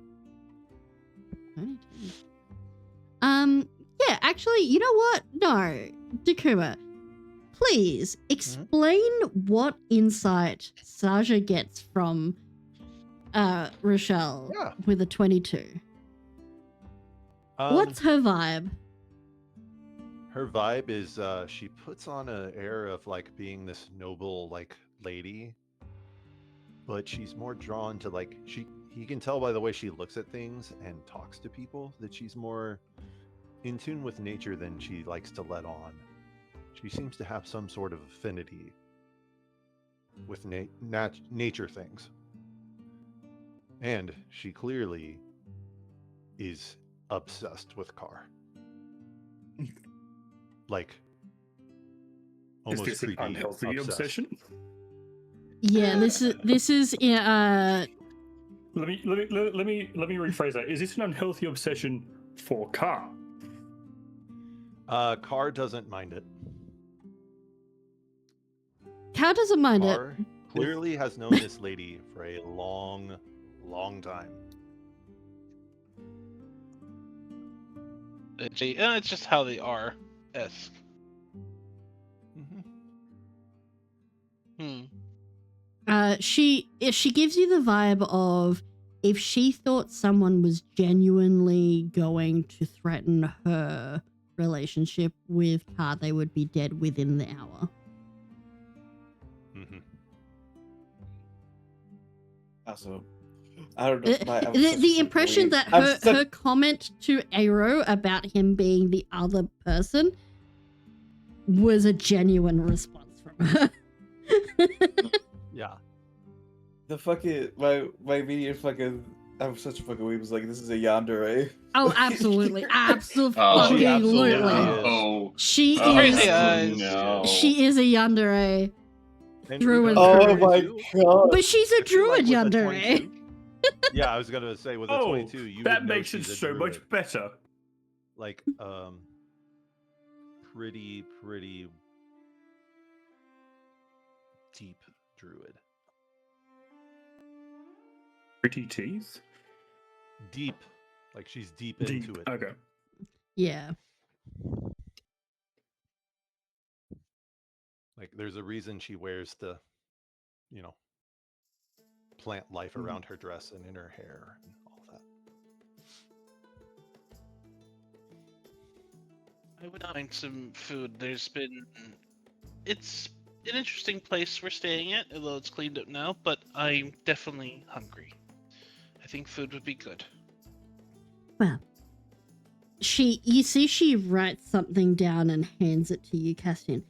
Yeah, actually, you know what? No, Dakuma, please explain what insight Saja gets from Rochelle Yeah. with a 22. What's her vibe? Her vibe is she puts on an air of like being this noble like lady, but she's more drawn to like he can tell by the way she looks at things and talks to people that she's more in tune with nature than she likes to let on. She seems to have some sort of affinity with nature things. And she clearly is obsessed with Car. Like Is almost this an creepy unhealthy obsessed. obsession? Yeah, this is Let me rephrase that. Is this an unhealthy obsession for Car? Car doesn't mind it. Car doesn't mind it. Car clearly has known this lady for a long, long time. It's just how they are. Esque. Mm-hmm. She gives you the vibe of if she thought someone was genuinely going to threaten her relationship with Car, they would be dead within the hour. Mm-hmm. Also, I don't know. The impression that her comment to Aero about him being the other person was a genuine response from her. Yeah. The fucking my immediate fucking I'm such a fucking weeb was like, this is a yandere. Oh, absolutely, absolutely. She absolutely Oh, She Crazy is. eyes. no. She is a yandere. And Druid. because Oh of my 22, god. But she's a I feel druid like with a yandere. 22 Yeah, I was gonna say with a 22, you that would know makes it she's a so much druid. better. Like, pretty deep druid. Pretty teeth? Deep, like she's deep into it. Okay. Yeah. Like, there's a reason she wears the, plant life around her dress and in her hair and all that. I would mind some food. It's an interesting place we're staying at, although it's cleaned up now, but I'm definitely hungry. I think food would be good. Well, you see she writes something down and hands it to you, Castian.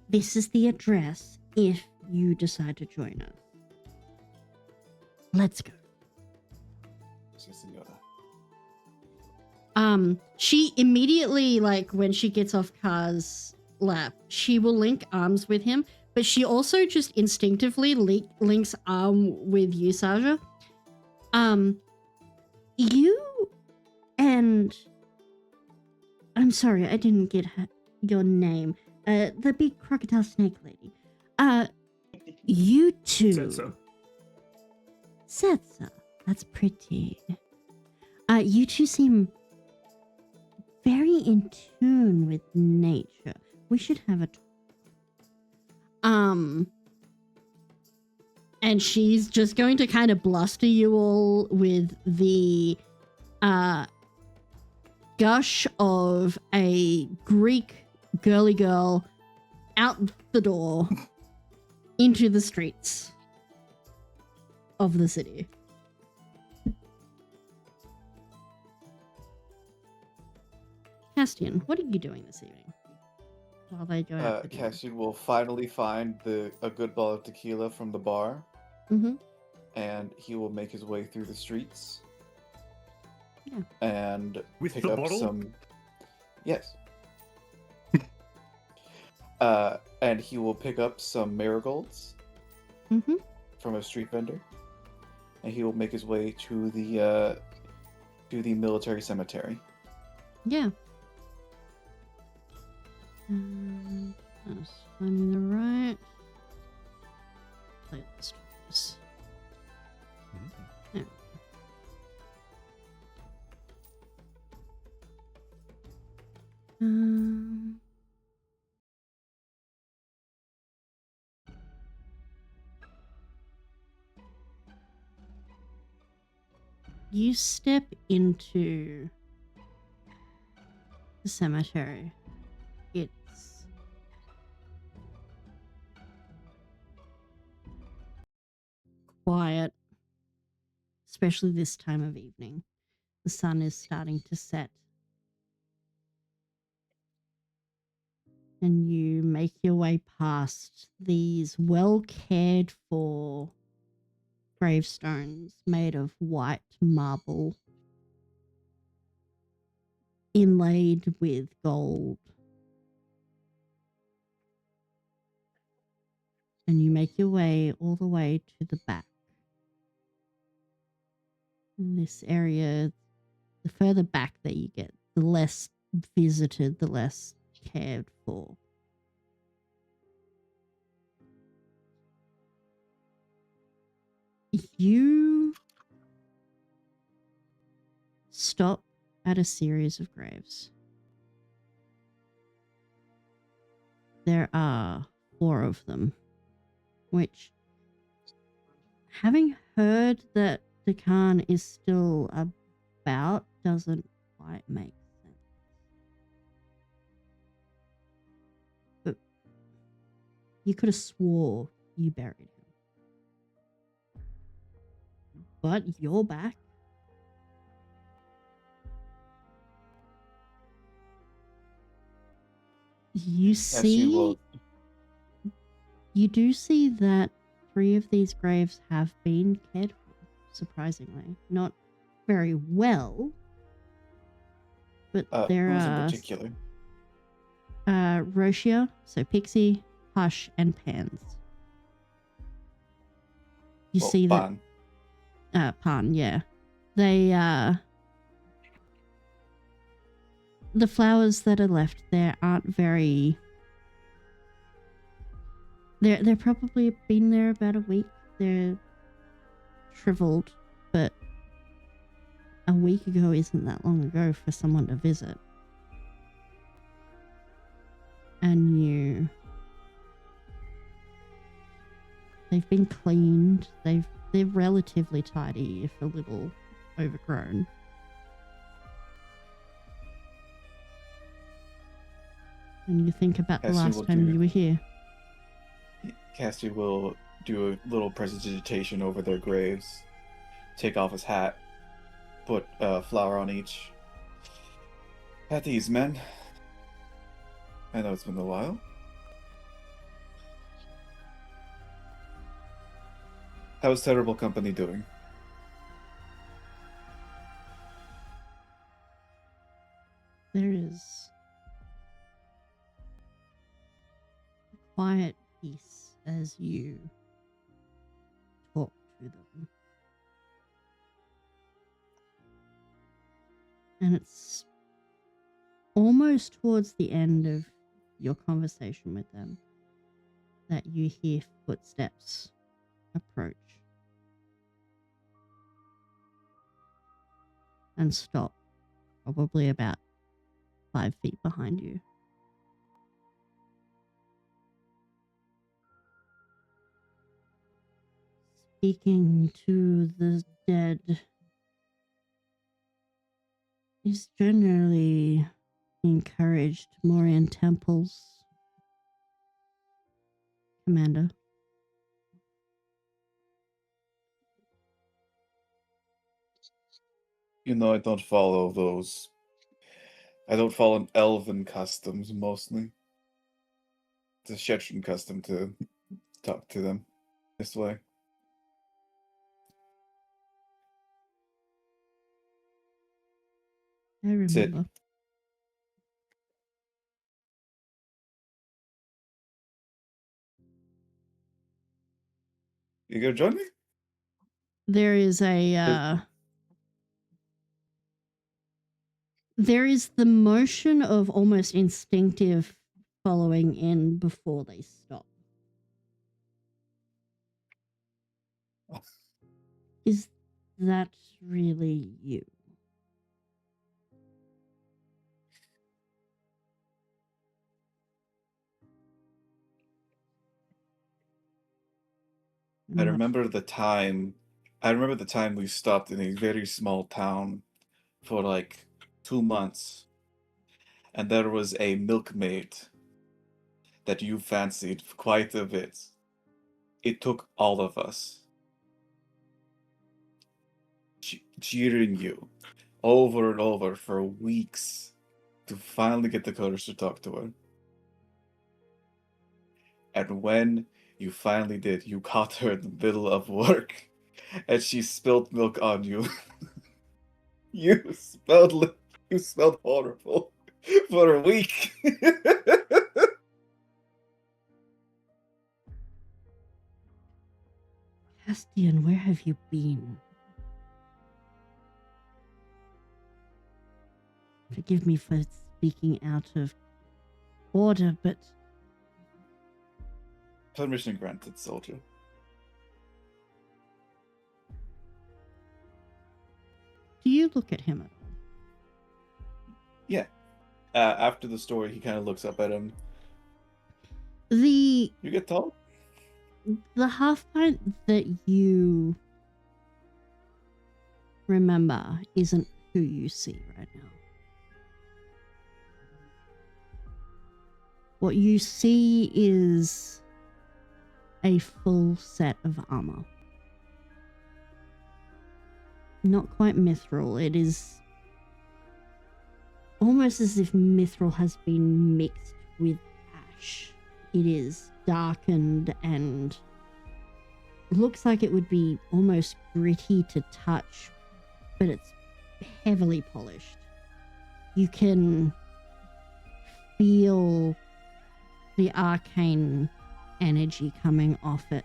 This is the address if you decide to join us. Let's go. She immediately, like, when she gets off Car's lap, she will link arms with him, but she also just instinctively links arm with you, Saja. You and... I'm sorry, I didn't get your name. The big crocodile snake lady. You two... Setsa. Setsa. That's pretty. You two seem very in tune with nature. We should have a talk. And she's just going to kind of bluster you all with the gush of a Greek girly girl out the door into the streets of the city. Castian, what are you doing this evening? While they go out the door? Cassian will finally find a good bottle of tequila from the bar, Mm-hmm. and he will make his way through the streets. Yeah. And With pick the up bottle? some. Yes. And he will pick up some marigolds Mm-hmm. from a street vendor, and he will make his way to the military cemetery. Yeah. That's finding the right playlist. There. You step into the cemetery. It's quiet, especially this time of evening. The sun is starting to set. And you make your way past these well cared for gravestones made of white marble, inlaid with gold. And you make your way all the way to the back. In this area, the further back that you get, the less visited, the less cared for. You stop at a series of graves. There are 4 of them, which, having heard that the Khan is still about, doesn't quite make sense. But you could have swore you buried him. But you're back. You see, you do see that 3 of these graves have been cared for, surprisingly. Not very well, but there who's in are particular? Roshia, so Pixie, Hush, and Pans. You see Pan. that Pan, yeah. They the flowers that are left there aren't very. They're probably been there about a week. They're shriveled, but a week ago isn't that long ago for someone to visit. And they've been cleaned. They're relatively tidy, if a little overgrown. And you think about the Cassie last will time do- you were here. Cassie will do a little presentation over their graves, take off his hat, put a flower on each. At ease, men. I know it's been a while. How's Terrible Company doing? There is a quiet peace as you talk to them. And it's almost towards the end of your conversation with them that you hear footsteps approach and stop, probably about 5 feet behind you. Speaking to the dead is generally encouraged more in temples, Commander. You know, I don't follow those. I don't follow elven customs mostly. It's a Shetron custom to talk to them this way. I remember. You gonna join me? There is a there is the motion of almost instinctive following in before they stop. Is that really you? I Not- remember the time. I remember the time we stopped in a very small town for like 2 months, and there was a milkmaid that you fancied quite a bit. It took all of us cheering you over and over for weeks to finally get the courage to talk to her. And when you finally did, you caught her in the middle of work, and she spilled milk on you. You smelled horrible for a week. Castian, where have you been? Forgive me for speaking out of order, but Permission granted, soldier. do you look at him at all? Yeah. After the story, he kind of looks up at him. The You get told? half pint that you remember isn't who you see right now. What you see is a full set of armor. Not quite mithril. It is almost as if mithril has been mixed with ash. It is darkened and looks like it would be almost gritty to touch, but it's heavily polished. You can feel the arcane energy coming off it.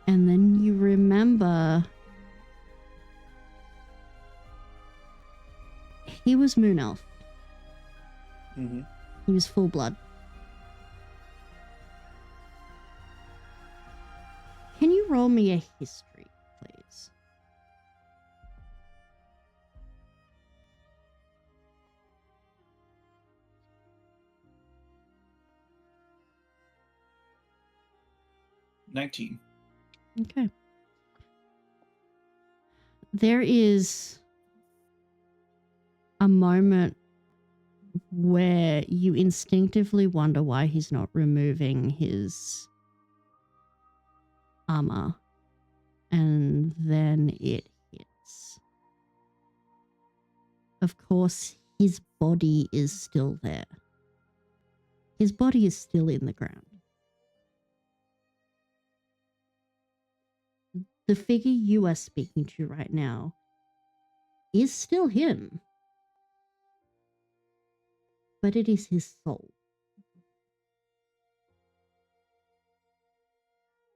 And then you remember he was Moon Elf. Mm-hmm. He was full blood. Can you roll me a history, please? $19. Okay. There is a moment where you instinctively wonder why he's not removing his armor, and then it hits. Of course, his body is still there. His body is still in the ground. The figure you are speaking to right now is still him, but it is his soul.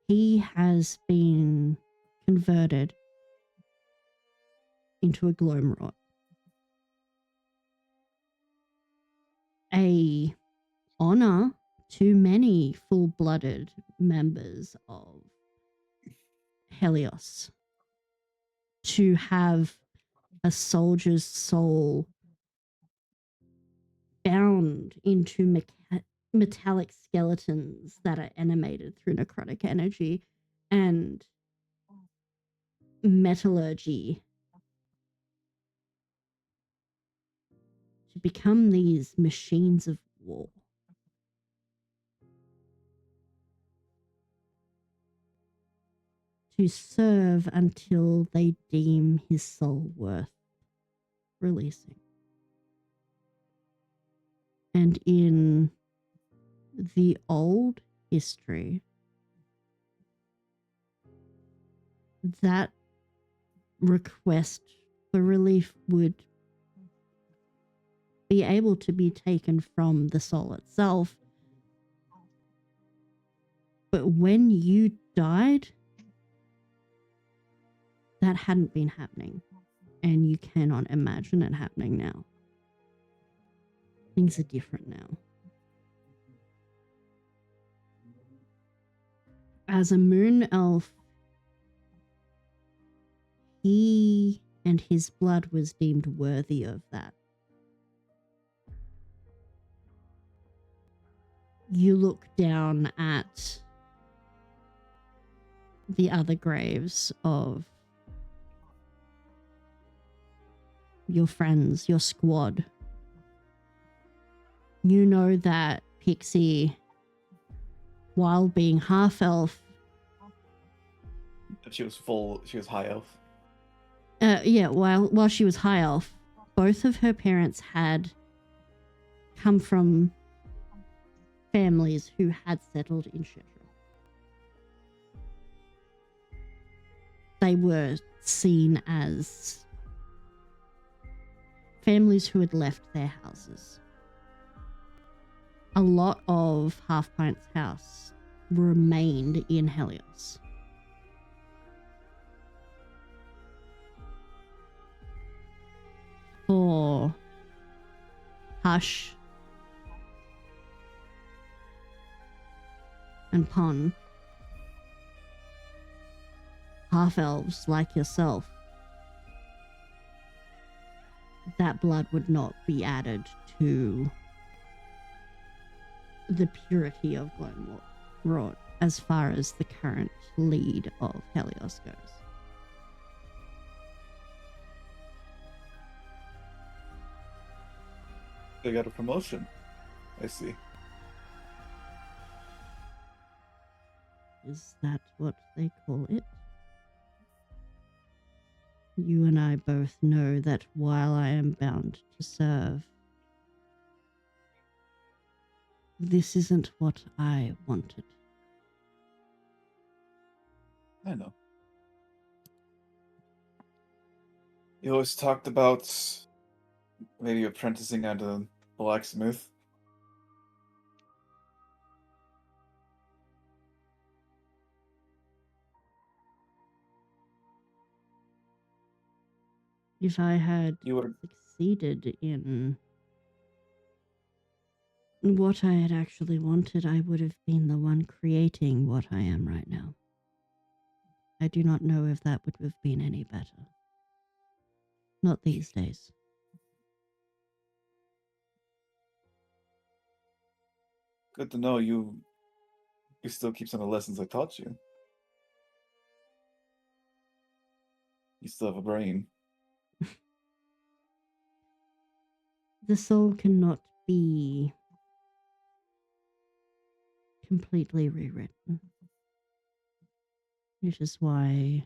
He has been converted into a glomerot. A honor to many full-blooded members of Helios to have a soldier's soul bound into metallic skeletons that are animated through necrotic energy and metallurgy to become these machines of war. To serve until they deem his soul worth releasing. And in the old history, that request for relief would be able to be taken from the soul itself. But when you died, that hadn't been happening, and you cannot imagine it happening now. Things are different now. As a moon elf, he and his blood was deemed worthy of that. You look down at the other graves of your friends, your squad. You know that Pixie, while being half elf, She was high elf. While she was high elf, both of her parents had come from families who had settled in Shetro. They were seen as families who had left their houses. A lot of Half Pint's house remained in Helios. For Hush and Pon, half-elves like yourself, that blood would not be added to the purity of Glenrot as far as the current lead of Helios goes. They got a promotion. I see. Is that what they call it? You and I both know that while I am bound to serve, this isn't what I wanted. I know. You always talked about maybe apprenticing under the blacksmith. If I had You would. succeeded in what I had actually wanted, I would have been the one creating what I am right now. I do not know if that would have been any better. Not these days. Good to know you still keep some of the lessons I taught you. You still have a brain. The soul cannot be completely rewritten. Which is why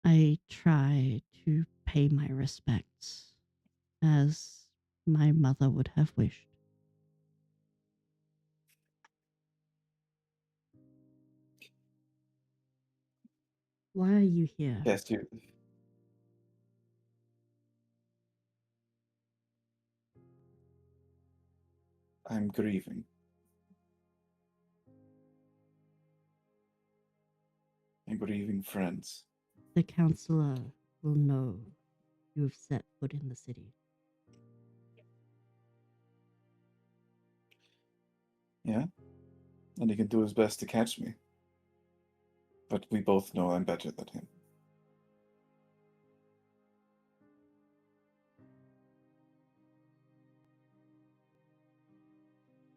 I try to pay my respects as my mother would have wished. Why are you here? Yes, you. I'm grieving. I'm grieving friends. The counselor will know you have set foot in the city. Yeah? And he can do his best to catch me. But we both know I'm better than him.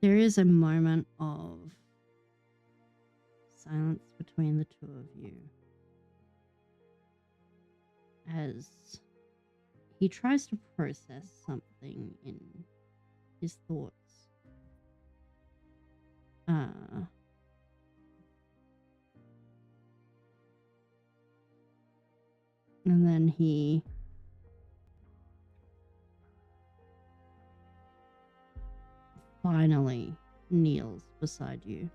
There is a moment of silence between the two of you as he tries to process something in his thoughts. And then he finally kneels beside you.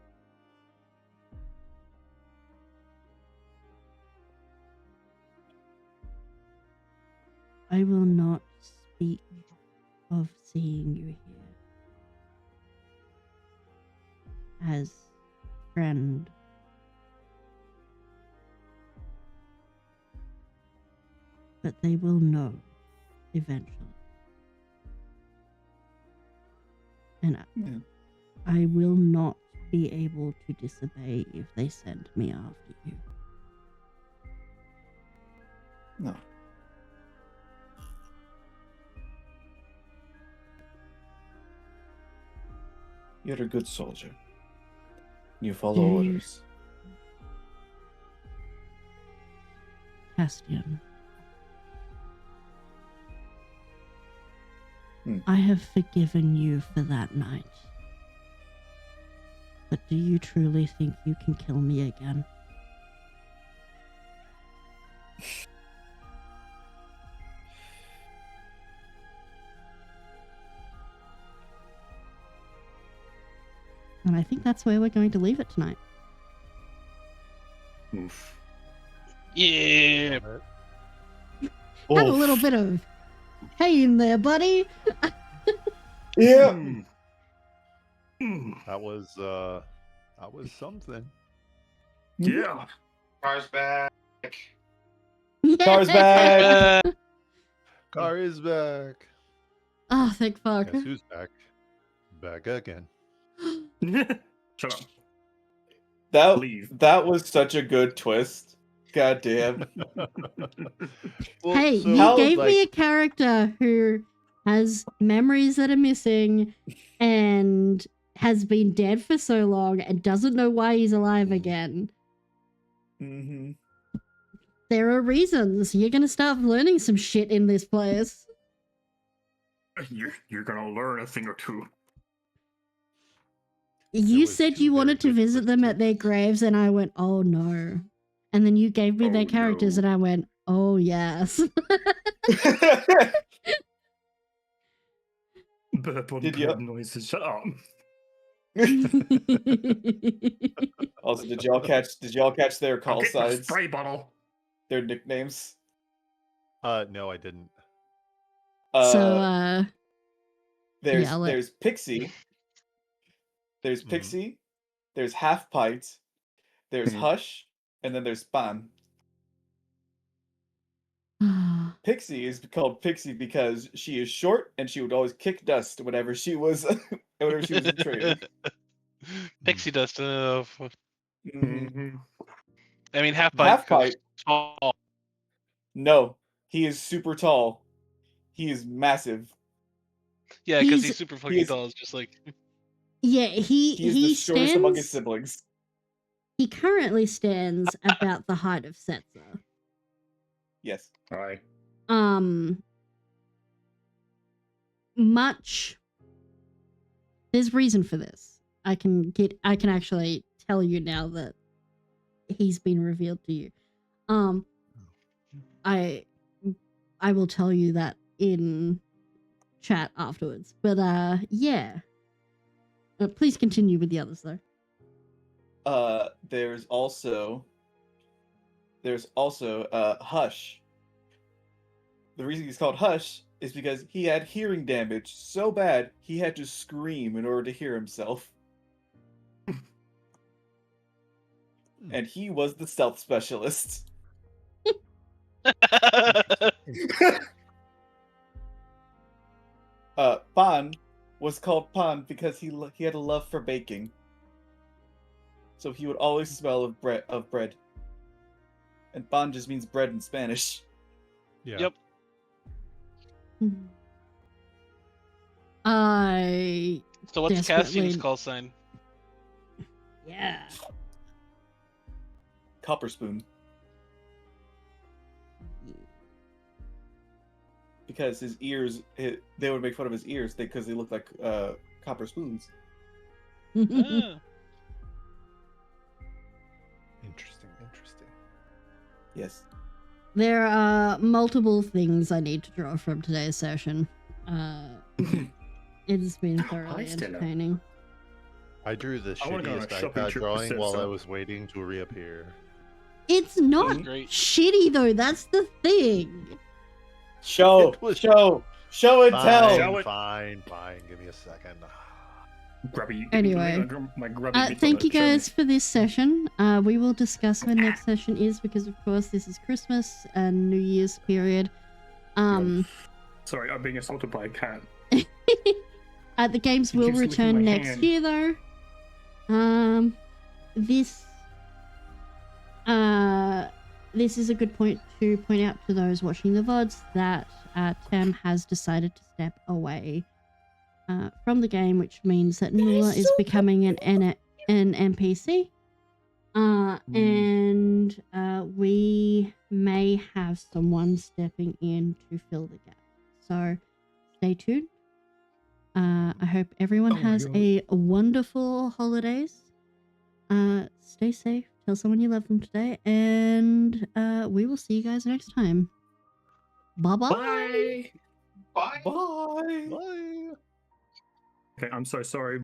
I will not speak of seeing you here as friend. But they will know eventually. And Yeah. I will not be able to disobey if they send me after you. No. You're a good soldier. You follow You- orders. Castian. Hmm. I have forgiven you for that night. But do you truly think you can kill me again? And I think that's where we're going to leave it tonight. Oof. Yeah. Had a little bit of pain there, buddy. Yeah. Mm. Mm. That was something. Yeah. Car's back. Car's back. Uh, Car is back. Oh, thank fuck. Guess who's back? Back again. Shut up. That Leave. that was such a good twist. God damn. Well, Hey, so, you how, gave me like- a character who has memories that are missing and has been dead for so long and doesn't know why he's alive again. Mm-hmm. There are reasons. You're gonna start learning some shit in this place. You're gonna learn a thing or two. You was said two you very wanted to good visit them twists. at their graves, and I went, oh no. And then you gave me their Oh, characters, no. and I went, oh yes. Burp on Did you- burp noises. Shut up. Also, did y'all catch their I'll call get the signs? spray bottle. Their nicknames? no, I didn't. So, There's yeah, I'll let- there's Pixie. There's Mhm. Pixie. There's Half Pint. There's Mhm. Hush, and then there's Span. Pixie is called Pixie because she is short and she would always kick dust whenever she was in training. Pixie dust. Mhm. Mm-hmm. I mean, half bite. Half-Bite. Tall. No, he is super tall. He is massive. Yeah, because he's He's- super he fucking is- tall. It's just like Yeah, He is the shortest among his stands. siblings. He currently stands about the height of Setzer. Yes. Alright. Much. There's reason for this. I can actually tell you now that he's been revealed to you. I will tell you that in chat afterwards. But yeah. Please continue with the others though. There's also Hush. The reason he's called Hush is because he had hearing damage so bad he had to scream in order to hear himself. And he was the stealth specialist. Pan was called Pan because he had a love for baking. So he would always smell of bread. And pan just means bread in Spanish. Yeah. Yep. I So what's Desperately- Cassian's call sign? yeah. Copper spoon. Because his ears, they would make fun of his ears because they look like copper spoons. Ah. Interesting. Yes. There are multiple things I need to draw from today's session. It's been thoroughly Hi, Stella. entertaining. I drew the I wanna go on a shittiest shopping iPad trip drawing with while I Sipsa. was waiting to reappear. It's not Great. shitty though. That's the thing. Show It was- and tell. Show it. Fine. Give me a second. Grubby. Anyway, my grubby thank you show me. guys for this session. We will discuss when next session is because, of course, this is Christmas and New Year's period. Sorry, I'm being assaulted by a cat. The games He will keeps licking return my next hand. year, though. This is a good point to point out to those watching the VODs that Tem has decided to step away from the game, which means that Nula is becoming an NPC. And we may have someone stepping in to fill the gap. So stay tuned. I hope everyone Oh my has God. a wonderful holidays. Stay safe. Tell someone you love them today. And we will see you guys next time. Bye-bye. Bye. Bye. Bye. Okay, I'm so sorry.